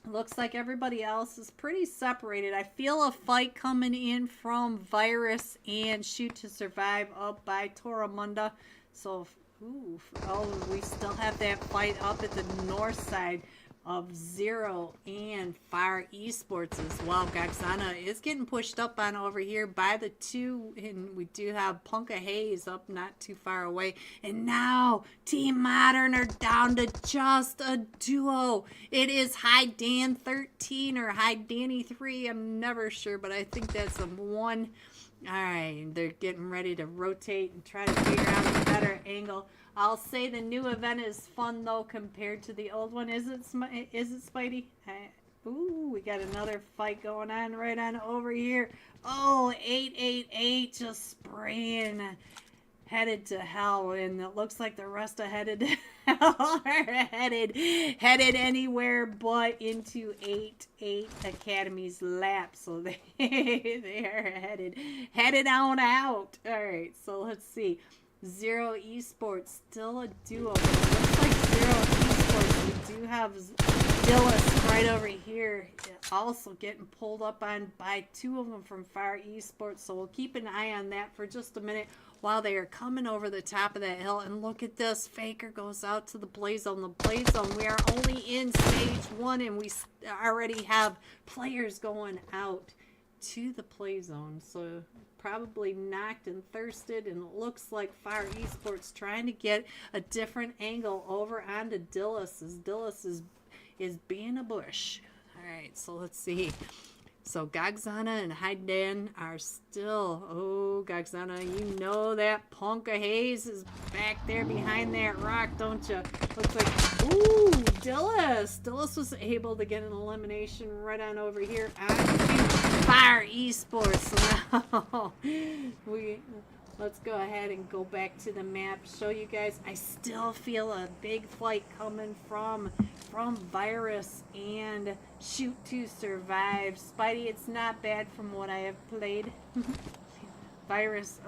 Looks like everybody else is pretty separated. I feel a fight coming in from Virus and Shoot to Survive up by Toramunda. So, we still have that fight up at the north side of Zero and Fire Esports as well. Gagzana is getting pushed up on over here by the two, and we do have Punka Hayes up not too far away. And now Team Modern are down to just a duo. It is HYDRA 13 or HYDRA 3. I'm never sure, but I think that's a one. All right, they're getting ready to rotate and try to figure out a better angle. I'll say the new event is fun, though, compared to the old one. Is it Spidey? Ooh, we got another fight going on right on over here. Oh, 888 just spraying Headed to Hell, and it looks like the rest of Headed to Hell are headed anywhere but into 88 Academy's lap. So they are headed on out. All right, so let's see. Zero Esports, still a duo. But it looks like Zero Esports. We do have Dillis right over here, also getting pulled up on by two of them from Fire Esports. So we'll keep an eye on that for just a minute while they are coming over the top of that hill. And look at this. Faker goes out to the play zone. The play zone, we are only in stage 1, and we already have players going out to the play zone. So probably knocked and thirsted, and it looks like Fire Esports trying to get a different angle over onto Dillis, as Dillis is being a bush. All right, so let's see. So Gagzana and HYDRA are still, Gagzana, you know that Punka Hayes is back there behind that rock, don't you? Looks like, Dillis was able to get an elimination right on over here on Fire Esports. So now let's go ahead and go back to the map, show you guys. I still feel a big fight coming from Virus and Shoot to Survive. Spidey, it's not bad from what I have played. Virus,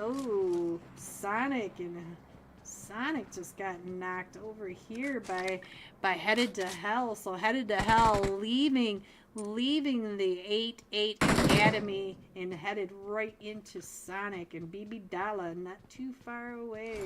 Sonic just got knocked over here by Headed to Hell. So Headed to Hell leaving the 8-8 Academy and headed right into Sonic, and BB Dalla not too far away.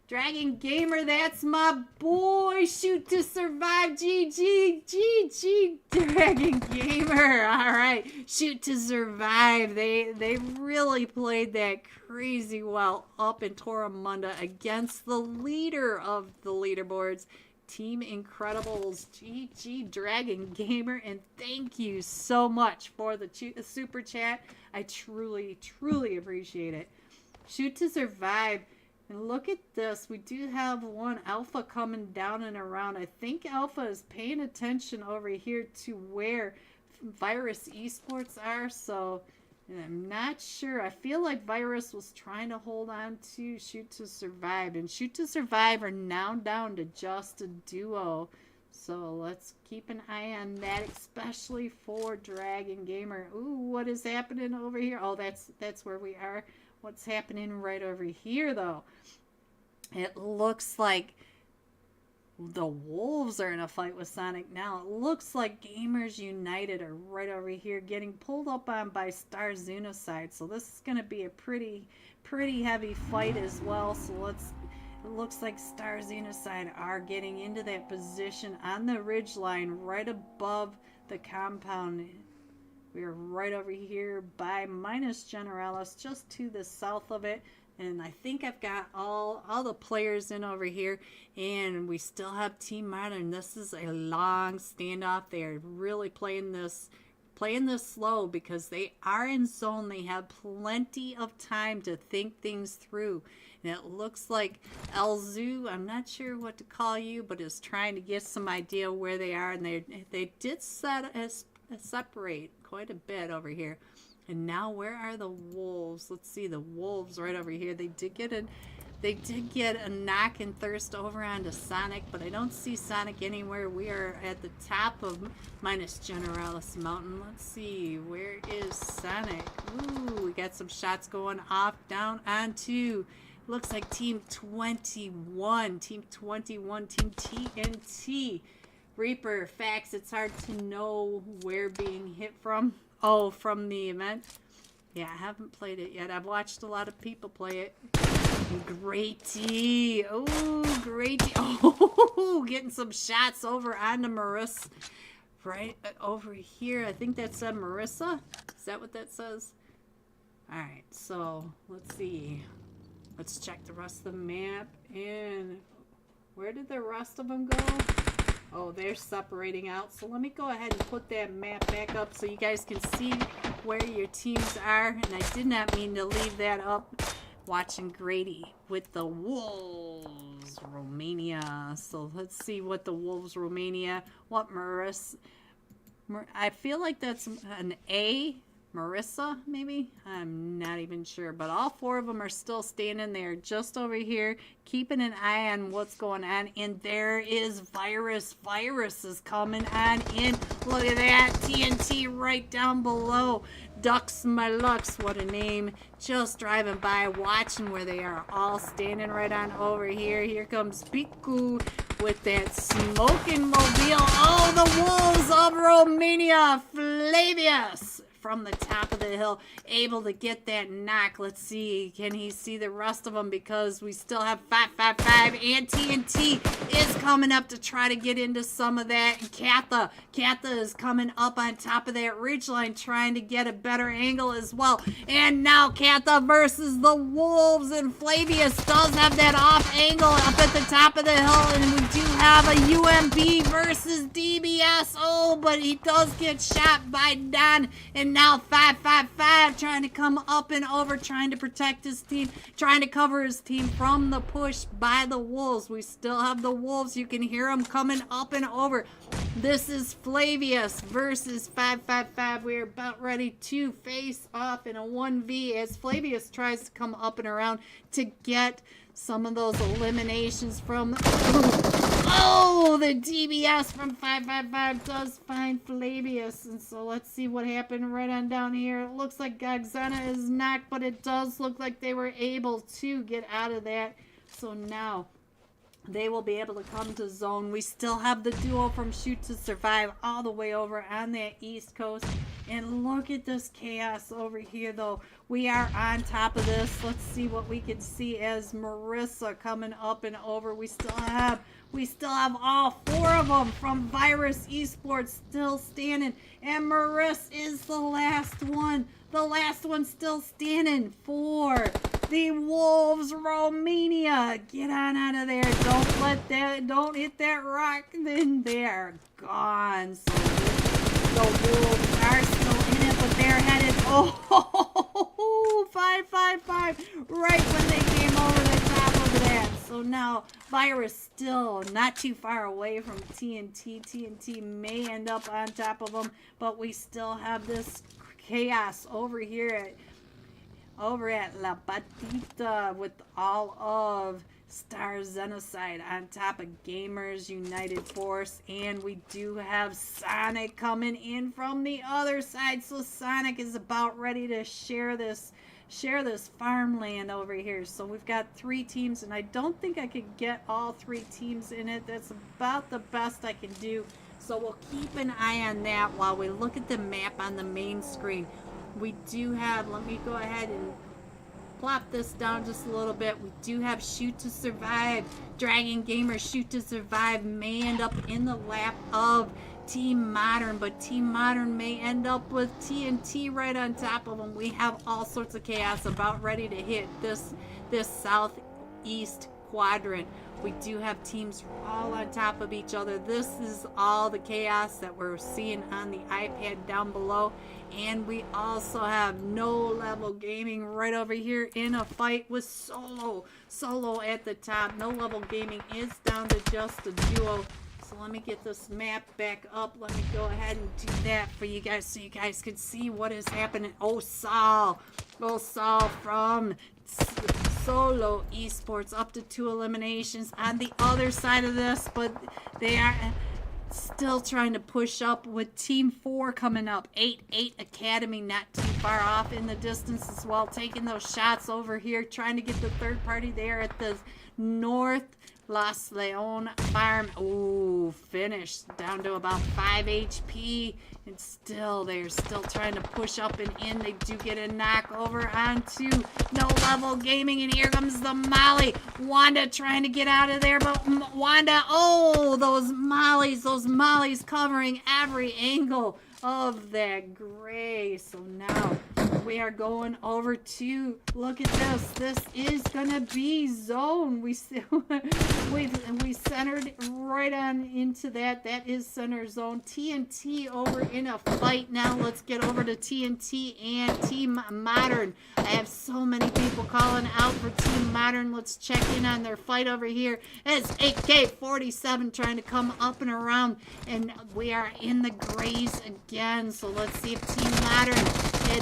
Dragon Gamer, that's my boy. Shoot to Survive. GG, Dragon Gamer. All right, Shoot to Survive. They really played that crazy well up in Toramunda against the leader of the leaderboards, Team Incredibles. GG, Dragon Gamer, and thank you so much for the super chat. I truly appreciate it. Shoot to Survive. And look at this. We do have one Alpha coming down and around. I think Alpha is paying attention over here to where Virus Esports are. So I'm not sure. I feel like Virus was trying to hold on to Shoot to Survive. And Shoot to Survive are now down to just a duo. So let's keep an eye on that, especially for Dragon Gamer. Ooh, what is happening over here? Oh, that's where we are. What's happening right over here, though? It looks like The Wolves are in a fight with Sonic now. It looks like Gamers United are right over here getting pulled up on by Star Xenocide. So this is going to be a pretty heavy fight as well. So it looks like Star Xenocide are getting into that position on the ridge line right above the compound. We're right over here by Minus Generalis, just to the south of it. And I think I've got all the players in over here. And we still have Team Modern. This is a long standoff. They're really playing this slow because they are in zone. They have plenty of time to think things through. And it looks like Elzu, I'm not sure what to call you, but is trying to get some idea where they are. And they did separate quite a bit over here. And now where are the Wolves? Let's see, the Wolves right over here. They did get a knock and thirst over onto Sonic, but I don't see Sonic anywhere. We are at the top of Minus Generalis Mountain. Let's see, where is Sonic? Ooh, we got some shots going off down onto, looks like Team 21. Team 21, Team TNT. Reaper, Fax, it's hard to know where being hit from. Oh, from the event? Yeah, I haven't played it yet. I've watched a lot of people play it. Grady. Oh, Grady. Oh, getting some shots over onto Marissa. Right over here. I think that said Marissa. Is that what that says? Alright, so let's see. Let's check the rest of the map. And where did the rest of them go? Oh, they're separating out. So let me go ahead and put that map back up so you guys can see where your teams are. And I did not mean to leave that up. Watching Grady with the Wolves Romania. So let's see what the Wolves Romania, what Marissa. I feel like that's an A. Marissa, maybe? I'm not even sure. But all four of them are still standing there just over here, keeping an eye on what's going on. And there is Virus. Virus is coming on in. Look at that. TNT right down below. Ducks My Lux, what a name. Just driving by, watching where they are all standing right on over here. Here comes Piku with that smoking mobile. Oh, the Wolves of Romania. Flavius from the top of the hill, able to get that knock. Let's see, can he see the rest of them? Because we still have 555 and TNT is coming up to try to get into some of that. And Katha is coming up on top of that ridgeline, trying to get a better angle as well. And now Katha versus the Wolves, and Flavius does have that off angle up at the top of the hill, and we do have a UMB versus DBS. Oh, but he does get shot by Don, and now 555 trying to come up and over, trying to protect his team, trying to cover his team from the push by the Wolves. We still have the Wolves. You can hear them coming up and over. This is Flavius versus 555. We're about ready to face off in a 1v as Flavius tries to come up and around to get some of those eliminations from... Oh, the DBS from 555 does find Flavius. And so let's see what happened right on down here. It looks like Gagzana is knocked, but it does look like they were able to get out of that. So now they will be able to come to zone. We still have the duo from Shoot to Survive all the way over on that East Coast. And look at this chaos over here, though. We are on top of this. Let's see what we can see as Marissa coming up and over. We still have all four of them from Virus Esports still standing. And Marissa is the last one. The last one still standing for the Wolves Romania. Get on out of there. Don't hit that rock. Then they are gone. So the Wolves are still in it, but they're headed. Oh, 555 right when they came over the top of that. So now Virus still not too far away from TNT. TNT may end up on top of them, but we still have this chaos over here at La Patita with all of Star Xenocide on top of Gamers United Force, and we do have Sonic coming in from the other side. So Sonic is about ready to share this share this farmland over here. So we've got 3 teams, and I don't think I could get all 3 teams in it. That's about the best I can do. So we'll keep an eye on that while we look at the map on the main screen. We do have, let me go ahead and plop this down just a little bit. We do have Shoot to Survive. Dragon Gamer Shoot to Survive may end up in the lap of Team Modern, but Team Modern may end up with TNT right on top of them. We have all sorts of chaos about ready to hit this southeast quadrant. We do have teams all on top of each other. This is all the chaos that we're seeing on the iPad down below. And we also have No Level Gaming right over here in a fight with Solo. Solo at the top. No Level Gaming is down to just a duo. So let me get this map back up. Let me go ahead and do that for you guys so you guys can see what is happening. Oh, Saul from Solo Esports up to 2 eliminations on the other side of this, but they are still trying to push up with Team 4 coming up. 8-8 Academy not too far off in the distance as well, taking those shots over here, trying to get the third party there at the North Las Leon farm. Ooh, finished down to about 5 HP, and still they're still trying to push up and in. They do get a knock over onto No Level Gaming, and here comes the Molly. Wanda trying to get out of there, but Wanda, oh, those mollies covering every angle of that gray. So now we are going over to, look at this. This is gonna be zone. We centered right on into that. That is center zone. TNT over in a fight now. Let's get over to TNT and Team Modern. I have so many people calling out for Team Modern. Let's check in on their fight over here. It's AK-47 trying to come up and around, and we are in the grays again. So let's see if Team Modern,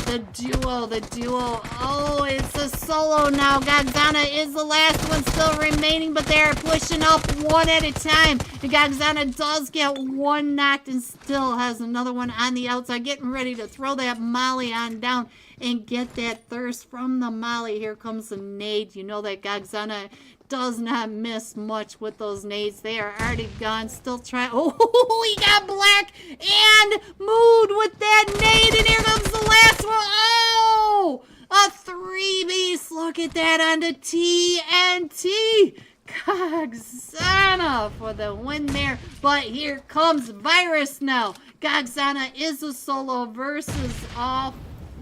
the duo. Oh, it's a solo now. Gagzana is the last one still remaining, but they're pushing up one at a time. And Gagzana does get one knocked and still has another one on the outside, getting ready to throw that Molly on down and get that thirst from the Molly. Here comes the nade. You know that Gagzana does not miss much with those nades. They are already gone. Still trying. Oh, he got black and Mood with that nade. And here comes the last one. Oh, a 3-piece. Look at that onto TNT. Gagzana for the win there. But here comes Virus now. Gagzana is a solo versus all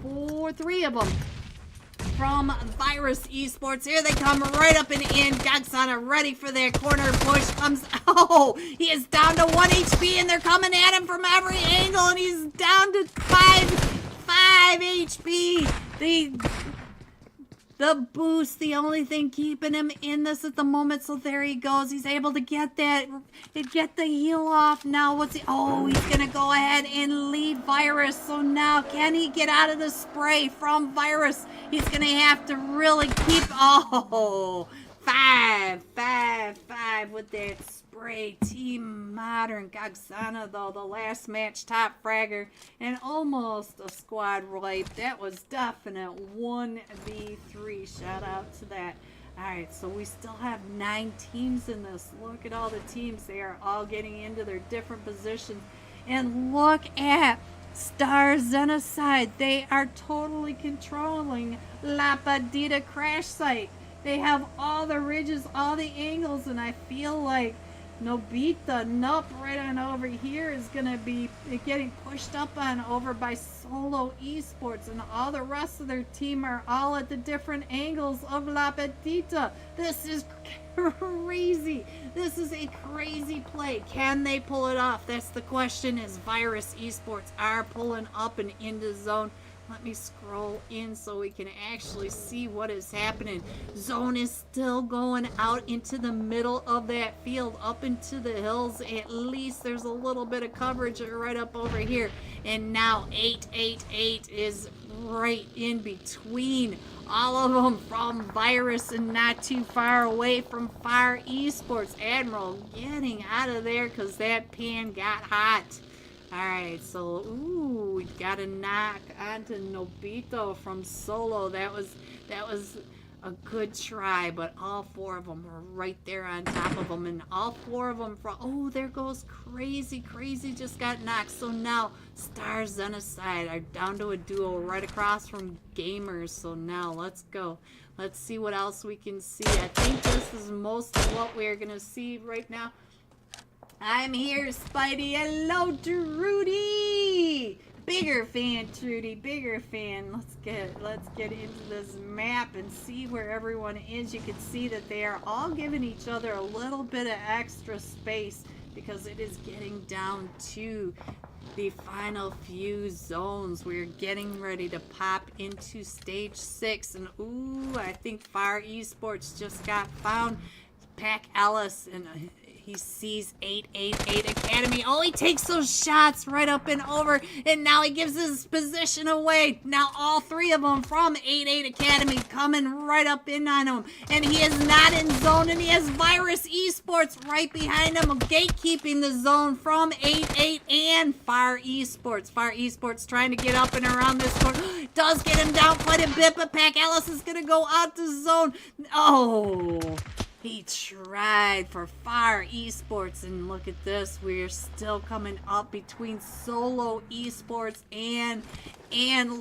3 of them. From Virus Esports. Here they come right up and in. Gagzana ready for that corner push. Comes, oh, he is down to 1 HP and they're coming at him from every angle and he's down to 5 HP. The boost, the only thing keeping him in this at the moment. So there he goes. He's able to get that, get the heal off. Now what's he? Oh, he's going to go ahead and lead Virus. So now can he get out of the spray from Virus? He's going to have to really keep, oh, 5 with that spray. Team Modern. Gagzana, though, the last match top fragger and almost a squad wipe. That was definite 1v3. Shout out to that. Alright, so we still have 9 teams in this. Look at all the teams. They are all getting into their different positions. And look at Star Genocide. They are totally controlling La Padita crash site. They have all the ridges, all the angles, and I feel like Nobita Nup right on over here is going to be getting pushed up on over by Solo Esports, and all the rest of their team are all at the different angles of La Petita. This is crazy. This is a crazy play. Can they pull it off? That's the question, as Virus Esports are pulling up and into zone. Let me scroll in so we can actually see what is happening. Zone is still going out into the middle of that field, up into the hills. At least there's a little bit of coverage right up over here. And now 888 is right in between all of them from Virus and not too far away from Fire Esports. Admiral getting out of there because that pan got hot. Alright, so, ooh, we got a knock onto Nobito from Solo. That was a good try, but all four of them were right there on top of them, and all four of them from, oh, there goes Crazy. Crazy just got knocked. So now Stars and Aside are down to a duo right across from Gamers. So now let's go. Let's see what else we can see. I think this is most of what we're going to see right now. I'm here, Spidey. Hello, Trudy. Bigger fan, Trudy. Bigger fan. Let's get into this map and see where everyone is. You can see that they are all giving each other a little bit of extra space because it is getting down to the final few zones. We're getting ready to pop into stage 6, and ooh, I think Fire Esports just got found. Pack Ellis, and he sees 888 Academy. Oh, he takes those shots right up and over, and now he gives his position away. Now all three of them from 88 Academy coming right up in on him, and he is not in zone, and he has Virus Esports right behind him, gatekeeping the zone from 88 and Fire Esports. Fire Esports trying to get up and around this corner. Does get him down quite a bit, but Pack Ellis is going to go out the zone. Oh, he tried for Fire Esports, and look at this. We're still coming up between Solo Esports and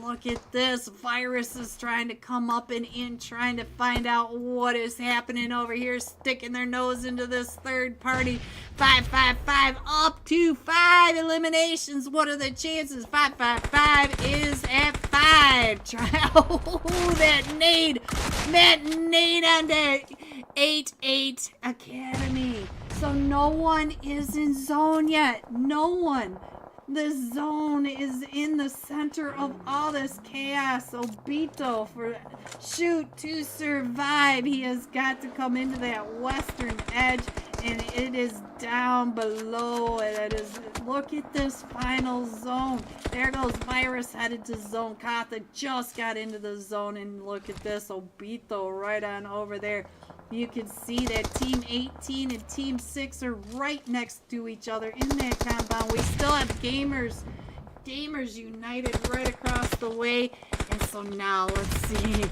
look at this. Virus is trying to come up and in, trying to find out what is happening over here, sticking their nose into this third party. 555 up to 5 eliminations. What are the chances? 555 is at 5. Try, oh, that nade on that 88 Academy. So no one is in zone yet. No one. The zone is in the center of all this chaos. Obito for shoot to survive. He has got to come into that western edge, and it is down below. And it is, look at this final zone. There goes Virus headed to zone. Katha just got into the zone, and look at this. Obito right on over there. You can see that Team 18 and Team 6 are right next to each other in that compound. We still have Gamers United right across the way. And so now let's see.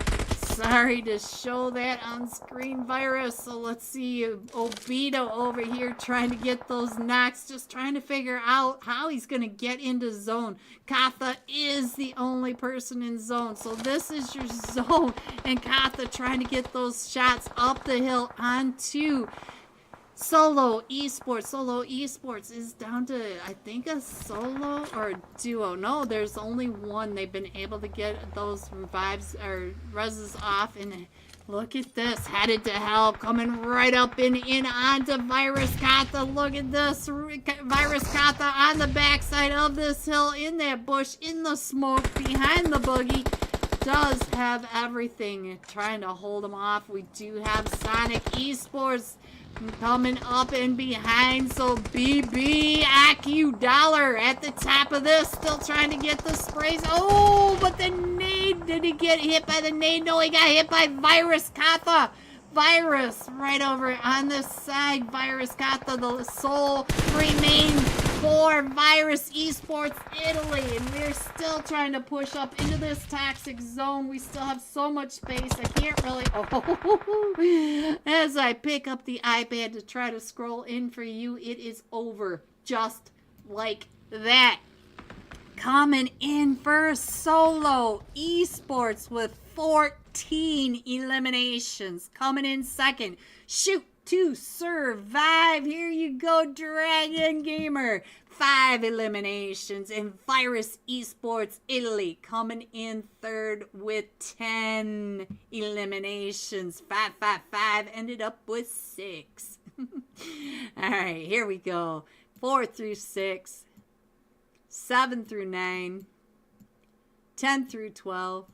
Sorry to show that on screen, Virus. So let's see Obito over here trying to get those knocks, just trying to figure out how he's going to get into zone. Katha is the only person in zone. So this is your zone. And Katha trying to get those shots up the hill onto Solo Esports. Solo Esports is down to, I think, a solo or a duo. No, there's only one. They've been able to get those revives or reses off, and look at this. Headed to hell, coming right up and in onto Virus Katha. Look at this. Virus Katha on the backside of this hill, in that bush, in the smoke, behind the boogie. Does have everything trying to hold him off. We do have Sonic Esports coming up and behind, so BB AQ Dollar at the top of this, still trying to get the sprays. Oh, but the nade, did he get hit by the nade? No, he got hit by Virus Katha. Virus right over on this side. Virus Katha, the soul remains for Virus Esports Italy, and we're still trying to push up into this toxic zone. We still have so much space. I can't really, as I pick up the iPad to try to scroll in for you, it is over just like that. Coming in for Solo Esports with 14 eliminations. Coming in second, Shoot to Survive. Here you go, Dragon Gamer. 5 eliminations. And Virus Esports Italy coming in third with 10 eliminations. 555 ended up with 6. All right, here we go. 4 through 6. 7 through 9, 10 through 12,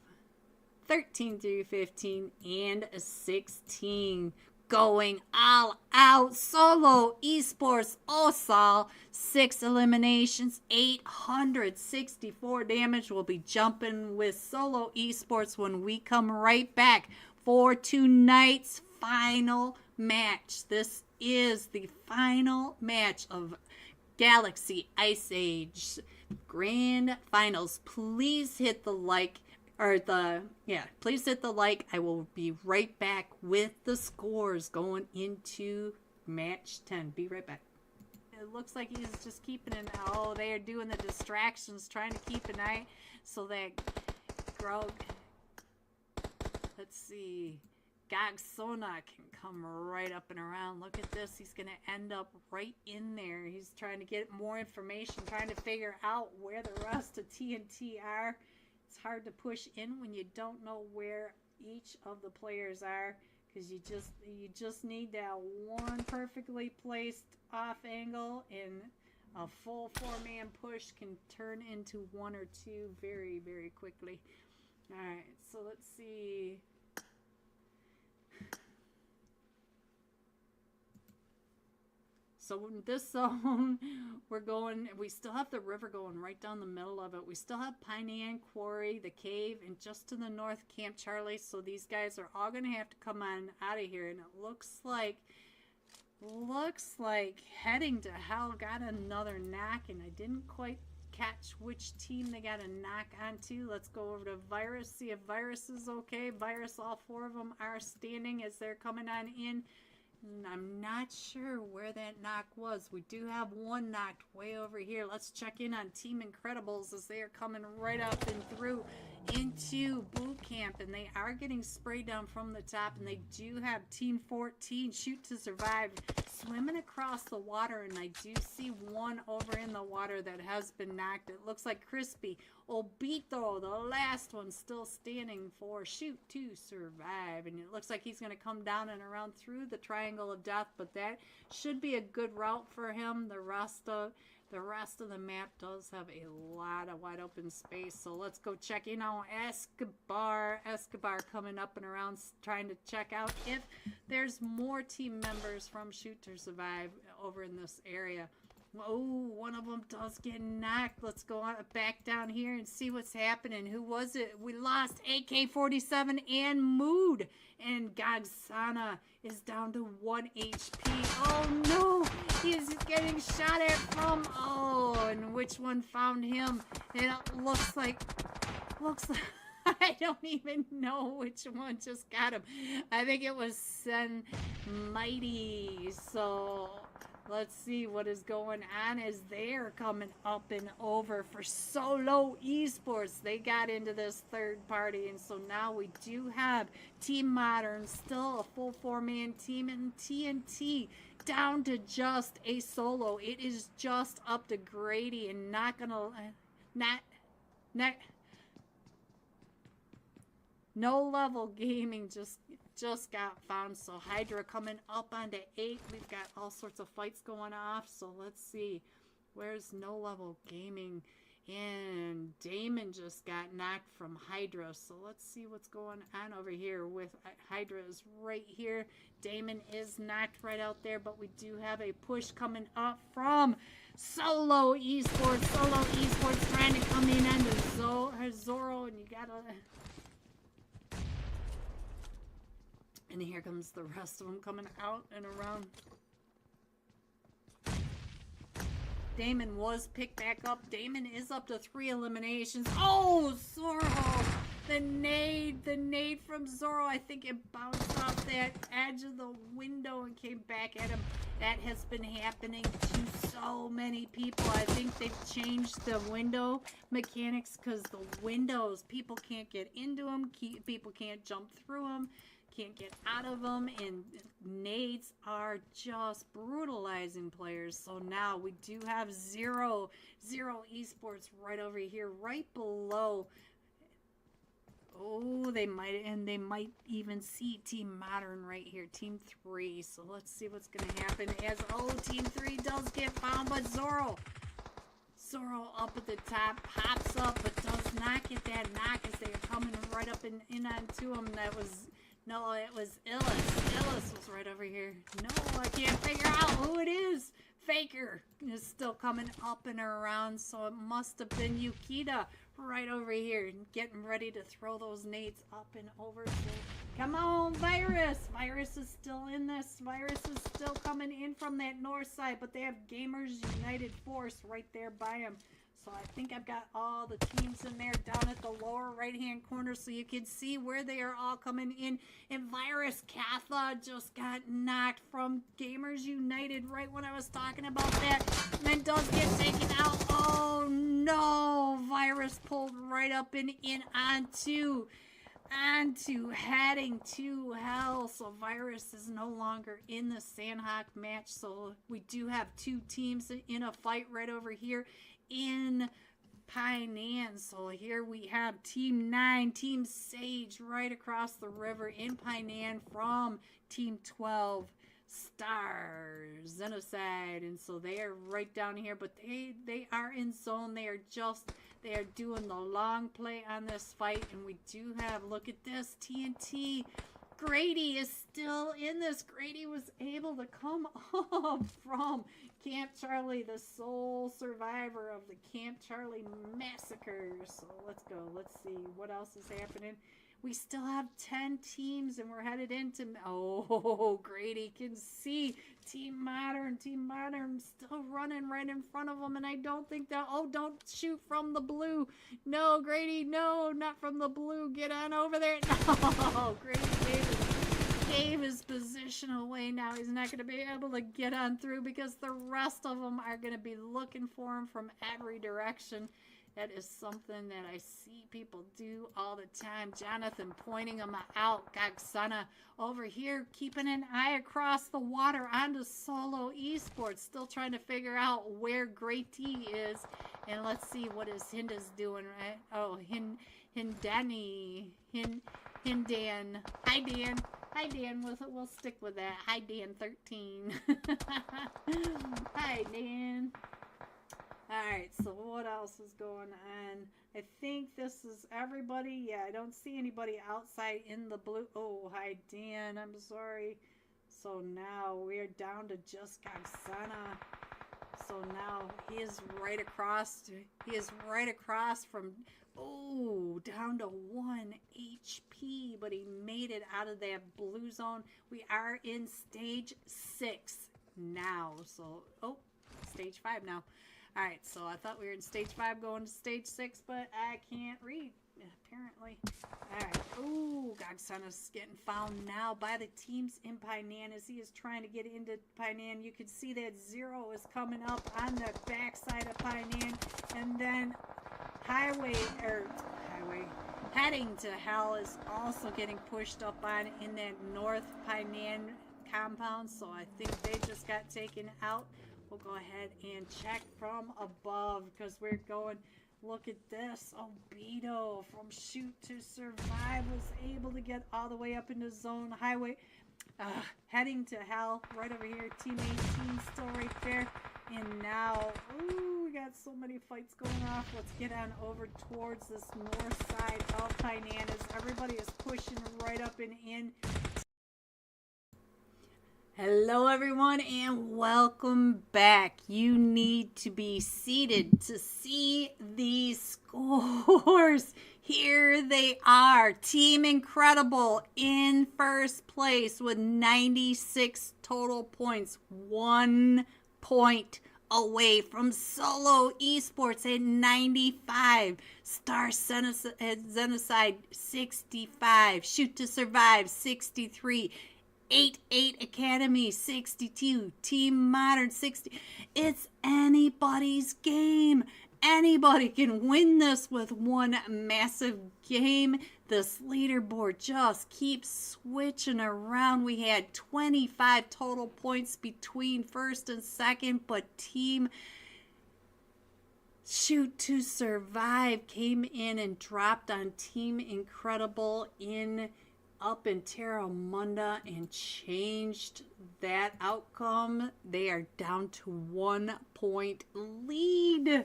13 through 15, and 16. Going all out. Solo Esports Osal, 6 eliminations, 864 damage. We'll be jumping with Solo Esports when we come right back for tonight's final match. This is the final match of Galaxy Ice Age Grand Finals. Please hit the like, or please hit the like. I will be right back with the scores going into match 10. Be right back. It looks like he's just keeping an, oh, they are doing the distractions, trying to keep an eye so that Grog, let's see, Sanhok can come right up and around. Look at this. He's going to end up right in there. He's trying to get more information, trying to figure out where the rest of TNT are. It's hard to push in when you don't know where each of the players are, because you just need that one perfectly placed off angle, and a full 4-man push can turn into 1 or 2 very, very quickly. All right, so let's see. So in this zone, we still have the river going right down the middle of it. We still have Pinean Quarry, the cave, and just to the north, Camp Charlie. So these guys are all going to have to come on out of here. And it looks like Heading to Hell got another knock, and I didn't quite catch which team they got a knock onto. Let's go over to Virus, see if Virus is okay. Virus, all 4 of them are standing as they're coming on in. I'm not sure where that knock was. We do have one knocked way over here. Let's check in on Team Incredibles as they are coming right up and through into boot camp, and they are getting sprayed down from the top, and they do have Team 14 Shoot to Survive swimming across the water, and I do see one over in the water that has been knocked. It looks like Crispy. Obito, the last one, still standing for Shoot to Survive, and it looks like he's going to come down and around through the Triangle of Death, but that should be a good route for him. The rest of the map does have a lot of wide open space, so let's go check in on Escobar. Escobar coming up and around, trying to check out if there's more team members from Shoot to Survive over in this area. Oh, one of them does get knocked. Let's go on back down here and see what's happening. Who was it? We lost AK-47 and Mood. And Gogsana is down to 1 HP. Oh no! He's getting shot at from, oh, and which one found him? It looks like I don't even know which one just got him. I think it was Sen Mighty. So let's see what is going on as they're coming up and over for Solo Esports. They got into this third party, and so now we do have Team Modern, still a full 4-man team, and TNT down to just a solo. It is just up to Grady, and No Level Gaming just got found. So Hydra coming up onto 8. We've got all sorts of fights going off. So let's see. Where's No Level Gaming? And Damon just got knocked from Hydra. So let's see what's going on over here with Hydra is right here. Damon is knocked right out there. But we do have a push coming up from Solo Esports. Solo Esports trying to come in under Zoro. And you gotta... And here comes the rest of them coming out and around. Damon was picked back up. Damon is up to 3 eliminations. Oh, Zoro! The nade from Zoro. I think it bounced off that edge of the window and came back at him. That has been happening to so many people. I think they've changed the window mechanics because the windows, people can't get into them. People can't jump through them. Can't get out of them, and nades are just brutalizing players. So now we do have zero esports right over here, right below. Oh, they might even see Team Modern right here, Team 3. So let's see what's gonna happen as Team 3 does get found, but Zoro up at the top, pops up, but does not get that knock as they are coming right up and in onto him. No, it was Illis. Illis was right over here. No, I can't figure out who it is. Faker is still coming up and around, so it must have been Yukita right over here, getting ready to throw those nades up and over. So, come on, Virus! Virus is still in this. Virus is still coming in from that north side, but they have Gamers United Force right there by him. So I think I've got all the teams in there down at the lower right-hand corner so you can see where they are all coming in. And Virus Katha just got knocked from Gamers United right when I was talking about that. And then does get taken out. Oh, no. Virus pulled right up and in onto heading to hell. So Virus is no longer in the Sanhok match. So we do have two teams in a fight right over here in Painan. So here we have Team 9, Team Sage right across the river in Painan from Team 12 Star Xenocide. And so they are right down here, but they are in zone. They are doing the long play on this fight. And we do have, look at this, TNT. Grady is still in this. Grady was able to come up from Camp Charlie, the sole survivor of the Camp Charlie massacre. So let's go. Let's see what else is happening. We still have 10 teams and we're headed into... Oh, Grady can see Team Modern still running right in front of them. And I don't think that... Oh, don't shoot from the blue. No, Grady, no, not from the blue. Get on over there. No, Grady gave his position away. Now he's not going to be able to get on through because the rest of them are going to be looking for him from every direction. That is something that I see people do all the time. Jonathan pointing them out. Gagsana over here keeping an eye across the water onto Solo Esports. Still trying to figure out where Great T is. And let's see what his Hinda's doing, right? Oh, Hindan. Hi, Dan. Hi, Dan. We'll stick with that. Hi, Dan 13. Hi, Dan. Alright, so what else is going on? I think this is everybody. Yeah, I don't see anybody outside in the blue. Oh, hi, Dan. I'm sorry. So now we're down to just Gagsana. So now he is right across. He is right across from... Oh, down to 1 HP, but he made it out of that blue zone. We are in stage 6 now. So, oh, stage 5 now. All right, so I thought we were in stage 5 going to stage 6, but I can't read, apparently. All right. Oh, Gagsana's getting found now by the teams in Painan as he is trying to get into Painan. You can see that 0 is coming up on the backside of Painan, and then Heading to Hell is also getting pushed up on in that North Painan compound, so I think they just got taken out. We'll go ahead and check from above because we're going, look at this. Oh, Beto from Shoot to Survive was able to get all the way up into Zone Highway. Heading to Hell right over here. Team 18 still right there. And now, ooh, we got so many fights going off. Let's get on over towards this north side of Painan as everybody is pushing right up and in. Hello everyone and welcome back. You need to be seated to see these scores. Here they are. Team Incredible in first place with 96 total points. 1 point away from Solo Esports at 95. Star Xenocide 65. Shoot to Survive 63. 88 Academy 62, Team Modern 60. It's anybody's game. Anybody can win this with one massive game. This leaderboard just keeps switching around. We had 25 total points between first and second, but Team Shoot to Survive came in and dropped on Team Incredible up in Terramunda and changed that outcome. They are down to 1 point lead.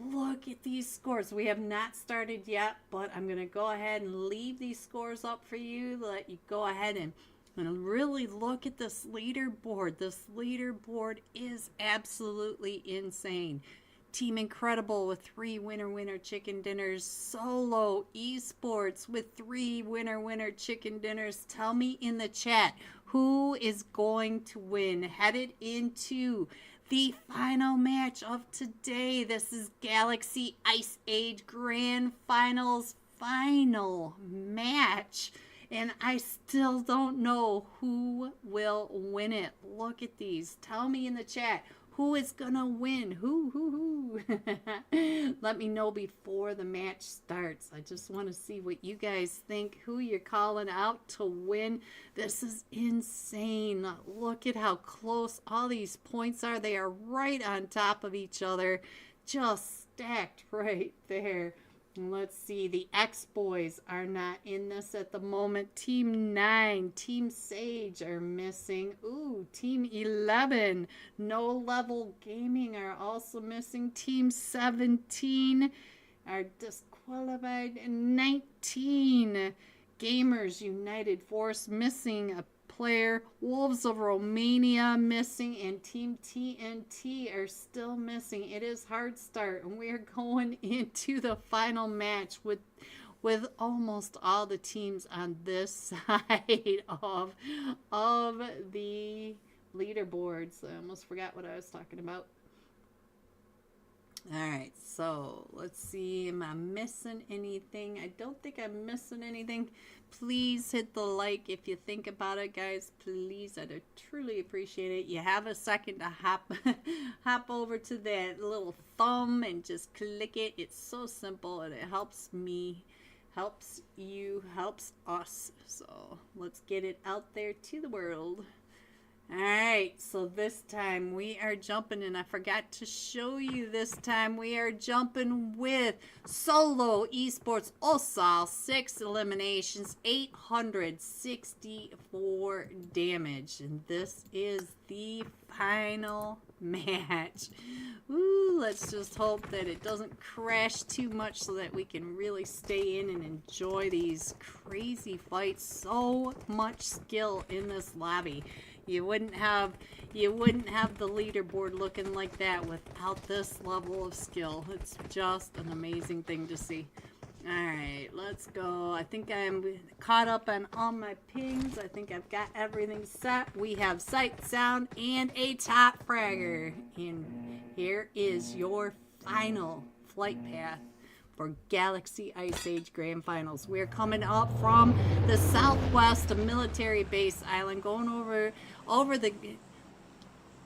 Look at these scores. We have not started yet, but I'm going to go ahead and leave these scores up for you. Let you go ahead and really look at this leaderboard. This leaderboard is absolutely insane. Team Incredible with 3 winner chicken dinners. Solo Esports with 3 winner chicken dinners. Tell me in the chat who is going to win. Headed into the final match of today. This is Galaxy Ice Age Grand Finals final match. And I still don't know who will win it. Look at these. Tell me in the chat. Who is gonna win? Who? Let me know before the match starts. I just want to see what you guys think. Who you're calling out to win. This is insane. Look at how close all these points are. They are right on top of each other. Just stacked right there. Let's see, the X-Boys are not in this at the moment. Team 9, Team Sage are missing. Ooh, Team 11, No Level Gaming are also missing. Team 17 are disqualified. 19, Gamers United Force missing a player. Wolves of Romania missing, and Team TNT are still missing. It is hard start, and we are going into the final match with almost all the teams on this side of the leaderboards. I almost forgot what I was talking about. Alright, so let's see. Am I missing anything? I don't think I'm missing anything. Please hit the like if you think about it, guys. Please, I'd truly appreciate it. You have a second to hop over to that little thumb and just click it. It's so simple, and it helps me, helps you, helps us. So let's get it out there to the world. Alright, so this time we are jumping, and I forgot to show you this time, we are jumping with Solo Esports Osal, 6 eliminations, 864 damage, and this is the final match. Ooh, let's just hope that it doesn't crash too much so that we can really stay in and enjoy these crazy fights. So much skill in this lobby. You wouldn't have the leaderboard looking like that without this level of skill. It's just an amazing thing to see. Alright, let's go. I think I'm caught up on all my pings. I think I've got everything set. We have sight, sound, and a top fragger. And here is your final flight path for Galaxy Ice Age Grand Finals. We're coming up from the southwest of Military Base Island, going over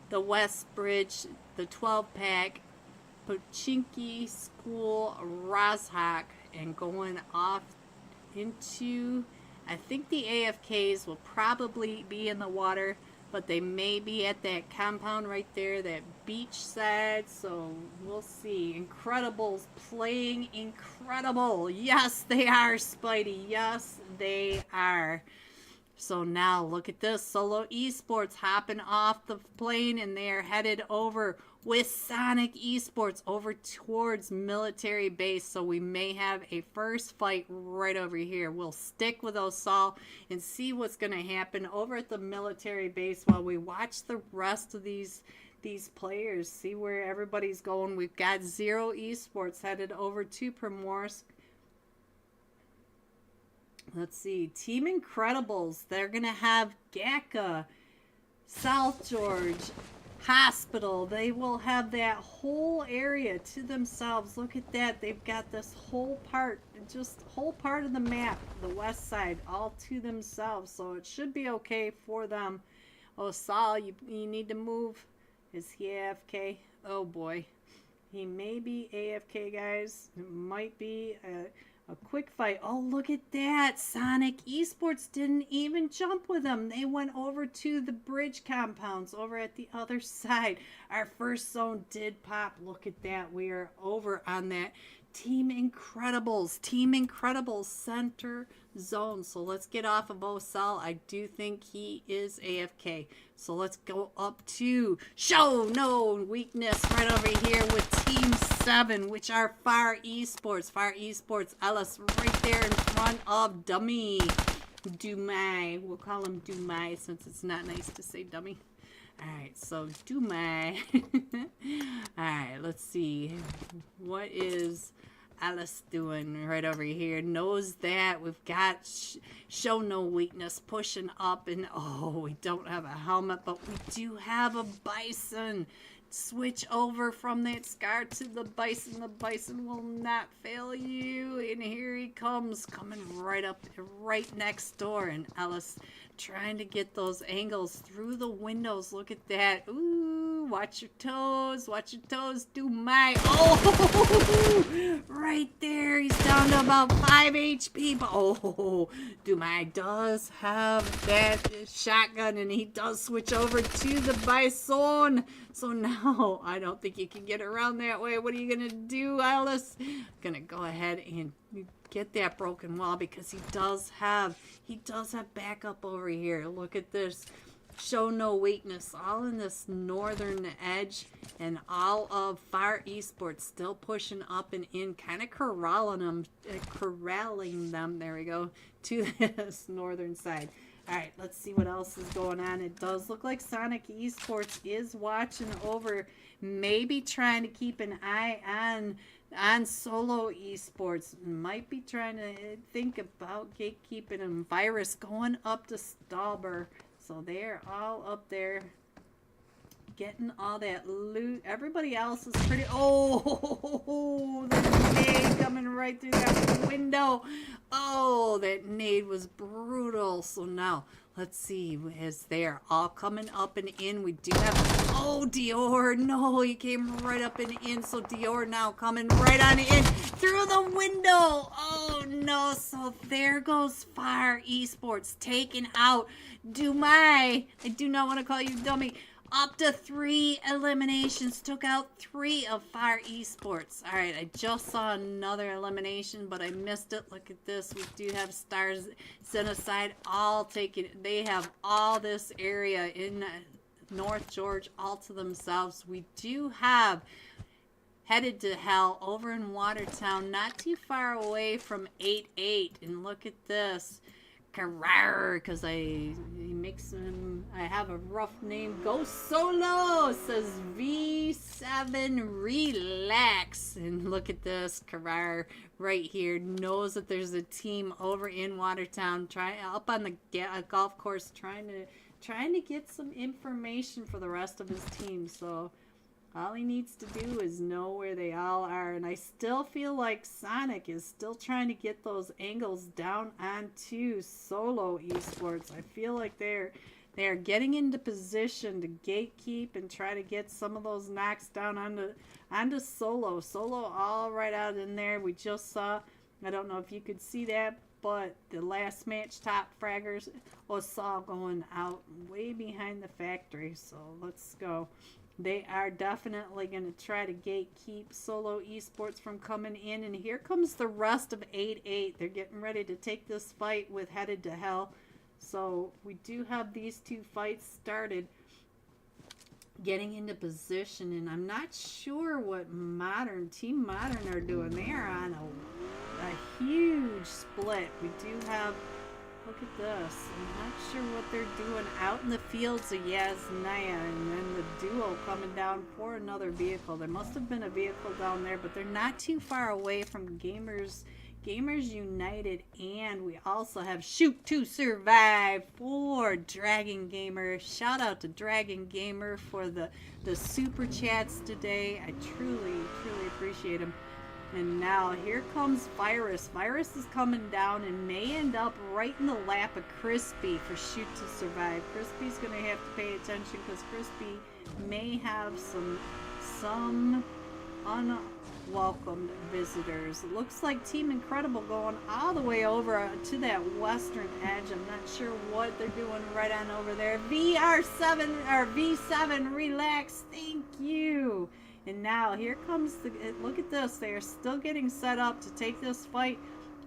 the West Bridge, the 12-pack, Pochinki School, Rozhok, and going off into, I think the AFKs will probably be in the water, but they may be at that compound right there, that beach side, so we'll see. Incredibles playing incredible. Yes, they are, Spidey. Yes, they are. So now look at this. Solo Esports hopping off the plane, and they are headed over with Sonic Esports over towards Military Base. So we may have a first fight right over here. We'll stick with Osal and see what's going to happen over at the Military Base while we watch the rest of these players, see where everybody's going. We've got Zero Esports headed over to Primorsk. Let's see, Team Incredibles, they're going to have Gaka, South George, Hospital. They will have that whole area to themselves. Look at that. They've got this whole part, just whole part of the map, the west side, all to themselves. So it should be okay for them. Oh, Sal, you need to move. Is he AFK? Oh, boy. He may be AFK, guys. It might be a quick fight. Oh, look at that. Sonic Esports didn't even jump with them. They went over to the bridge compounds over at the other side. Our first zone did pop. Look at that. We are over on that Team Incredibles. Team Incredibles center zone. So let's get off of Osal. I do think he is AFK. So let's go up to SHOWNOWEAKNESS right over here with Team 7, which are Far Esports. Far Esports Ellis right there in front of Dummy. Dumai. We'll call him Dumai since it's not nice to say dummy. Alright, so Dumai. Alright, let's see. What is Alice doing right over here? Knows that. We've got Show No Weakness pushing up. And, oh, we don't have a helmet, but we do have a Bison. Switch over from that Scar to the Bison. The Bison will not fail you. And here he comes, coming right up, right next door. And Alice trying to get those angles through the windows. Look at that. Ooh, watch your toes. Watch your toes. Do my. Oh, right there. He's down to about 5 HP. But, oh, do my does have that shotgun, and he does switch over to the Bison. So now, I don't think you can get around that way. What are you going to do, Alice? Going to go ahead and get that broken wall because he does have backup over here. Look at this. Show no weakness. All in this northern edge, and all of Fire Esports still pushing up and in, kind of corralling them, there we go, to this northern side. Alright, let's see what else is going on. It does look like Sanhok Esports is watching over, maybe trying to keep an eye on Solo Esports. Might be trying to think about gatekeeping and Virus going up to Stalber. So they're all up there getting all that loot. Everybody else is pretty... Oh, the nade coming right through that window. Oh, that nade was brutal. So now, let's see. As they're all coming up and in, we do have... Oh, Dior. No, he came right up and in. So Dior now coming right on in through the window. Oh, no. So there goes Fire Esports taking out Dumai. I do not want to call you dummy. Up to 3 eliminations. Took out 3 of Fire Esports. Alright, I just saw another elimination, but I missed it. Look at this. We do have Stars Genocide all taken. They have all this area in North George all to themselves. We do have Headed to Hell over in Watertown, not too far away from 8-8. And look at this. Because he makes him, I have a rough name. Go Solo, says V7 Relax. And look at this, Carrara right here knows that there's a team over in Watertown, up on the golf course, trying to get some information for the rest of his team. So all he needs to do is know where they all are. And I still feel like Sanhok is still trying to get those angles down onto Solo Esports. I feel like they are getting into position to gatekeep and try to get some of those knocks down onto Solo. Solo all right out in there. We just saw, I don't know if you could see that, but the last match top fraggers saw going out way behind the factory. So let's go. They are definitely going to try to gatekeep Solo Esports from coming in. And here comes the rest of 8-8. They're getting ready to take this fight with Headed to Hell. So we do have these 2 fights started, getting into position. And I'm not sure what Team Modern are doing. They are on a huge split. We do have... Look at this. I'm not sure what they're doing out in the fields of Yasnaya, and then the duo coming down for another vehicle. There must have been a vehicle down there, but they're not too far away from Gamers United, and we also have Shoot to Survive for Dragon Gamer. Shout out to Dragon Gamer for the super chats today. I truly appreciate him. And now here comes Virus. Virus is coming down and may end up right in the lap of Crispy for Shoot to Survive. Crispy's going to have to pay attention because Crispy may have some unwelcomed visitors. It looks like Team Incredible going all the way over to that western edge. I'm not sure what they're doing right on over there. VR7 or V7 Relax. Thank you. And now here comes look at this. They are still getting set up to take this fight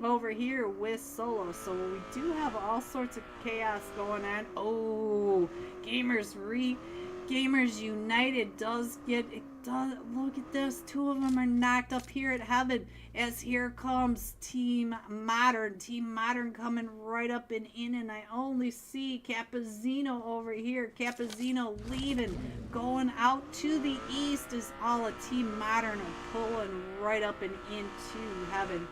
over here with Solo. So we do have all sorts of chaos going on. Oh, Gamers Gamers United does get, look at this, 2 of them are knocked up here at heaven, as here comes Team Modern coming right up and in, and I only see Capizino over here. Capizino leaving, going out to the east, is all a Team Modern are pulling right up and into heaven.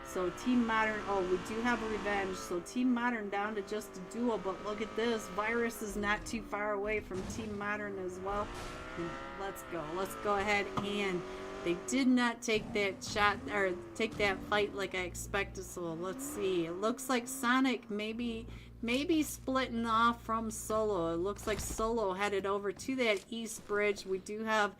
So Team Modern, oh, we do have a revenge. So Team Modern down to just a duo, but look at this. Virus is not too far away from Team Modern as well. And let's go. Let's go ahead, and they did not take that shot, or take that fight like I expected. So let's see. It looks like Sonic maybe splitting off from Solo. It looks like Solo headed over to that east bridge. We do have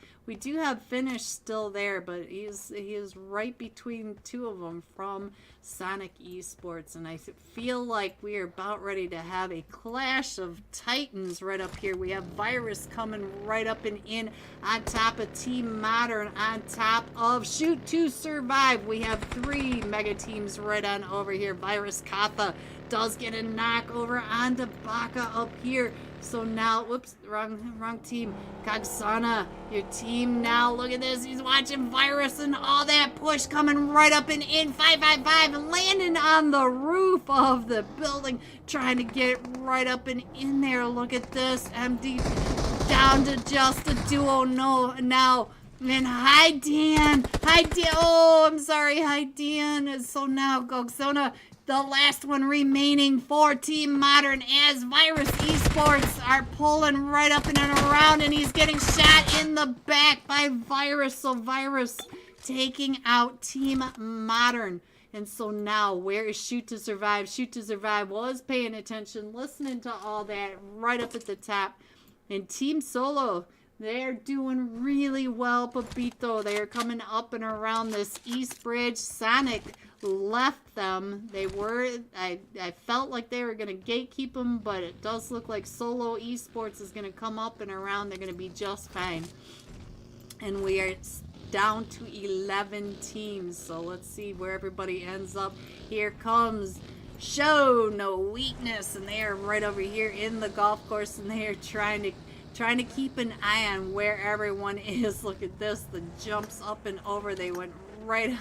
Finish still there, but he is right between 2 of them from Sonic Esports, and I feel like we are about ready to have a clash of titans right up here. We have Virus coming right up and in on top of Team Modern, on top of Shoot to Survive. We have 3 mega teams right on over here. Virus Katha does get a knock over onto Baka up here. So now, whoops, wrong team. Kagsana, your team now. Look at this. He's watching Virus and all that push coming right up and in. 555 and landing on the roof of the building, trying to get right up and in there. Look at this. MD down to just a duo. No, now. And hi Dan. Oh, I'm sorry. Hi Dan. So now Gogsona, the last one remaining for Team Modern, as Virus Esports are pulling right up and around, and he's getting shot in the back by Virus. So Virus taking out Team Modern. And so now, where is Shoot to Survive? Shoot to Survive was paying attention, listening to all that right up at the top. And Team Solo, they're doing really well, Papito. They're coming up and around this east bridge. Sonic left them. They were, I felt like they were going to gatekeep them, but it does look like Solo Esports is going to come up and around. They're going to be just fine. And we are down to 11 teams. So let's see where everybody ends up. Here comes Show No Weakness, and they are right over here in the golf course, and they are trying to keep an eye on where everyone is. Look at this, the jumps up and over. They went right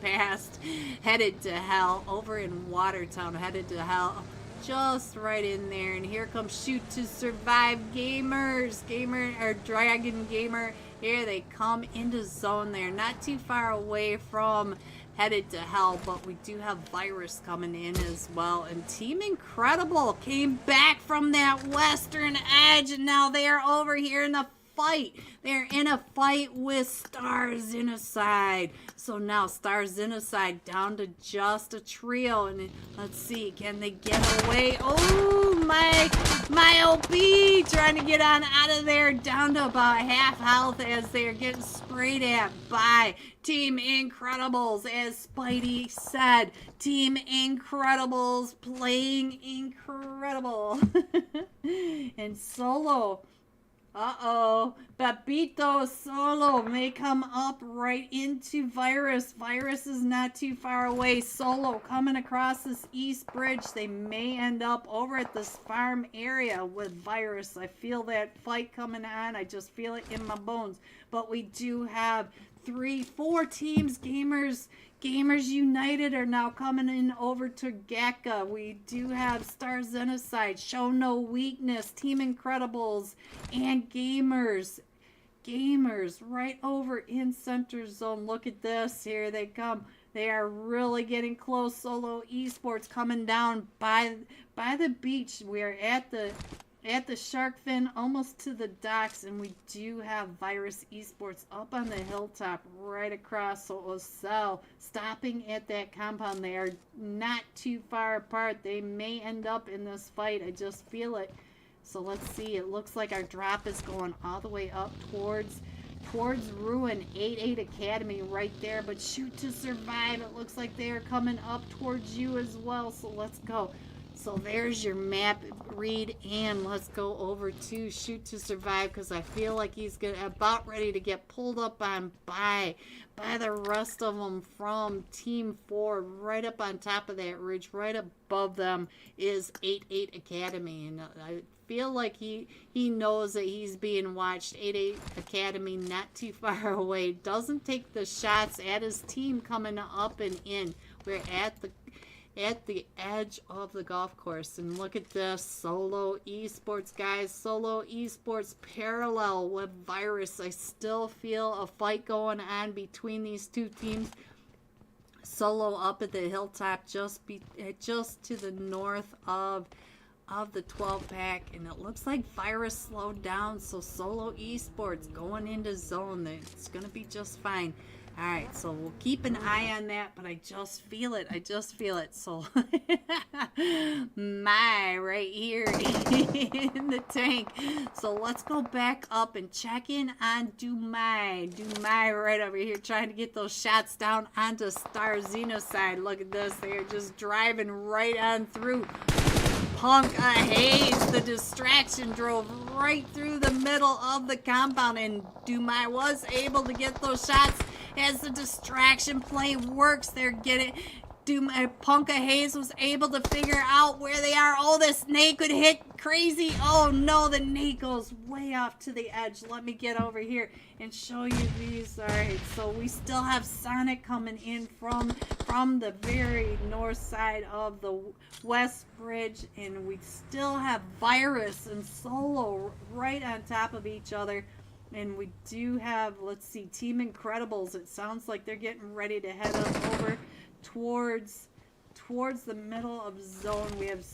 past, headed to hell, over in Watertown, headed to hell, just right in there. And here comes Shoot to Survive Dragon Gamer. Here they come into zone. They're not too far away from headed to hell, but we do have Virus coming in as well. And Team Incredible came back from that western edge, and now they are over here in the fight. They're in a fight with Star Xenocide. So now Star Xenocide down to just a trio, and let's see, can they get away? Oh, my OP trying to get on out of there, down to about half health as they're getting sprayed at by Team Incredibles. As Spidey said, Team Incredibles playing incredible. And Solo, Babito Solo may come up right into Virus. Virus is not too far away. Solo coming across this east bridge. They may end up over at this farm area with Virus. I feel that fight coming on. I just feel it in my bones. But we do have 4 teams. Gamers United are now coming in over to Gaka. We do have Star Xenocide, Show No Weakness, Team Incredibles, and Gamers right over in center zone. Look at this. Here they come. They are really getting close. Solo Esports coming down by the beach. We are at the shark fin, almost to the docks, and we do have Virus Esports up on the hilltop right across. So Osel stopping at that compound. They are not too far apart. They may end up in this fight. I just feel it. So let's see. It looks like our drop is going all the way up towards Ruin 88 Academy right there. But Shoot to Survive, it looks like they are coming up towards you as well. So let's go. So there's your map read, and let's go over to Shoot to Survive, because I feel like he's about ready to get pulled up on by the rest of them from Team 4. Right up on top of that ridge, right above them is 88 Academy, and I feel like he knows that he's being watched. 8-8 Academy not too far away. Doesn't take the shots at his team coming up and in. We're at the edge of the golf course, and look at this. Solo Esports, guys. Solo Esports parallel with Virus. I still feel a fight going on between these two teams. Solo up at the hilltop, just to the north of the 12 pack, and it looks like Virus slowed down, so Solo Esports going into zone. It's gonna be just fine. All right, so we'll keep an eye on that, but I just feel it. So my right here in the tank. So let's go back up and check in on Dumai right over here, trying to get those shots down onto Star Xenocide. Look at this. They are just driving right on through. Punk Hayes, the distraction, drove right through the middle of the compound, and Dumai was able to get those shots as the distraction play works. They're getting Punka Hayes was able to figure out where they are. Oh, this nade could hit crazy. Oh no, the nade goes way off to the edge. Let me get over here and show you these. All right, so we still have Sanhok coming in from the very north side of the west bridge, and we still have Virus and Solo right on top of each other. And we do have, let's see, Team Incredibles. It sounds like they're getting ready to head up over towards the middle of zone. We have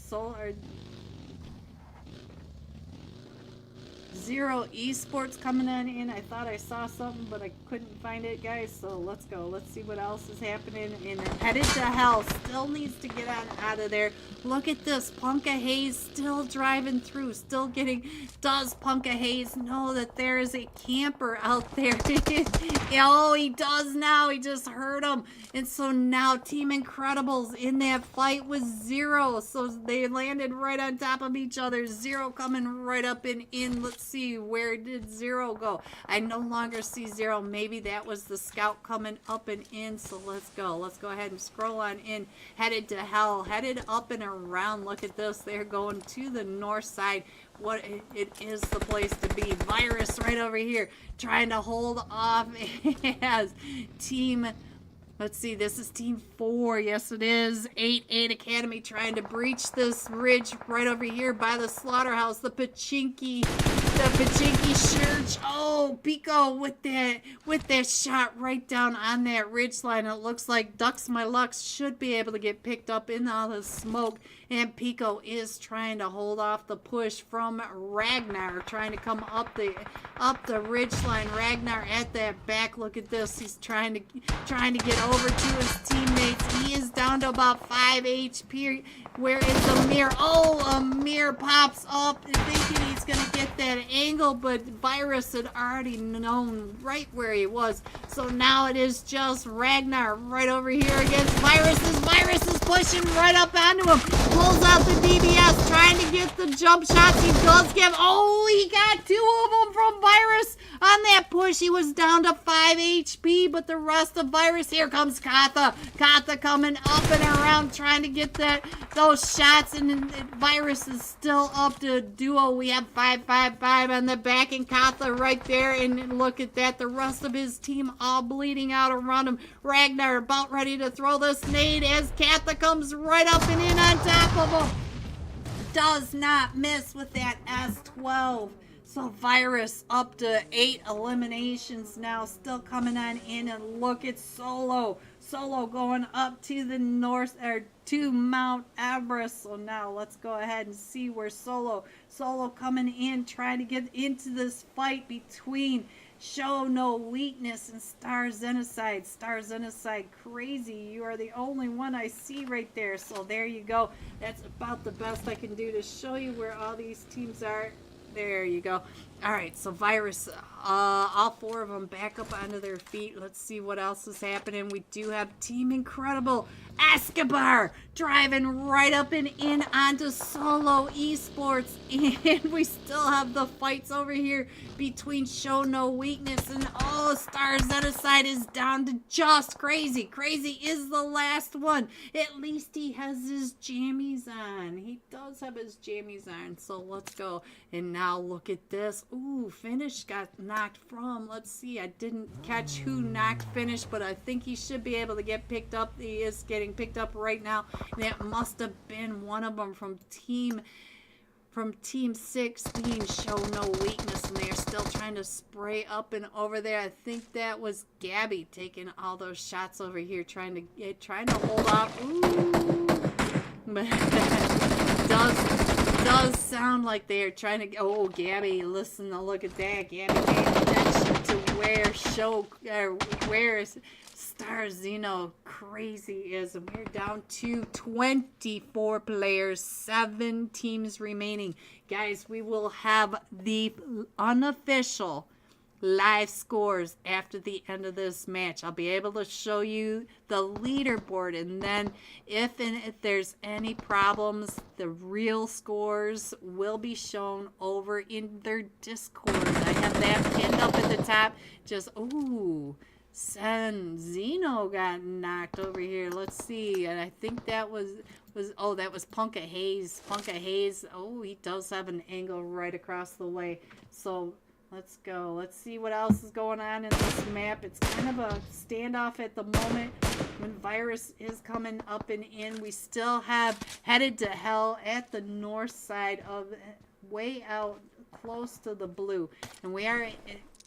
Zero Esports coming on in. I thought I saw something, but I couldn't find it, guys. So let's go. Let's see what else is happening. And Headed to Hell still needs to get on out of there. Look at this. Punka Hayes still driving through. Still getting... Does Punka Hayes know that there is a camper out there? Oh, he does now. He just heard him. And so now Team Incredibles in that fight with Zero. So they landed right on top of each other. Zero coming right up and in. Let's see, where did Zero go? I no longer see Zero. Maybe that was the scout coming up and in. So let's go. Let's go ahead and scroll on in. Headed to Hell. Headed up and around. Look at this. They're going to the north side. What it is the place to be. Virus right over here trying to hold off as Team... Let's see, this is Team 4. Yes, it is. 8-8 Academy trying to breach this ridge right over here by the slaughterhouse. The Pachinki Church. Oh, Pico with that shot right down on that ridge line. It looks like Ducks My Lux should be able to get picked up in all the smoke. And Pico is trying to hold off the push from Ragnar, trying to come up the ridge line. Ragnar at that back. Look at this. He's trying to get over to his teammates. He is down to about 5 HP. Where is Amir? Oh, Amir pops up thinking he's going to get that angle, but Virus had already known right where he was. So now it is just Ragnar right over here against Virus. Virus is pushing right up onto him. Pulls out the DBS, trying to get the jump shots. He does give. Oh, he got 2 of them from Virus on that push. He was down to 5 HP, but the rest of Virus. Here comes Katha. Katha coming up and around, trying to get those shots, and Virus is still up to duo. We have 5-5-5 on the back, and Katha right there. And look at that. The rest of his team all bleeding out around him. Ragnar about ready to throw this nade as Katha comes right up and in on top of him. Does not miss with that S12. So Virus up to 8 eliminations now, still coming on in. And look at Solo. Solo going up to the north, or to Mount Everest. So now let's go ahead and see where Solo coming in, trying to get into this fight between Show No Weakness and Star Xenocide. Star Xenocide, crazy. You are the only one I see right there. So there you go. That's about the best I can do to show you where all these teams are. There you go. All right, so Virus, all four of them back up onto their feet. Let's see what else is happening. We do have Team Incredible Escobar driving right up and in onto Solo Esports. And we still have the fights over here between Show No Weakness and Stars. That aside is down to just Crazy. Crazy is the last one. At least he has his jammies on. He does have his jammies on. So let's go. And now look at this. Ooh, Finish got knocked from. Let's see. I didn't catch who knocked Finish, but I think he should be able to get picked up. He is getting picked up right now. That must have been one of them from Team 16, Show No Weakness, and they're still trying to spray up and over there. I think that was Gabby taking all those shots over here, trying to hold off. Ooh, but does sound like they are trying to. Oh, Gabby, listen, look at that. Gabby paid attention to where Stars, Crazy is, and we're down to 24 players, 7 teams remaining. Guys, we will have the unofficial live scores after the end of this match. I'll be able to show you the leaderboard, and then if there's any problems, the real scores will be shown over in their Discord. I have that pinned up at the top. Zeno got knocked over here. Let's see. And I think that was Punka Hayes. Punka Hayes. Oh, he does have an angle right across the way. So let's go. Let's see what else is going on in this map. It's kind of a standoff at the moment when Virus is coming up and in. We still have Headed to Hell at the north side of way out close to the blue. And we are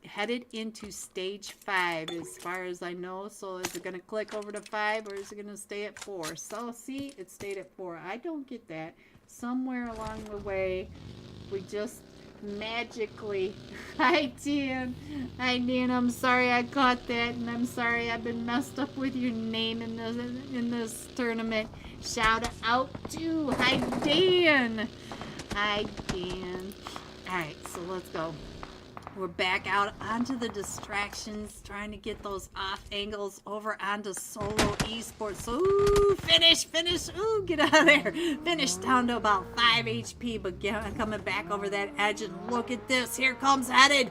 headed into stage 5 as far as I know. So is it going to click over to 5 or is it going to stay at 4? So see, it stayed at 4. I don't get that. Somewhere along the way we just magically Hi Dan, I'm sorry I caught that, and I'm sorry I've been messed up with your name in this tournament. Shout out to Hi Dan. Alright, so let's go. We're back out onto the distractions, trying to get those off angles over onto Solo Esports. Ooh, finish. Ooh, get out of there. Finish down to about 5 HP, but coming back over that edge, and look at this. Here comes Headed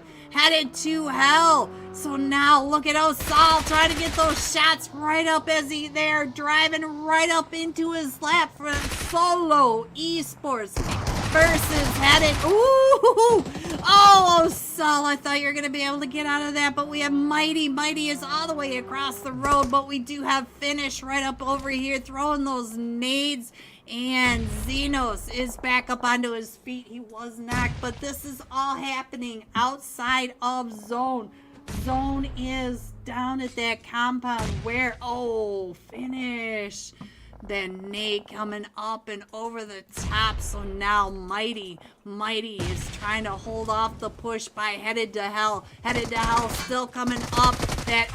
to Hell. So now look at Osal trying to get those shots right up as they're driving right up into his lap for Solo Esports versus Headed. Ooh! Oh, Osal, I thought you were going to be able to get out of that, but we have Mighty. Mighty is all the way across the road, but we do have Finish right up over here throwing those nades, and Xenos is back up onto his feet. He was knocked, but this is all happening outside of Zone. Zone is down at that compound where, Finish. Then Nate coming up and over the top. So now Mighty is trying to hold off the push by Headed to Hell. Headed to Hell still coming up. That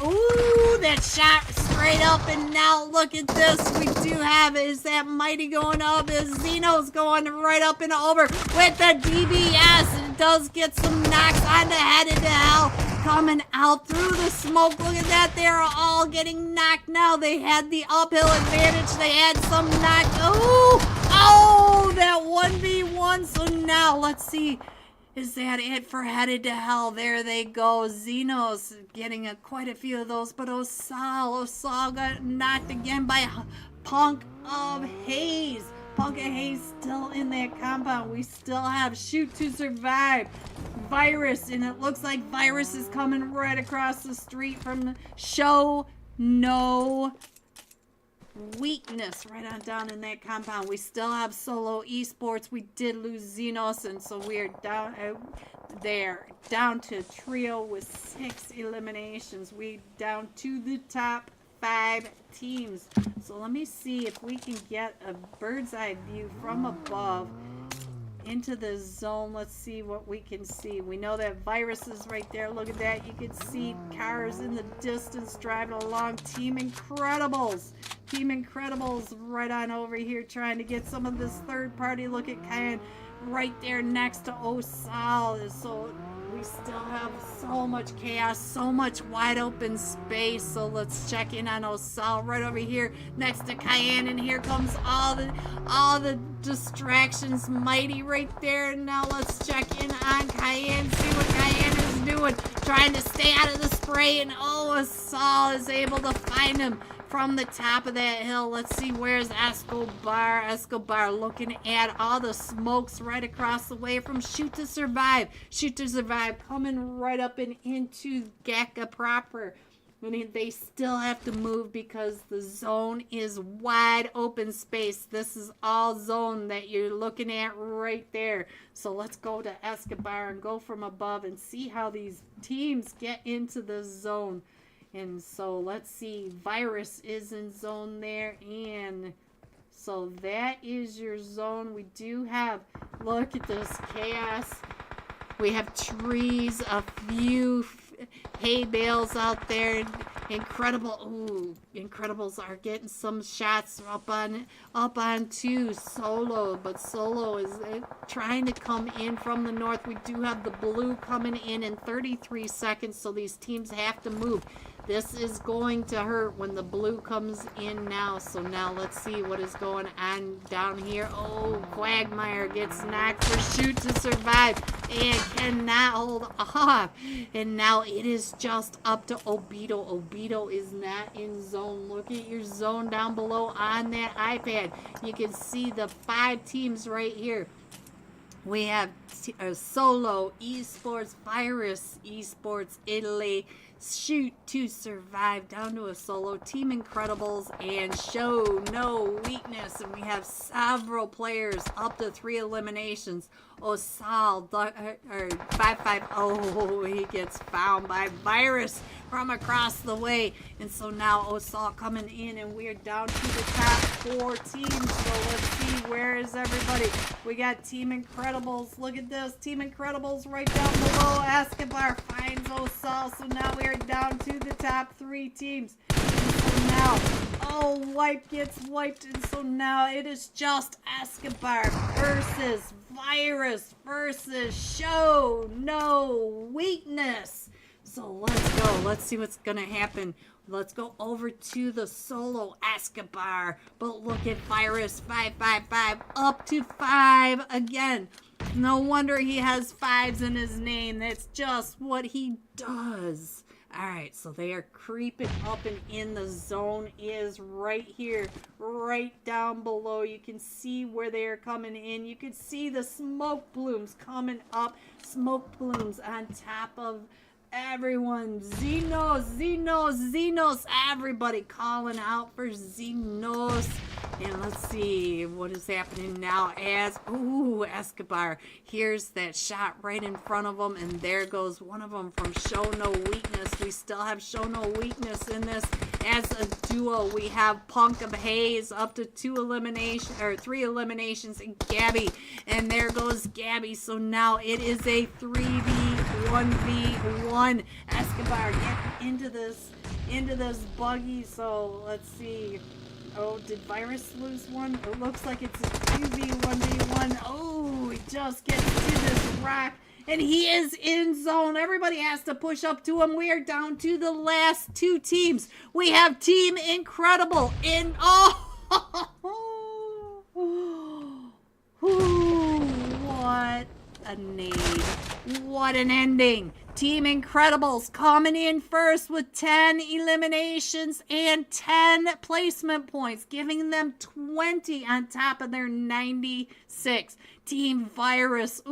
shot straight up. And now look at this. We do have, is that Mighty going up? Is Xeno's going right up and over with the DBS. And it does get some knocks onto Headed to Hell. Coming out through the smoke. Look at that. They're all getting knocked now. They had the uphill advantage. They had some knock. Oh, that 1v1. So now let's see. Is that it for Headed to Hell? There they go. Xenos getting quite a few of those. But Osal got knocked again by Punk of Hayes. Punk of Hayes still in that compound. We still have Shoot to Survive. Virus, and it looks like Virus is coming right across the street from the Show No Weakness right on down in that compound. We still have Solo Esports. We did lose Xenos, and so we're down down to trio with 6 eliminations. We down to the top 5 teams. So let me see if we can get a bird's eye view from above into the zone. Let's see what we can see. We know that Virus is right there. Look at that. You can see cars in the distance driving along. Team Incredibles right on over here trying to get some of this third party. Look at Kyan right there next to Osal. So we still have so much chaos, so much wide open space. So let's check in on Osal right over here next to Cayenne, and here comes all the distractions. Mighty right there. And now let's check in on Cayenne, see what Cayenne is doing, trying to stay out of the spray, and Osal is able to find him from the top of that hill. Let's see, where's Escobar? Escobar looking at all the smokes right across the way from Shoot to Survive. Shoot to Survive coming right up and into Gaka proper. I mean, they still have to move because the zone is wide open space. This is all zone that you're looking at right there. So let's go to Escobar and go from above and see how these teams get into the zone. And so let's see, Virus is in zone there, and so that is your zone. We do have, look at this chaos. We have trees, a few hay bales out there. Incredibles are getting some shots up onto Solo, but Solo is trying to come in from the north. We do have the blue coming in 33 seconds, so these teams have to move. This is going to hurt when the blue comes in now. So now let's see what is going on down here. Oh, Quagmire gets knocked for Shoot to Survive and cannot hold off. And now it is just up to Obito. Obito is not in zone. Look at your zone down below on that iPad. You can see the 5 teams right here. We have Solo, Esports, Virus, Esports, Italy, Shoot to Survive, down to a Solo, Team Incredibles, and Show No Weakness. And we have several players up to 3 eliminations. Osal, 550, he gets found by Virus from across the way. And so now Osal coming in, and we're down to the top 4 teams. So let's see, where is everybody? We got Team Incredibles. Look at this, Team Incredibles right down below. Escobar finds Osal. So now we're down to the top 3 teams. And so now, Wipe gets wiped. And so now it is just Escobar versus Virus versus Show No Weakness. So let's go. Let's see what's going to happen. Let's go over to the Solo Escobar. But look at Virus, 555, up to 5 again. No wonder he has 5s in his name. That's just what he does. All right, so they are creeping up, and in the zone is right here, right down below. You can see where they are coming in. You can see the smoke blooms coming up. Smoke blooms on top of everyone. Xenos, everybody calling out for Xenos. And let's see what is happening now as, Escobar. Here's that shot right in front of him, and there goes one of them from Show No Weakness. We still have Show No Weakness in this as a duo. We have Punk of Hayes up to 3 eliminations, and Gabby. And there goes Gabby. So now it is a 3v1v1. Escobar getting into this buggy. So let's see. Oh, did Virus lose one? It looks like it's a 2v1v1. Oh, he just gets to this rock, and he is in zone. Everybody has to push up to him. We are down to the last 2 teams. We have Team Incredible in. What a nade. What an ending. Team Incredibles coming in first with 10 eliminations and 10 placement points, giving them 20 on top of their 96. Team Virus,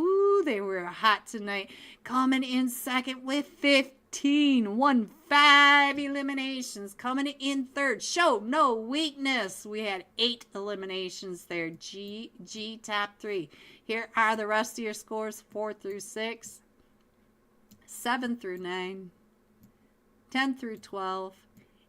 they were hot tonight, coming in second with 15. 5 eliminations, coming in third. Show No Weakness. We had 8 eliminations there. G top 3. Here are the rest of your scores: 4 through 6. 7 through 9, 10 through 12,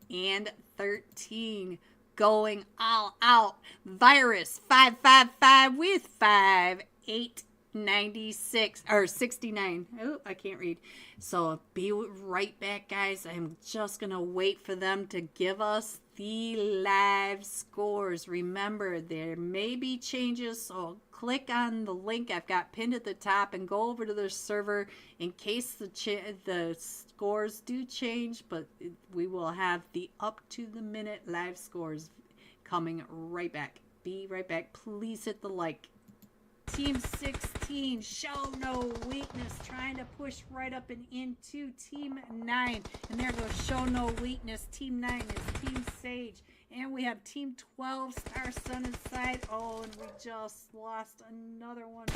and 13. Going all out. Virus, 555 with 5, 8, 96 or 69. Oh, I can't read. So be right back, guys. I'm just going to wait for them to give us the live scores. Remember, there may be changes, so click on the link I've got pinned at the top and go over to their server in case the scores do change, but we will have the up to the minute live scores coming right back. Be right back. Please hit the like. Team 16, Show No Weakness, trying to push right up and into Team 9. And there goes Show No Weakness. Team 9 is Team Sage. And we have Team 12, Star Sun inside. Oh, and we just lost another one.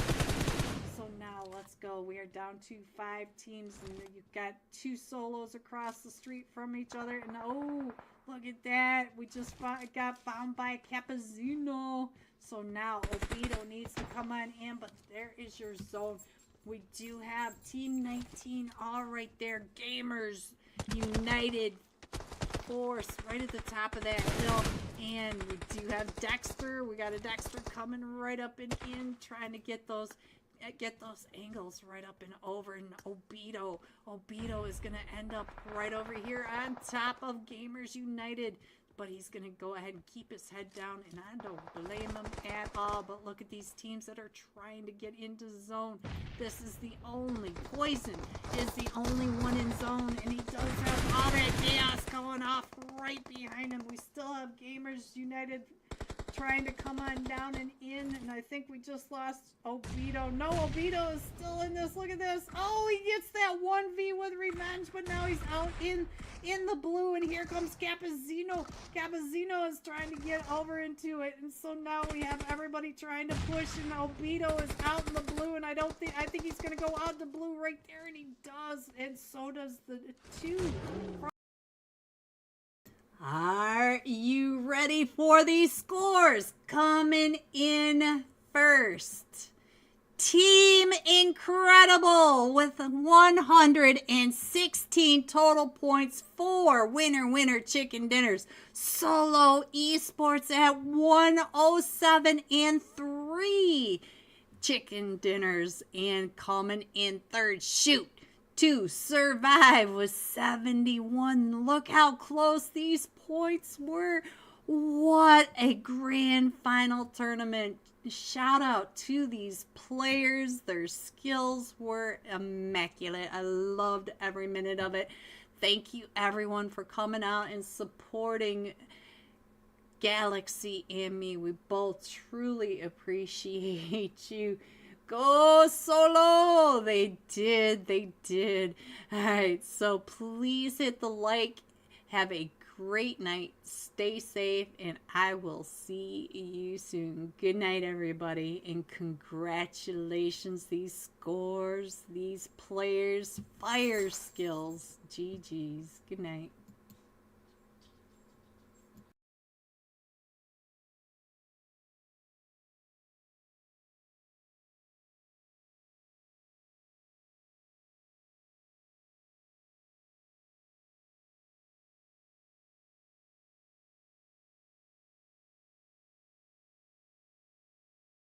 So now let's go. We are down to 5 teams. And you've got 2 solos across the street from each other. And oh, look at that. We just got found by Cappuccino. So now Obito needs to come on in, but there is your zone. We do have Team 19 all right there. Gamers United Force right at the top of that hill. And we do have Dexter. We got a Dexter coming right up and in, trying to get those angles right up and over. And Obito is going to end up right over here on top of Gamers United. But he's going to go ahead and keep his head down, and I don't blame him at all. But look at these teams that are trying to get into zone. This is the only, Poison is the only one in zone, and he does have all that chaos going off right behind him. We still have Gamers United trying to come on down and in, and I think we just lost Obito. No, Obito is still in this. Look at this. Oh, he gets that 1v with revenge, but now he's out in the blue, and here comes Cappuccino. Cappuccino is trying to get over into it, and so now we have everybody trying to push, and Obito is out in the blue, and I think he's going to go out the blue right there, and he does, and so does the 2. Are you ready for these scores? Coming in first, Team Incredible with 116 total points, 4 winner chicken dinners. Solo Esports at 107 and 3 chicken dinners. And coming in third, Shoot to Survive with 71. Look how close these points were. What a grand final tournament. Shout out to these players. Their skills were immaculate. I loved every minute of it. Thank you everyone for coming out and supporting Galaxy and me. We both truly appreciate you. Go Solo! They did. Alright, so please hit the like. Have a great night. Stay safe, and I will see you soon. Good night, everybody, and congratulations. These scores, these players, fire skills. GG's. Good night.